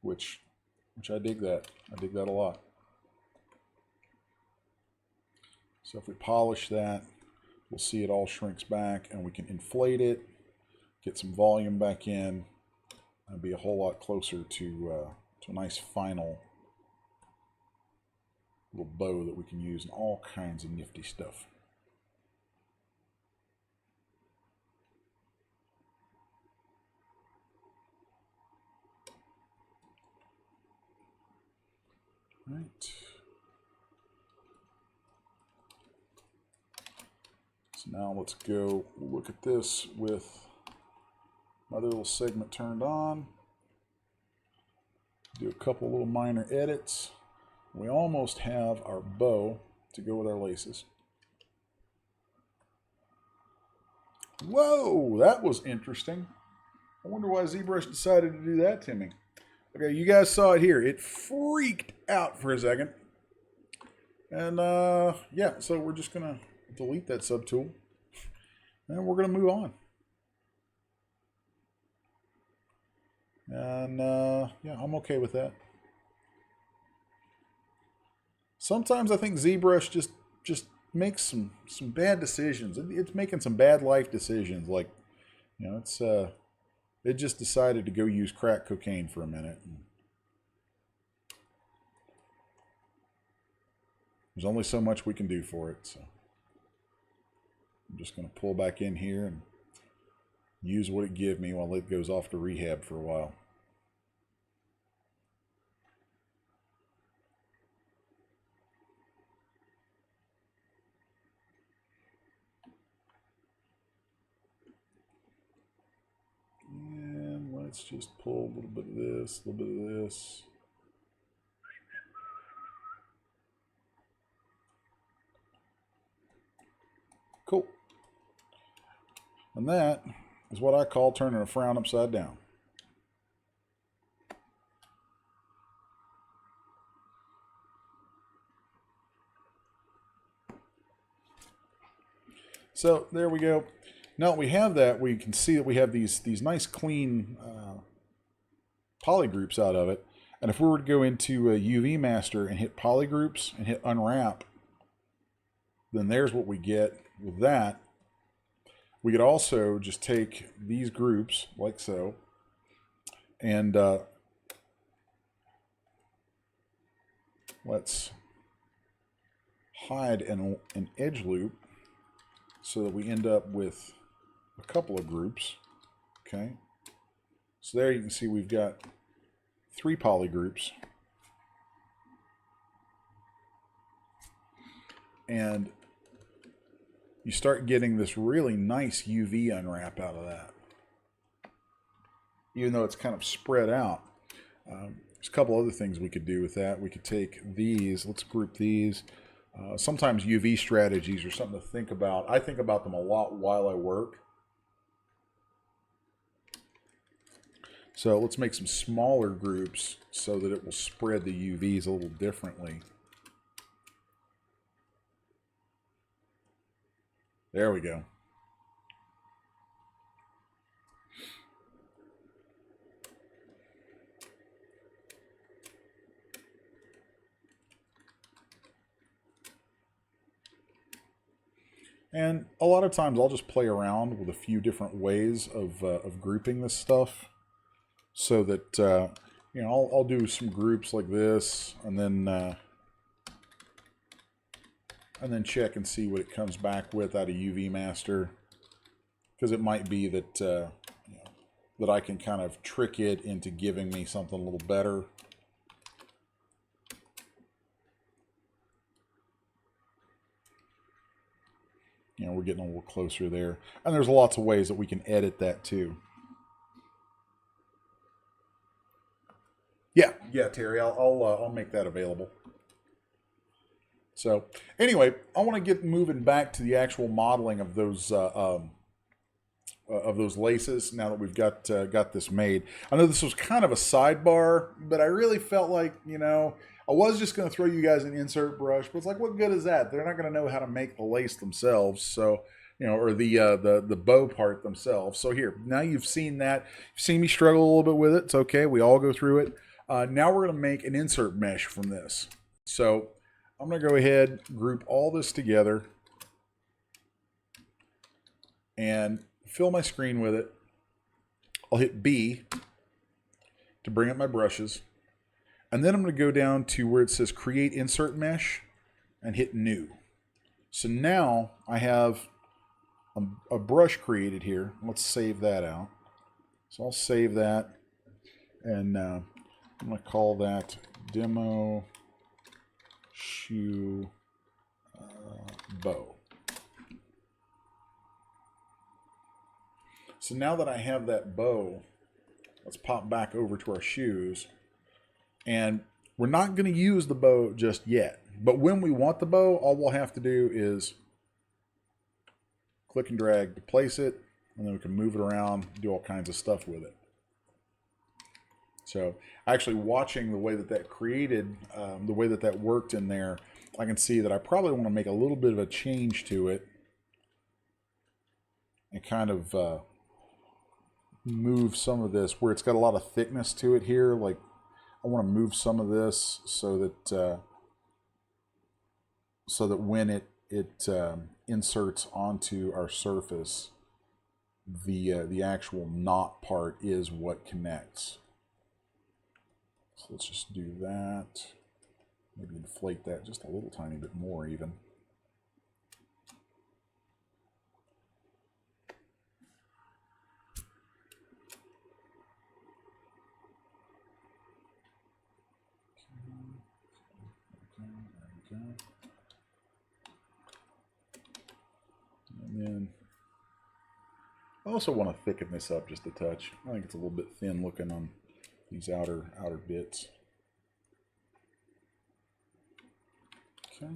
which I dig that. I dig that a lot. So if we polish that, we'll see it all shrinks back, and we can inflate it, get some volume back in, and be a whole lot closer to a nice final little bow that we can use in all kinds of nifty stuff. Right. So now let's go look at this with my little segment turned on. Do a couple little minor edits. We almost have our bow to go with our laces. Whoa, that was interesting. I wonder why Zbrush decided to do that to me. Okay, you guys saw it here. It freaked out for a second. And yeah, so we're just going to delete that subtool. And we're going to move on. And yeah, I'm okay with that. Sometimes I think Zbrush just makes some bad decisions. It's making some bad life decisions. Like, you know, it just decided to go use crack cocaine for a minute. There's only so much we can do for it, so I'm just going to pull back in here and use what it gives me while it goes off to rehab for a while. And let's just pull a little bit of this, a little bit of this. Cool. And that is what I call turning a frown upside down. So there we go. Now that we have that, we can see that we have these nice clean poly groups out of it. And if we were to go into a UV master and hit poly groups and hit unwrap, then there's what we get with that. We could also just take these groups like so and let's hide an edge loop so that we end up with a couple of groups. Okay, so there you can see we've got 3 poly groups, and you start getting this really nice UV unwrap out of that, even though it's kind of spread out. There's a couple other things we could do with that. We could take these, let's group these. Sometimes UV strategies are something to think about. I think about them a lot while I work. So let's make some smaller groups so that it will spread the UVs a little differently. There we go. And a lot of times I'll just play around with a few different ways of grouping this stuff, so that you know, I'll do some groups like this, and then check and see what it comes back with out of UV Master, because it might be that you know, that I can kind of trick it into giving me something a little better. You know, we're getting a little closer there. And there's lots of ways that we can edit that too. Yeah, Terry, I'll make that available. So anyway, I want to get moving back to the actual modeling of those laces. Now that we've got this made, I know this was kind of a sidebar, but I really felt like, you know, I was just going to throw you guys an insert brush, but it's like, what good is that? They're not going to know how to make the lace themselves, so you know, or the bow part themselves. So here, now you've seen that, you've seen me struggle a little bit with it. It's okay, we all go through it. Now we're going to make an insert mesh from this. So I'm going to go ahead, group all this together, and fill my screen with it. I'll hit B to bring up my brushes. And then I'm going to go down to where it says Create Insert Mesh and hit New. So now I have a brush created here. Let's save that out. So I'll save that. And I'm going to call that Demo Shoe Bow. So now that I have that bow, let's pop back over to our shoes. And we're not going to use the bow just yet. But when we want the bow, all we'll have to do is click and drag to place it. And then we can move it around, do all kinds of stuff with it. So actually watching the way that that created, the way that that worked in there, I can see that I probably want to make a little bit of a change to it. And kind of move some of this where it's got a lot of thickness to it here. Like I want to move some of this so that when it inserts onto our surface, the actual knot part is what connects. So let's just do that. Maybe inflate that just a little tiny bit more even. And then I also want to thicken this up just a touch. I think it's a little bit thin looking on these outer bits. Okay.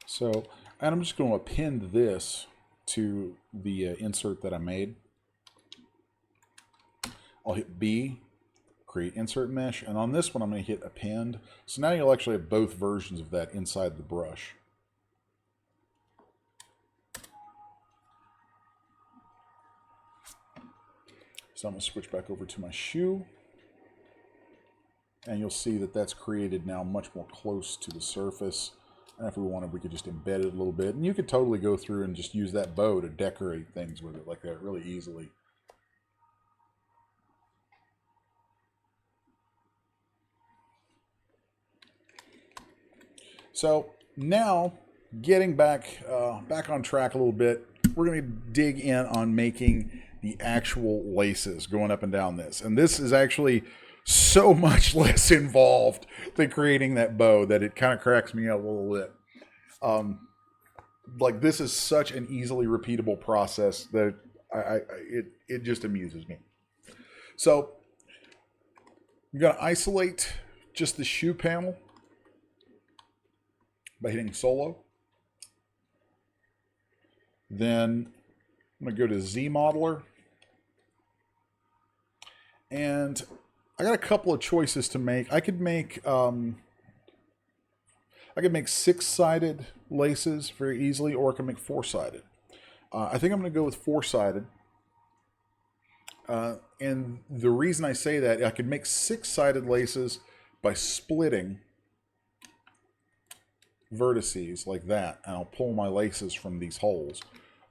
So, and I'm just going to append this to the insert that I made. I'll hit B, create insert mesh, and on this one I'm going to hit append. So now you'll actually have both versions of that inside the brush. So I'm going to switch back over to my shoe. And you'll see that that's created now much more close to the surface. And if we wanted, we could just embed it a little bit. And you could totally go through and just use that bow to decorate things with it like that really easily. So now, getting back on track a little bit, we're going to dig in on making the actual laces going up and down this. And this is actually so much less involved than creating that bow that it kind of cracks me up a little bit. Like this is such an easily repeatable process that it just amuses me. So I'm going to isolate just the shoe panel by hitting solo. Then I'm going to go to Z modeler. And I got a couple of choices to make. I could make 6-sided laces very easily, or I can make 4-sided. I think I'm going to go with 4-sided. And the reason I say that, I could make 6-sided laces by splitting vertices like that, and I'll pull my laces from these holes.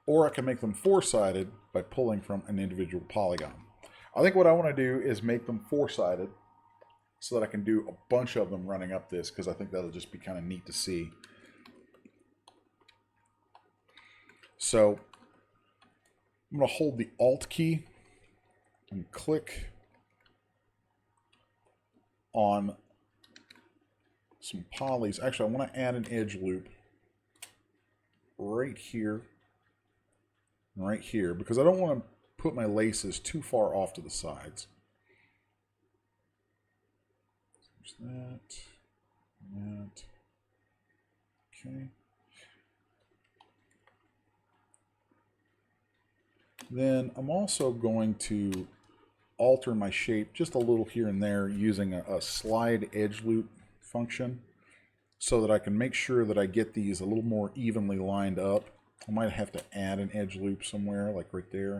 Or I can make them 4-sided by pulling from an individual polygon. I think what I want to do is make them 4-sided so that I can do a bunch of them running up this, because I think that'll just be kind of neat to see. So I'm going to hold the Alt key and click on some polys. Actually, I want to add an edge loop right here and right here because I don't want to put my laces too far off to the sides. There's that, and that. Okay. Then I'm also going to alter my shape just a little here and there using a slide edge loop function so that I can make sure that I get these a little more evenly lined up. I might have to add an edge loop somewhere, like right there.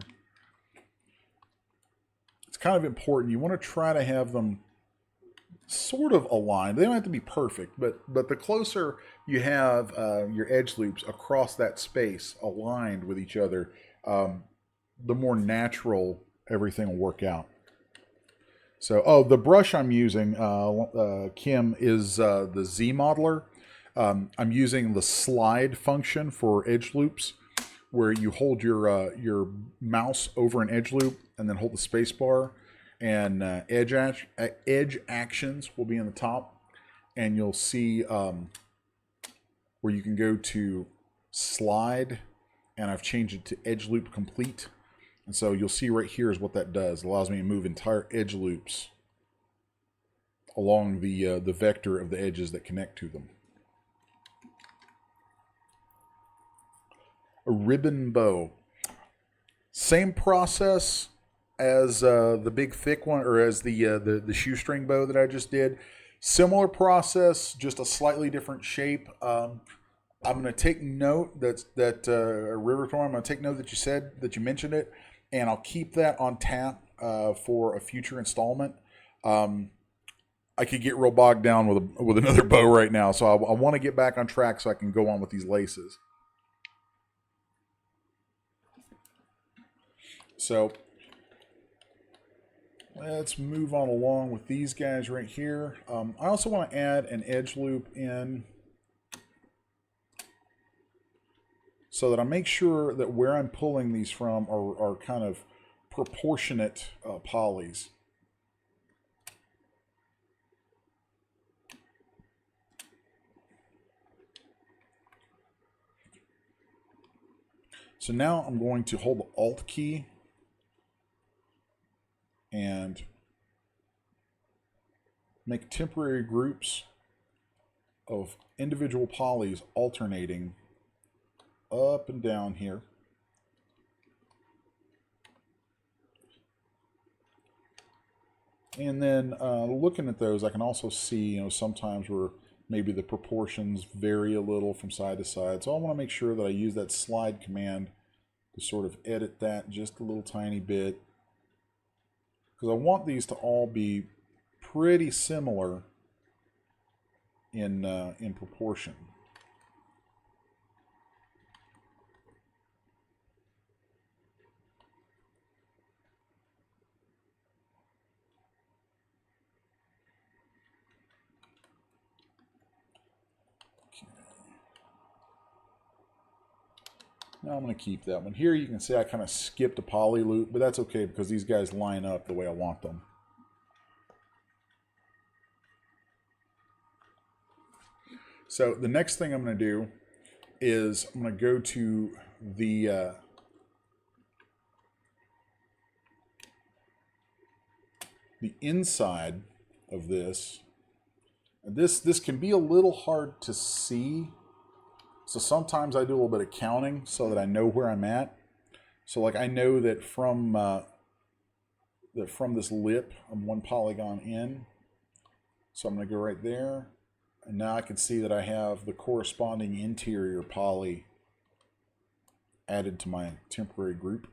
It's kind of important. You want to try to have them sort of aligned. They don't have to be perfect, but the closer you have your edge loops across that space aligned with each other, the more natural everything will work out. So, the brush I'm using, Kim, is the Z modeler. I'm using the slide function for edge loops, where you hold your mouse over an edge loop and then hold the space bar, and edge actions will be in the top, and you'll see where you can go to slide, and I've changed it to edge loop complete. And so you'll see right here is what that does. It allows me to move entire edge loops along the vector of the edges that connect to them. A ribbon bow. Same process as the big thick one, or as the shoestring bow that I just did. Similar process, just a slightly different shape. I'm going to take note that Riverthorn. I'm going to take note that you said that you mentioned it, and I'll keep that on tap for a future installment. I could get real bogged down with another bow right now, so I want to get back on track so I can go on with these laces. So let's move on along with these guys right here. I also want to add an edge loop in so that I make sure that where I'm pulling these from are kind of proportionate polys. So now I'm going to hold the Alt key and make temporary groups of individual polys alternating up and down here. And then looking at those, I can also see, sometimes where maybe the proportions vary a little from side to side. So I want to make sure that I use that slide command to sort of edit that just a little tiny bit, because I want these to all be pretty similar in proportion. Now I'm going to keep that one. Here you can see I kind of skipped a poly loop, but that's okay because these guys line up the way I want them. So the next thing I'm going to do is I'm going to go to the inside of this. And this can be a little hard to see. So sometimes I do a little bit of counting so that I know where I'm at. So like I know that from this lip, I'm one polygon in. So I'm going to go right there. And now I can see that I have the corresponding interior poly added to my temporary group.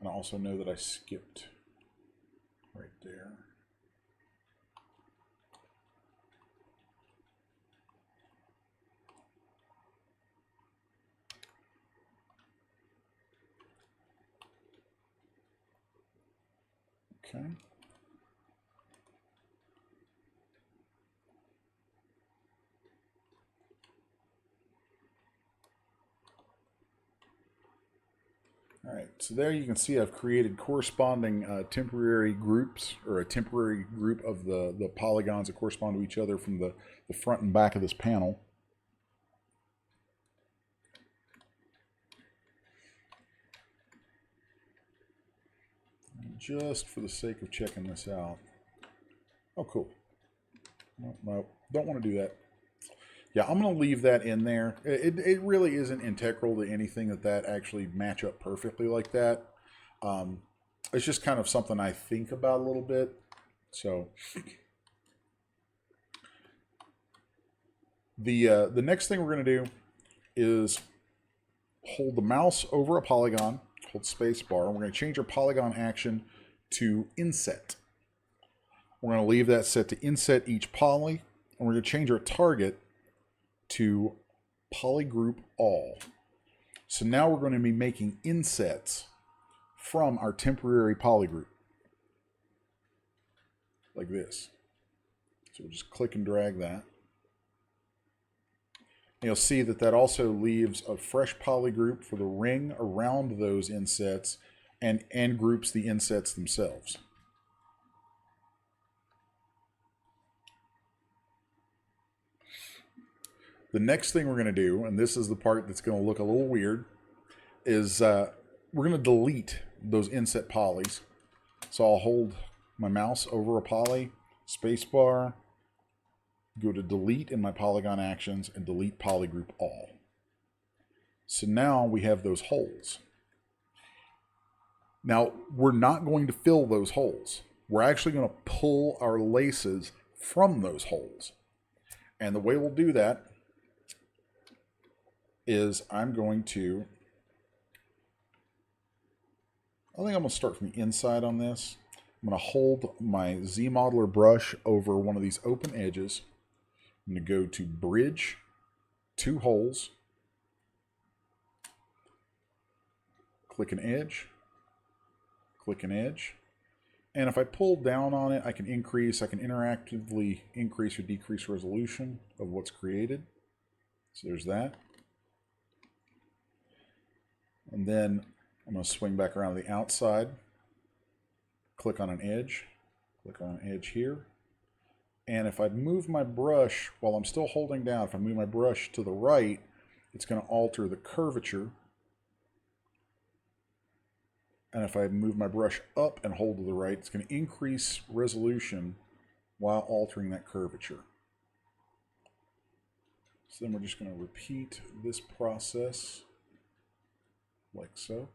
And I also know that I skipped right there. Okay. All right, so there you can see I've created corresponding temporary groups, or a temporary group of the polygons that correspond to each other from the front and back of this panel. Just for the sake of checking this out. Oh, cool. No, don't want to do that. Yeah, I'm going to leave that in there. It really isn't integral to anything that actually match up perfectly like that. It's just kind of something I think about a little bit. So the next thing we're going to do is hold the mouse over a polygon, hold space bar, and we're going to change our polygon action to inset. We're going to leave that set to inset each poly, and we're going to change our target to polygroup all. So now we're going to be making insets from our temporary polygroup, like this. So we'll just click and drag that. And you'll see that that also leaves a fresh polygroup for the ring around those insets and groups the insets themselves. The next thing we're going to do, and this is the part that's going to look a little weird, is we're going to delete those inset polys. So I'll hold my mouse over a poly, spacebar, go to delete in my polygon actions, and delete polygroup all. So now we have those holes. Now, we're not going to fill those holes. We're actually going to pull our laces from those holes. And the way we'll do that is I'm going to, I think I'm going to start from the inside on this. I'm going to hold my Z-Modeler brush over one of these open edges. I'm going to go to bridge, 2 holes, click an edge, click an edge. And if I pull down on it, I can interactively increase or decrease resolution of what's created. So there's that. And then I'm going to swing back around to the outside, click on an edge, click on an edge here. And if I move my brush while I'm still holding down, if I move my brush to the right, it's going to alter the curvature. And if I move my brush up and hold to the right, it's going to increase resolution while altering that curvature. So then we're just going to repeat this process like so.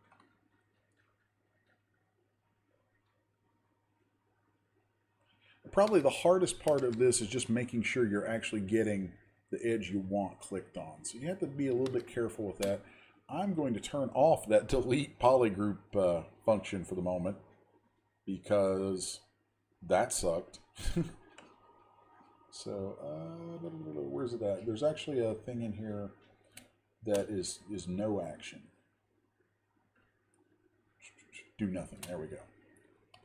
Probably the hardest part of this is just making sure you're actually getting the edge you want clicked on. So you have to be a little bit careful with that. I'm going to turn off that delete polygroup function for the moment because that sucked. So where's it at? There's actually a thing in here that is no action. Do nothing. There we go.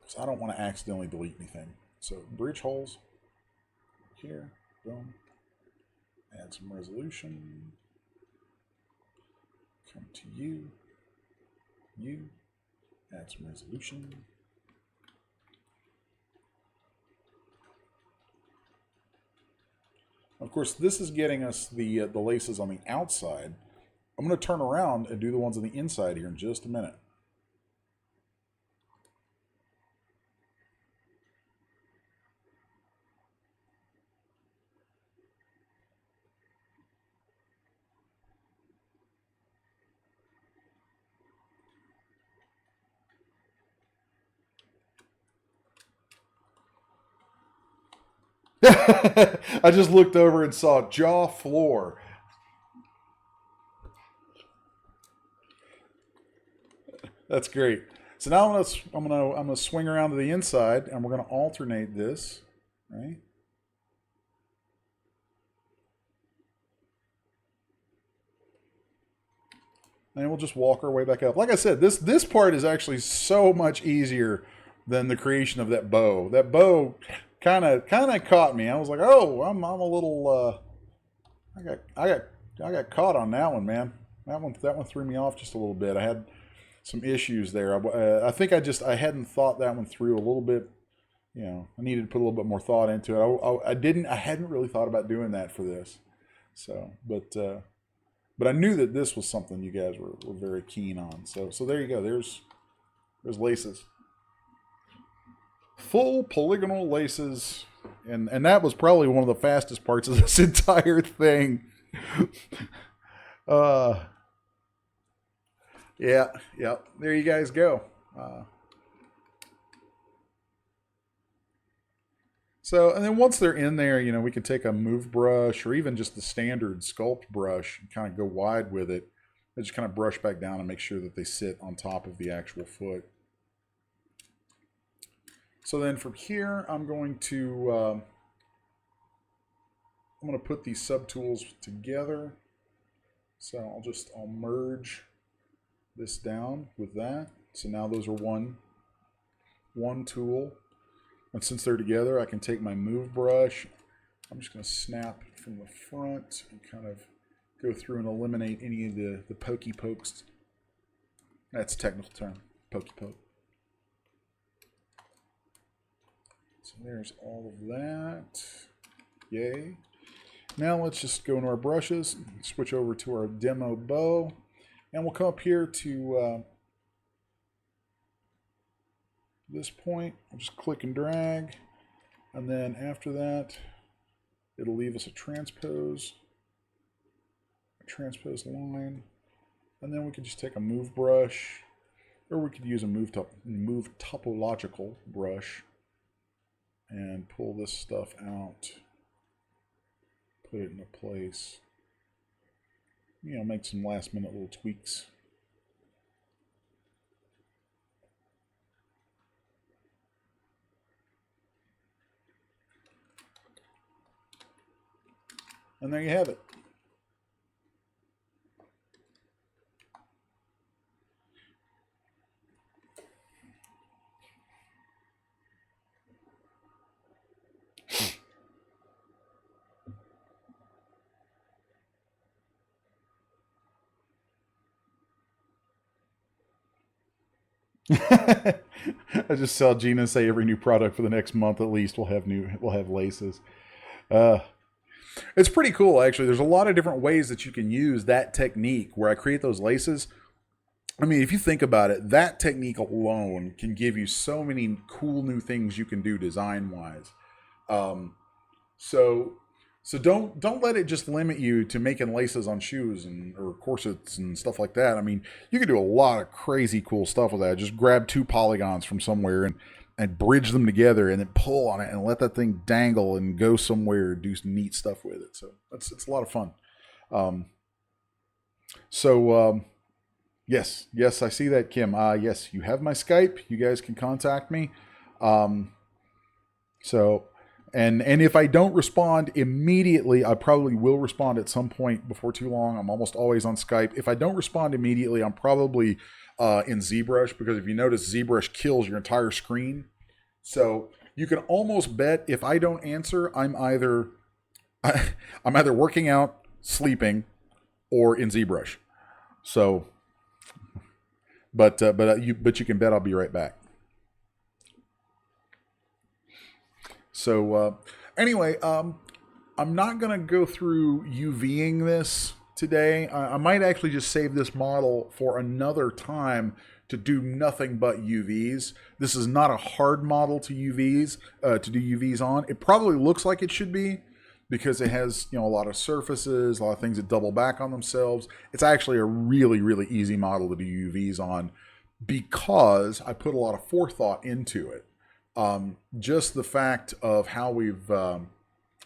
So I don't want to accidentally delete anything. So bridge holes here, boom. Add some resolution. Come to you, add some resolution. Of course, this is getting us the laces on the outside. I'm going to turn around and do the ones on the inside here in just a minute. I just looked over and saw jaw floor. That's great. So now I'm gonna swing around to the inside, and we're gonna alternate this, right? And we'll just walk our way back up. Like I said, this part is actually so much easier than the creation of that bow. That bow kind of caught me. I was like, oh, I'm a little. I got caught on that one, man. That one threw me off just a little bit. I had some issues there. I think I hadn't thought that one through a little bit. You know, I needed to put a little bit more thought into it. I hadn't really thought about doing that for this. So, but I knew that this was something you guys were very keen on. So there you go. There's laces. Full polygonal laces. And that was probably one of the fastest parts of this entire thing. Yeah. There you guys go. So, and then once they're in there, you know, we can take a move brush or even just the standard sculpt brush and kind of go wide with it. And just kind of brush back down and make sure that they sit on top of the actual foot. So then from here, I'm going to put these subtools together. So I'll merge this down with that. So now those are one tool. And since they're together, I can take my move brush. I'm just going to snap from the front and kind of go through and eliminate any of the pokey pokes. That's a technical term, pokey poke. So there's all of that. Yay. Now let's just go into our brushes, switch over to our demo bow, and we'll come up here to this point. I'll just click and drag, and then after that, it'll leave us a transpose line, and then we can just take a move brush, or we could use a move topological brush and pull this stuff out, put it into place, you know, make some last minute little tweaks. And there you have it. I just saw Gina say every new product for the next month at least will have laces. It's pretty cool, actually. There's a lot of different ways that you can use that technique where I create those laces. I mean, if you think about it, that technique alone can give you so many cool new things you can do design-wise. So don't let it just limit you to making laces on shoes or corsets and stuff like that. I mean, you can do a lot of crazy cool stuff with that. Just grab 2 polygons from somewhere and bridge them together and then pull on it and let that thing dangle and go somewhere and do some neat stuff with it. So it's a lot of fun. Yes, I see that, Kim. Yes, you have my Skype. You guys can contact me. And if I don't respond immediately, I probably will respond at some point before too long. I'm almost always on Skype. If I don't respond immediately, I'm probably in Zbrush, because if you notice, Zbrush kills your entire screen. So you can almost bet if I don't answer, I'm either working out, sleeping, or in Zbrush. So, but you can bet I'll be right back. So anyway, I'm not going to go through UVing this today. I might actually just save this model for another time to do nothing but UVs. This is not a hard model to do UVs on. It probably looks like it should be because it has, you know, a lot of surfaces, a lot of things that double back on themselves. It's actually a really, really easy model to do UVs on because I put a lot of forethought into it. Just the fact of how we've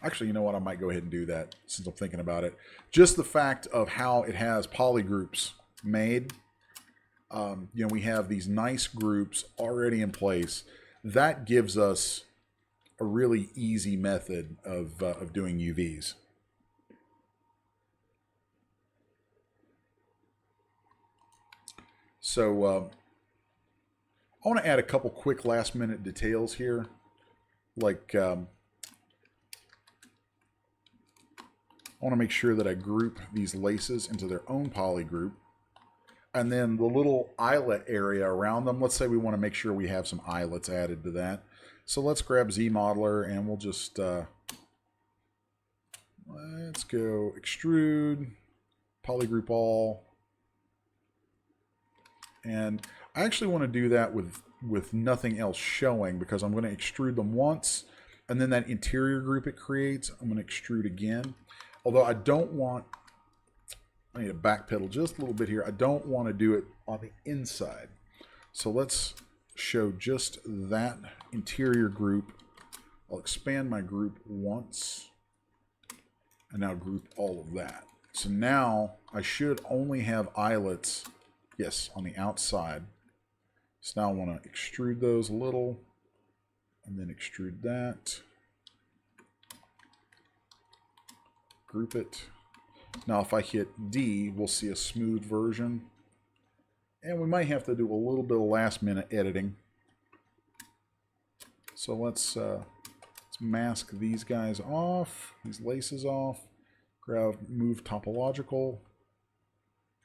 actually, you know what, I might go ahead and do that since I'm thinking about it. Just the fact of how it has polygroups made. You know, we have these nice groups already in place. That gives us a really easy method of doing UVs. So I want to add a couple quick last minute details here. Like I want to make sure that I group these laces into their own poly group. And then the little eyelet area around them, let's say we want to make sure we have some eyelets added to that. So let's grab ZModeler and we'll just, let's go extrude, polygroup all. And I actually want to do that with nothing else showing, because I'm going to extrude them once, and then that interior group it creates, I'm going to extrude again. Although I don't want, I need to backpedal just a little bit here. I don't want to do it on the inside. So let's show just that interior group. I'll expand my group once, and now group all of that. So now I should only have eyelets, yes, on the outside. So now I want to extrude those a little, and then extrude that. Group it. Now if I hit D, we'll see a smooth version. And we might have to do a little bit of last minute editing. So let's mask these guys off, these laces off, grab move topological,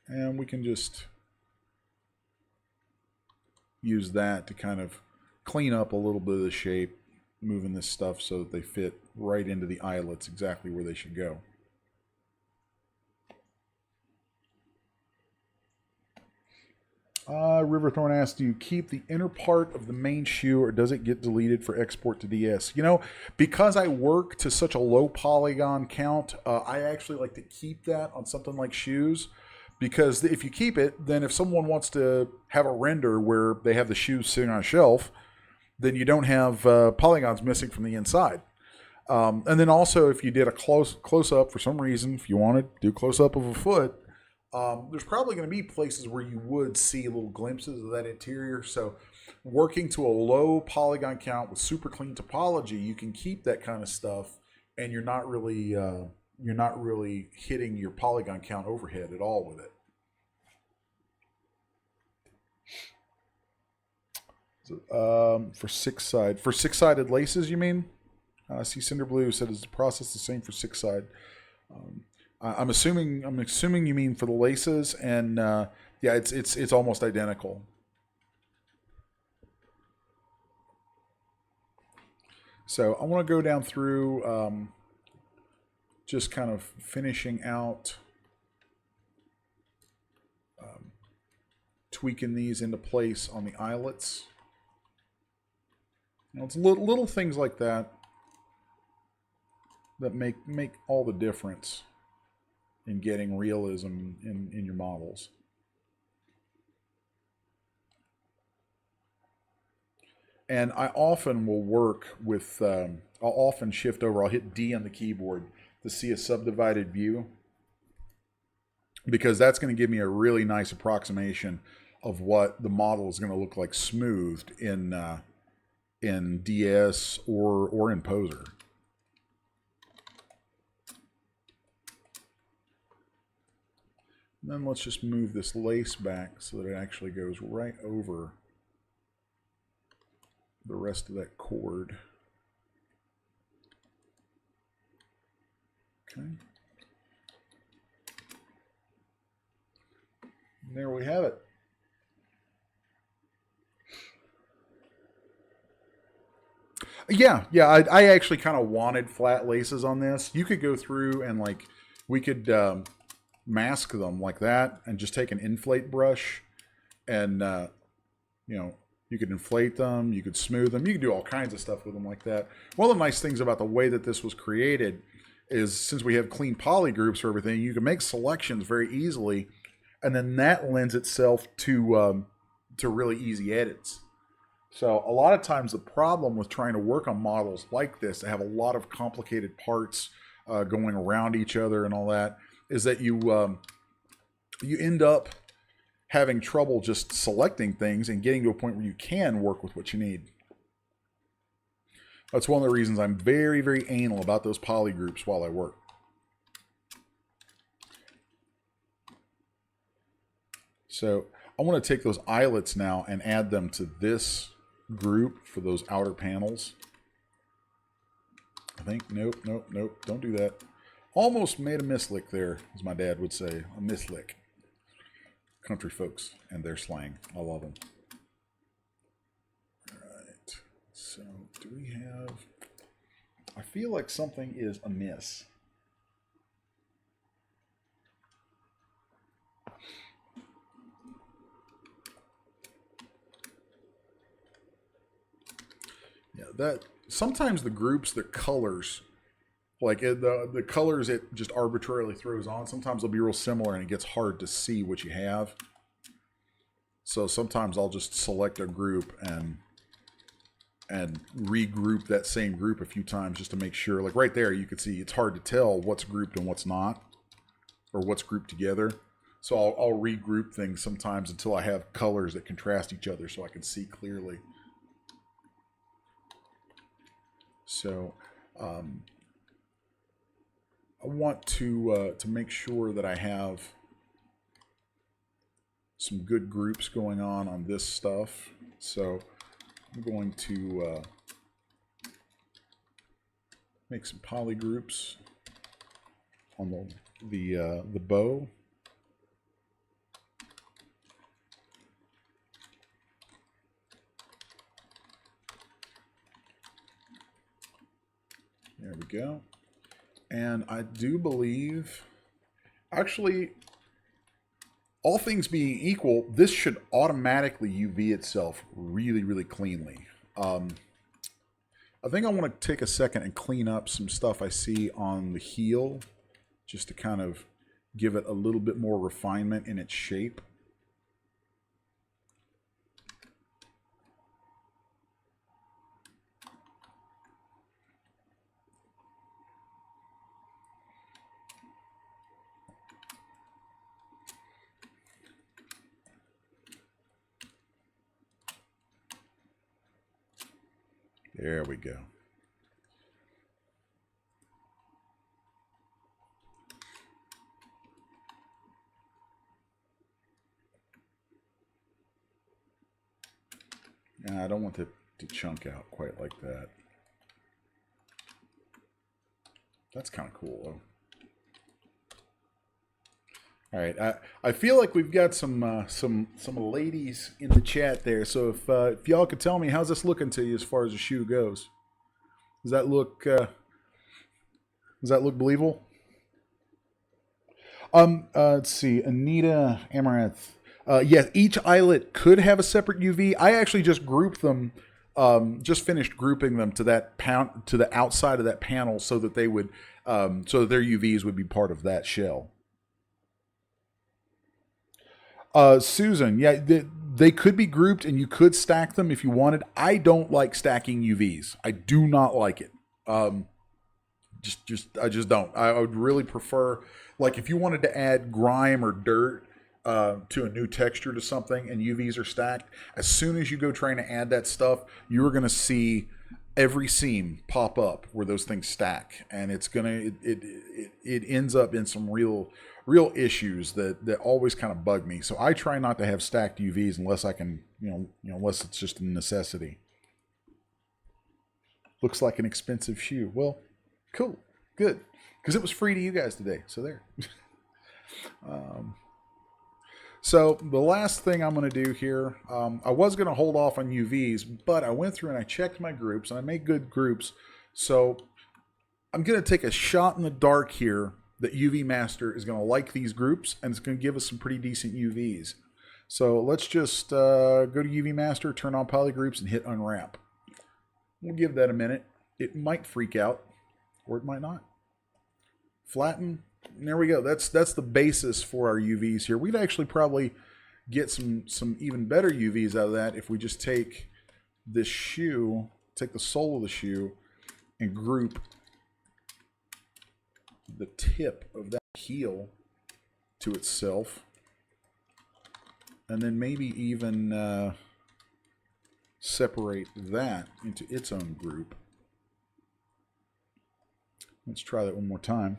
and we can just use that to kind of clean up a little bit of the shape, moving this stuff so that they fit right into the eyelets exactly where they should go. Riverthorn asks, do you keep the inner part of the main shoe, or does it get deleted for export to DS? You know, because I work to such a low polygon count, I actually like to keep that on something like shoes, because if you keep it, then if someone wants to have a render where they have the shoes sitting on a shelf, then you don't have polygons missing from the inside. And then also, if you did a close-up for some reason, if you wanted to do close-up of a foot, there's probably going to be places where you would see little glimpses of that interior. So working to a low polygon count with super clean topology, you can keep that kind of stuff, and you're not really hitting your polygon count overhead at all with it. So, for six-sided laces, you mean? I see Cinderblue said, is the process the same for six-side? I'm assuming you mean for the laces, and yeah, it's almost identical. So I want to go down through, just kind of finishing out, tweaking these into place on the eyelets. You know, it's little things like that that make all the difference in getting realism in your models. And I often will work with, I'll often shift over, I'll hit D on the keyboard to see a subdivided view, because that's going to give me a really nice approximation of what the model is going to look like smoothed in DS or in Poser. And then let's just move this lace back so that it actually goes right over the rest of that cord. Okay. And there we have it. Yeah, I actually kind of wanted flat laces on this. You could go through and like, we could mask them like that and just take an inflate brush and, you know, you could inflate them, you could smooth them, you could do all kinds of stuff with them like that. One of the nice things about the way that this was created is, since we have clean poly groups for everything, you can make selections very easily, and then that lends itself to really easy edits. So a lot of times the problem with trying to work on models like this that have a lot of complicated parts going around each other and all that is that you end up having trouble just selecting things and getting to a point where you can work with what you need. That's one of the reasons I'm very, very anal about those poly groups while I work. So I want to take those eyelets now and add them to this group for those outer panels. I think, nope, don't do that. Almost made a mislick there, as my dad would say, a mislick. country folks and their slang. I love them. All right. So do we have... I feel like something is amiss. Yeah, that sometimes the groups, the colors, like the colors it just arbitrarily throws on, sometimes they'll be real similar and it gets hard to see what you have. So sometimes I'll just select a group and regroup that same group a few times just to make sure. Like right there, you can see it's hard to tell what's grouped and what's not, or what's grouped together. So I'll regroup things sometimes until I have colors that contrast each other so I can see clearly. So I want to make sure that I have some good groups going on this stuff. So I'm going to make some poly groups on the bow. There we go. And I do believe, actually, all things being equal, this should automatically UV itself really, really cleanly. I think I want to take a second and clean up some stuff I see on the heel, just to kind of give it a little bit more refinement in its shape. There we go. I don't want it to chunk out quite like that. That's kind of cool, though. All right, I feel like we've got some ladies in the chat there. So if y'all could tell me, how's this looking to you as far as the shoe goes? Does that look believable? Let's see, Anita Amaranth. Yes, each eyelet could have a separate UV. I actually just grouped them. Just finished grouping them to the outside of that panel so that they would so that their UVs would be part of that shell. Susan, yeah, they could be grouped and you could stack them if you wanted. I don't like stacking UVs. I do not like it. I just don't. I would really prefer, like, if you wanted to add grime or dirt to a new texture to something and UVs are stacked, as soon as you go trying to add that stuff, you're going to see every seam pop up where those things stack, and it's gonna it ends up in some real issues that always kind of bug me. So I try not to have stacked UVs unless I can, unless it's just a necessity. Looks like an expensive shoe. Well, cool, good, because it was free to you guys today. So there. So the last thing I'm going to do here, I was going to hold off on UVs, but I went through and I checked my groups, and I made good groups. So I'm going to take a shot in the dark here that UV Master is going to like these groups, and it's going to give us some pretty decent UVs. So let's just go to UV Master, turn on poly groups, and hit unwrap. We'll give that a minute. It might freak out, or it might not. Flatten. And there we go. That's the basis for our UVs here. We'd actually probably get some even better UVs out of that if we just take this shoe, take the sole of the shoe, and group the tip of that heel to itself, and then maybe even separate that into its own group. Let's try that one more time.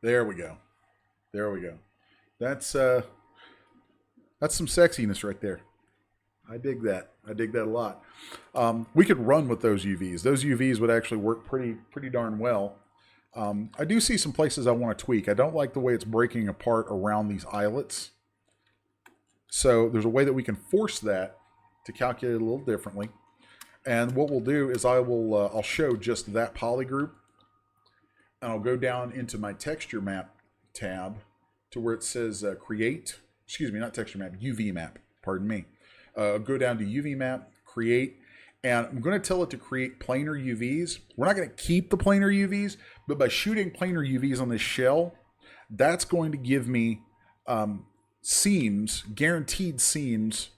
There we go. There we go. That's some sexiness right there. I dig that. I dig that a lot. We could run with those UVs. Those UVs would actually work pretty darn well. I do see some places I want to tweak. I don't like the way it's breaking apart around these eyelets. So there's a way that we can force that to calculate it a little differently. And what we'll do is I'll show just that poly group, and I'll go down into my texture map tab to where it says create. Excuse me, not texture map, UV map. Pardon me. Go down to UV map, create, and I'm going to tell it to create planar UVs. We're not going to keep the planar UVs, but by shooting planar UVs on this shell, that's going to give me seams, guaranteed seams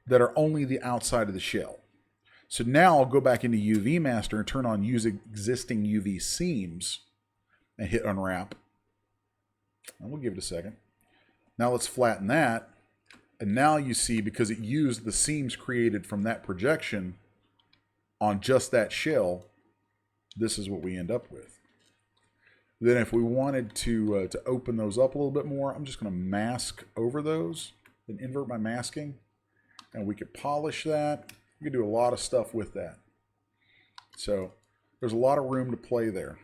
that are only the outside of the shell. So now I'll go back into UV Master and turn on use existing UV seams and hit unwrap. And we'll give it a second. Now let's flatten that. And now you see, because it used the seams created from that projection on just that shell, this is what we end up with. Then if we wanted to open those up a little bit more, I'm just going to mask over those, then invert my masking, and we could polish that. We could do a lot of stuff with that. So there's a lot of room to play there.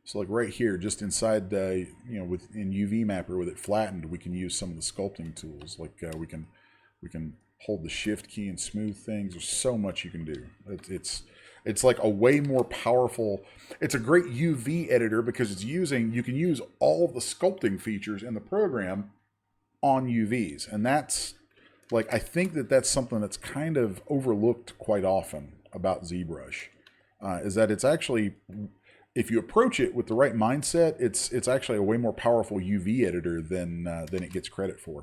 So like right here, just inside the, within UV Mapper with it flattened, we can use some of the sculpting tools. Like we can hold the shift key and smooth things. There's so much you can do. It's like a way more powerful. It's a great UV editor because you can use all of the sculpting features in the program on UVs, and that's like, I think that's something that's kind of overlooked quite often about ZBrush, is that it's actually, if you approach it with the right mindset, it's actually a way more powerful UV editor than it gets credit for.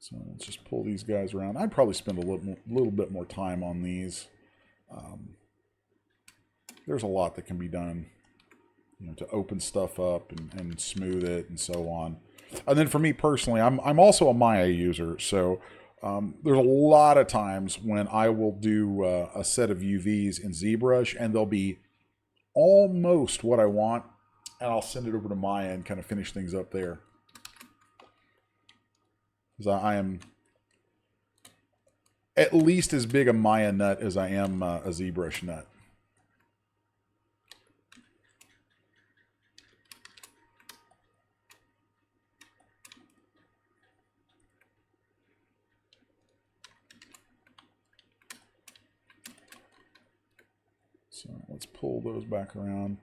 So let's just pull these guys around. I'd probably spend a little bit more time on these. There's a lot that can be done, to open stuff up and smooth it and so on. And then for me personally, I'm also a Maya user, so there's a lot of times when I will do a set of UVs in ZBrush, and they'll be almost what I want, and I'll send it over to Maya and kind of finish things up there. Because I am at least as big a Maya nut as I am a ZBrush nut. So let's pull those back around.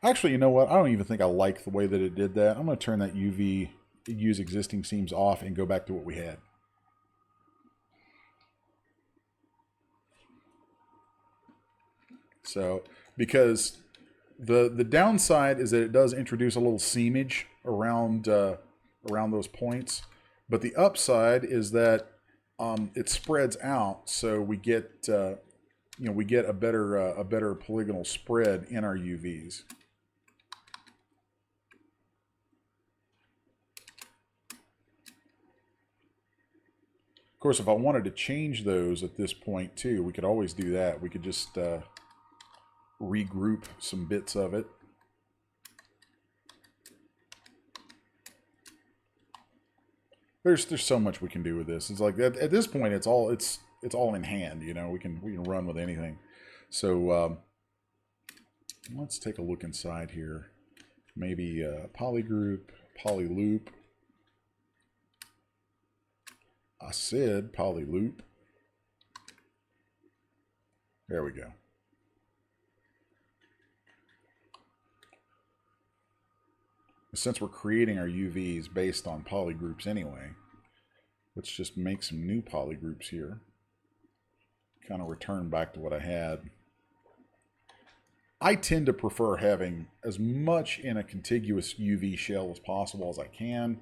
Actually, you know what? I don't even think I like the way that it did that. I'm going to turn that UV use existing seams off and go back to what we had. So, because the downside is that it does introduce a little seamage around those points, but the upside is that it spreads out, so we get we get a better polygonal spread in our UVs. Of course, if I wanted to change those at this point too, we could always do that. We could just regroup some bits of it. There's so much we can do with this. It's like at this point, it's all in hand. We can run with anything. So let's take a look inside here. Maybe polygroup, polyloop. I said polyloop. There we go. Since we're creating our UVs based on polygroups anyway, let's just make some new polygroups here. Kind of return back to what I had. I tend to prefer having as much in a contiguous UV shell as possible as I can.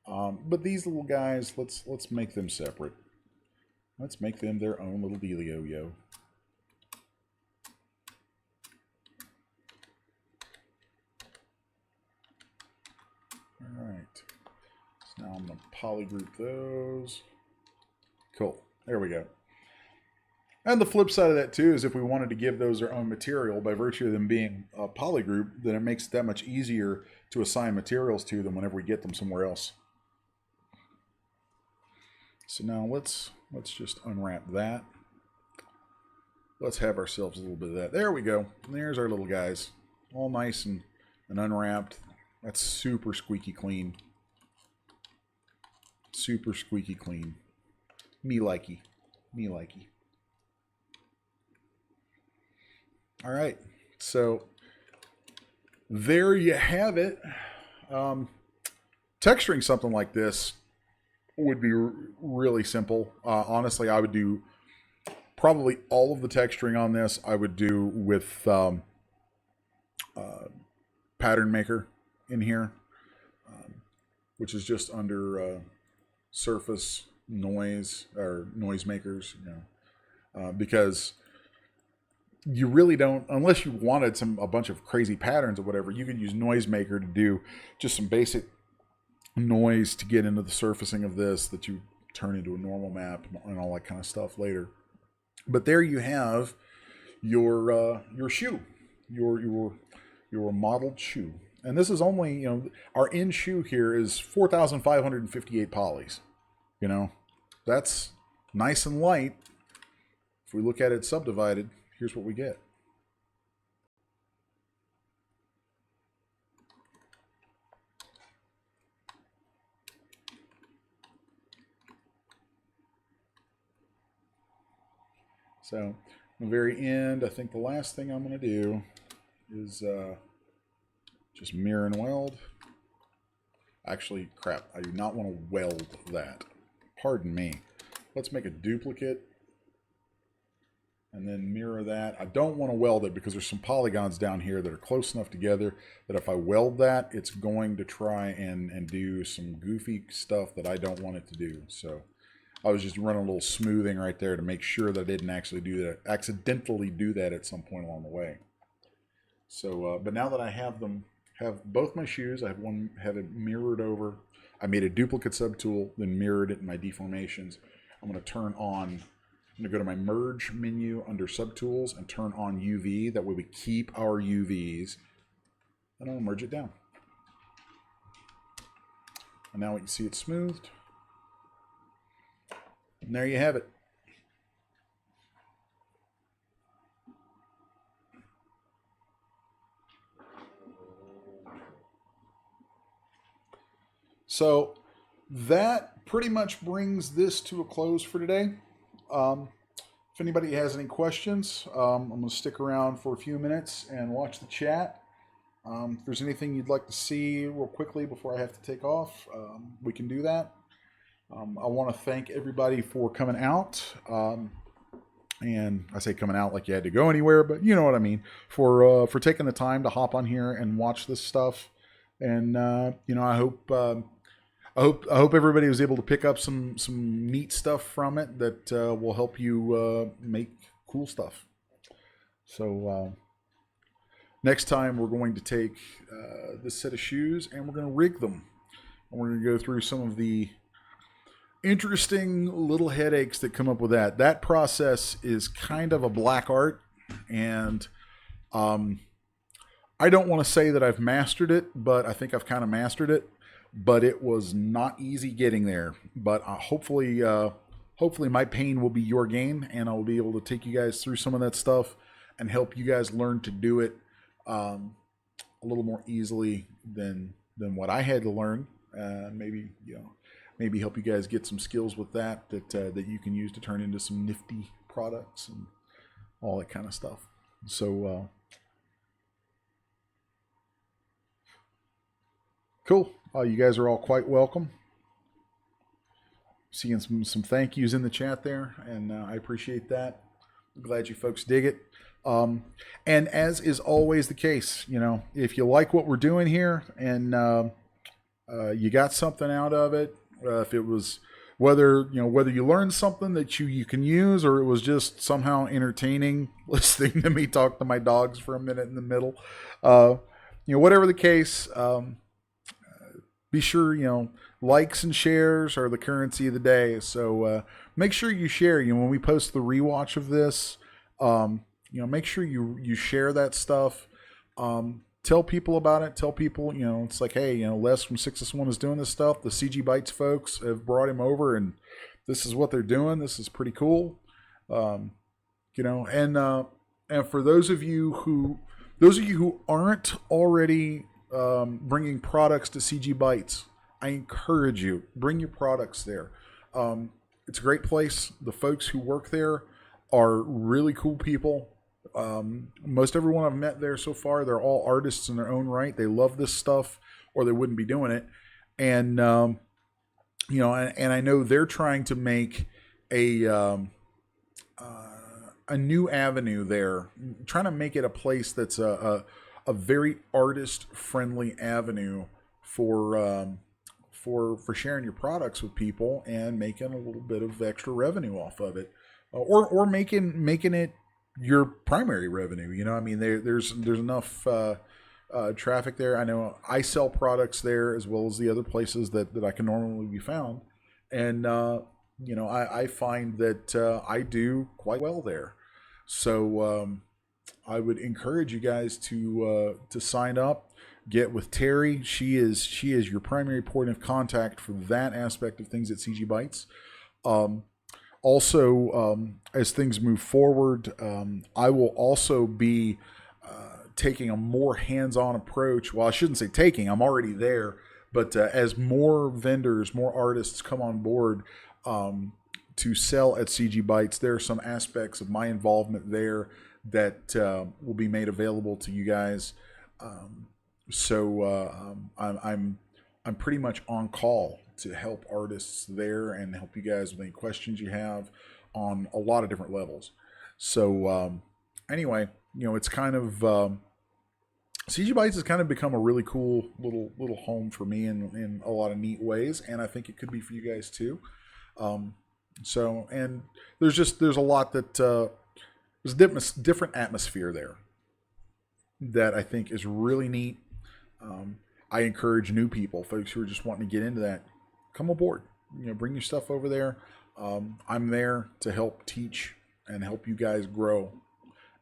But these little guys, let's make them separate. Let's make them their own little dealio-yo. All right. So now I'm going to polygroup those. Cool. There we go. And the flip side of that too is if we wanted to give those their own material by virtue of them being a polygroup, then it makes it that much easier to assign materials to them whenever we get them somewhere else. So now let's just unwrap that. Let's have ourselves a little bit of that. There we go. And there's our little guys. All nice and unwrapped. That's super squeaky clean. Super squeaky clean. Me likey. Me likey. All right. So there you have it. Texturing something like this would be really simple. Honestly, I would do probably all of the texturing on this. I would do with Pattern Maker in here, which is just under surface noise or noise makers, you know, because you really don't, unless you wanted a bunch of crazy patterns or whatever, you could use Noise Maker to do just some basic noise to get into the surfacing of this that you turn into a normal map and all that kind of stuff later. But there you have your shoe, your modeled shoe. And this is only, you know, our in shoe here is 4,558 polys. You know, that's nice and light. If we look at it subdivided, here's what we get. So, at the very end, I think the last thing I'm going to do is just mirror and weld. Actually, crap, I do not want to weld that. Pardon me. Let's make a duplicate and then mirror that. I don't want to weld it because there's some polygons down here that are close enough together that if I weld that, it's going to try and do some goofy stuff that I don't want it to do. So I was just running a little smoothing right there to make sure that I didn't actually do that, accidentally do that at some point along the way. So, but now that I have both my shoes, I have it mirrored over. I made a duplicate subtool, then mirrored it in my deformations. I'm going to turn on, I'm going to go to my merge menu under subtools and turn on UV. That way we keep our UVs. And I'll merge it down. And now we can see it's smoothed. And there you have it. So that pretty much brings this to a close for today. If anybody has any questions, I'm going to stick around for a few minutes and watch the chat. If there's anything you'd like to see real quickly before I have to take off, we can do that. I want to thank everybody for coming out. And I say coming out like you had to go anywhere, but you know what I mean. For taking the time to hop on here and watch this stuff. And you know, I hope everybody was able to pick up some neat stuff from it that will help you make cool stuff. So next time we're going to take this set of shoes and we're going to rig them. And we're going to go through some of the interesting little headaches that come up with that. That process is kind of a black art, and I don't want to say that I've mastered it, but I think I've kind of mastered it. But it was not easy getting there. But hopefully my pain will be your gain, and I'll be able to take you guys through some of that stuff and help you guys learn to do it a little more easily than what I had to learn. Maybe help you guys get some skills with that you can use to turn into some nifty products and all that kind of stuff. So cool. You guys are all quite welcome. Seeing some thank yous in the chat there, and I appreciate that. I'm glad you folks dig it. And as is always the case, you know, if you like what we're doing here and you got something out of it, if it was whether you learned something that you can use, or it was just somehow entertaining listening to me talk to my dogs for a minute in the middle, whatever the case, be sure, likes and shares are the currency of the day. So make sure you share. When we post the rewatch of this, make sure you share that stuff. Tell people about it. Tell people, it's like, hey, Les from 6S1 is doing this stuff. The CGBytes folks have brought him over, and this is what they're doing. This is pretty cool. And for those of you who aren't already bringing products to CGBytes, I encourage you, bring your products there. It's a great place. The folks who work there are really cool people. Most everyone I've met there so far, they're all artists in their own right. They love this stuff, or they wouldn't be doing it. And and I know they're trying to make a new avenue there, trying to make it a place that's a very artist-friendly avenue for sharing your products with people and making a little bit of extra revenue off of it, or making it your primary revenue. There's enough traffic there. I know I sell products there as well as the other places that I can normally be found, and I find that I do quite well there. So I would encourage you guys to sign up, get with Terry. She is your primary point of contact for that aspect of things at CGBytes. Also, as things move forward, I will also be taking a more hands-on approach. Well, I shouldn't say taking, I'm already there, but as more vendors, more artists come on board to sell at CGBytes, there are some aspects of my involvement there that will be made available to you guys. I'm pretty much on call to help artists there and help you guys with any questions you have on a lot of different levels. So anyway, it's kind of CGBytes has kind of become a really cool little home for me in a lot of neat ways, and I think it could be for you guys too. And there's a lot that there's a different atmosphere there that I think is really neat. I encourage new people, folks who are just wanting to get into that, come aboard. Bring your stuff over there. I'm there to help teach and help you guys grow.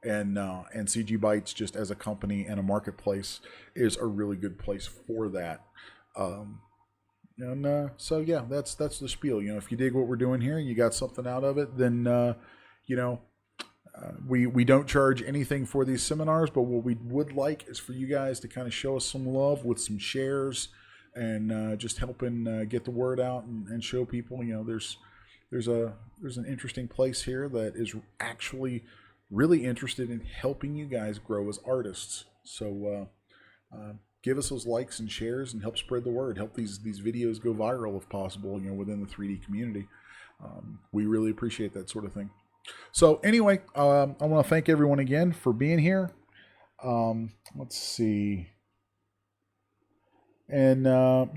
And CGBytes, just as a company and a marketplace, is a really good place for that. So yeah, that's the spiel. If you dig what we're doing here, you got something out of it, then we don't charge anything for these seminars, but what we would like is for you guys to kind of show us some love with some shares and just helping get the word out and show people. There's an interesting place here that is actually really interested in helping you guys grow as artists. So give us those likes and shares and help spread the word. Help these videos go viral if possible, within the 3D community. We really appreciate that sort of thing. So anyway, I want to thank everyone again for being here. Let's see. And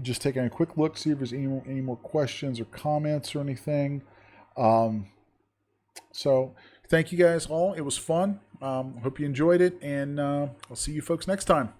just taking a quick look, see if there's any more questions or comments or anything. So thank you guys all. It was fun. Hope you enjoyed it, and I'll see you folks next time.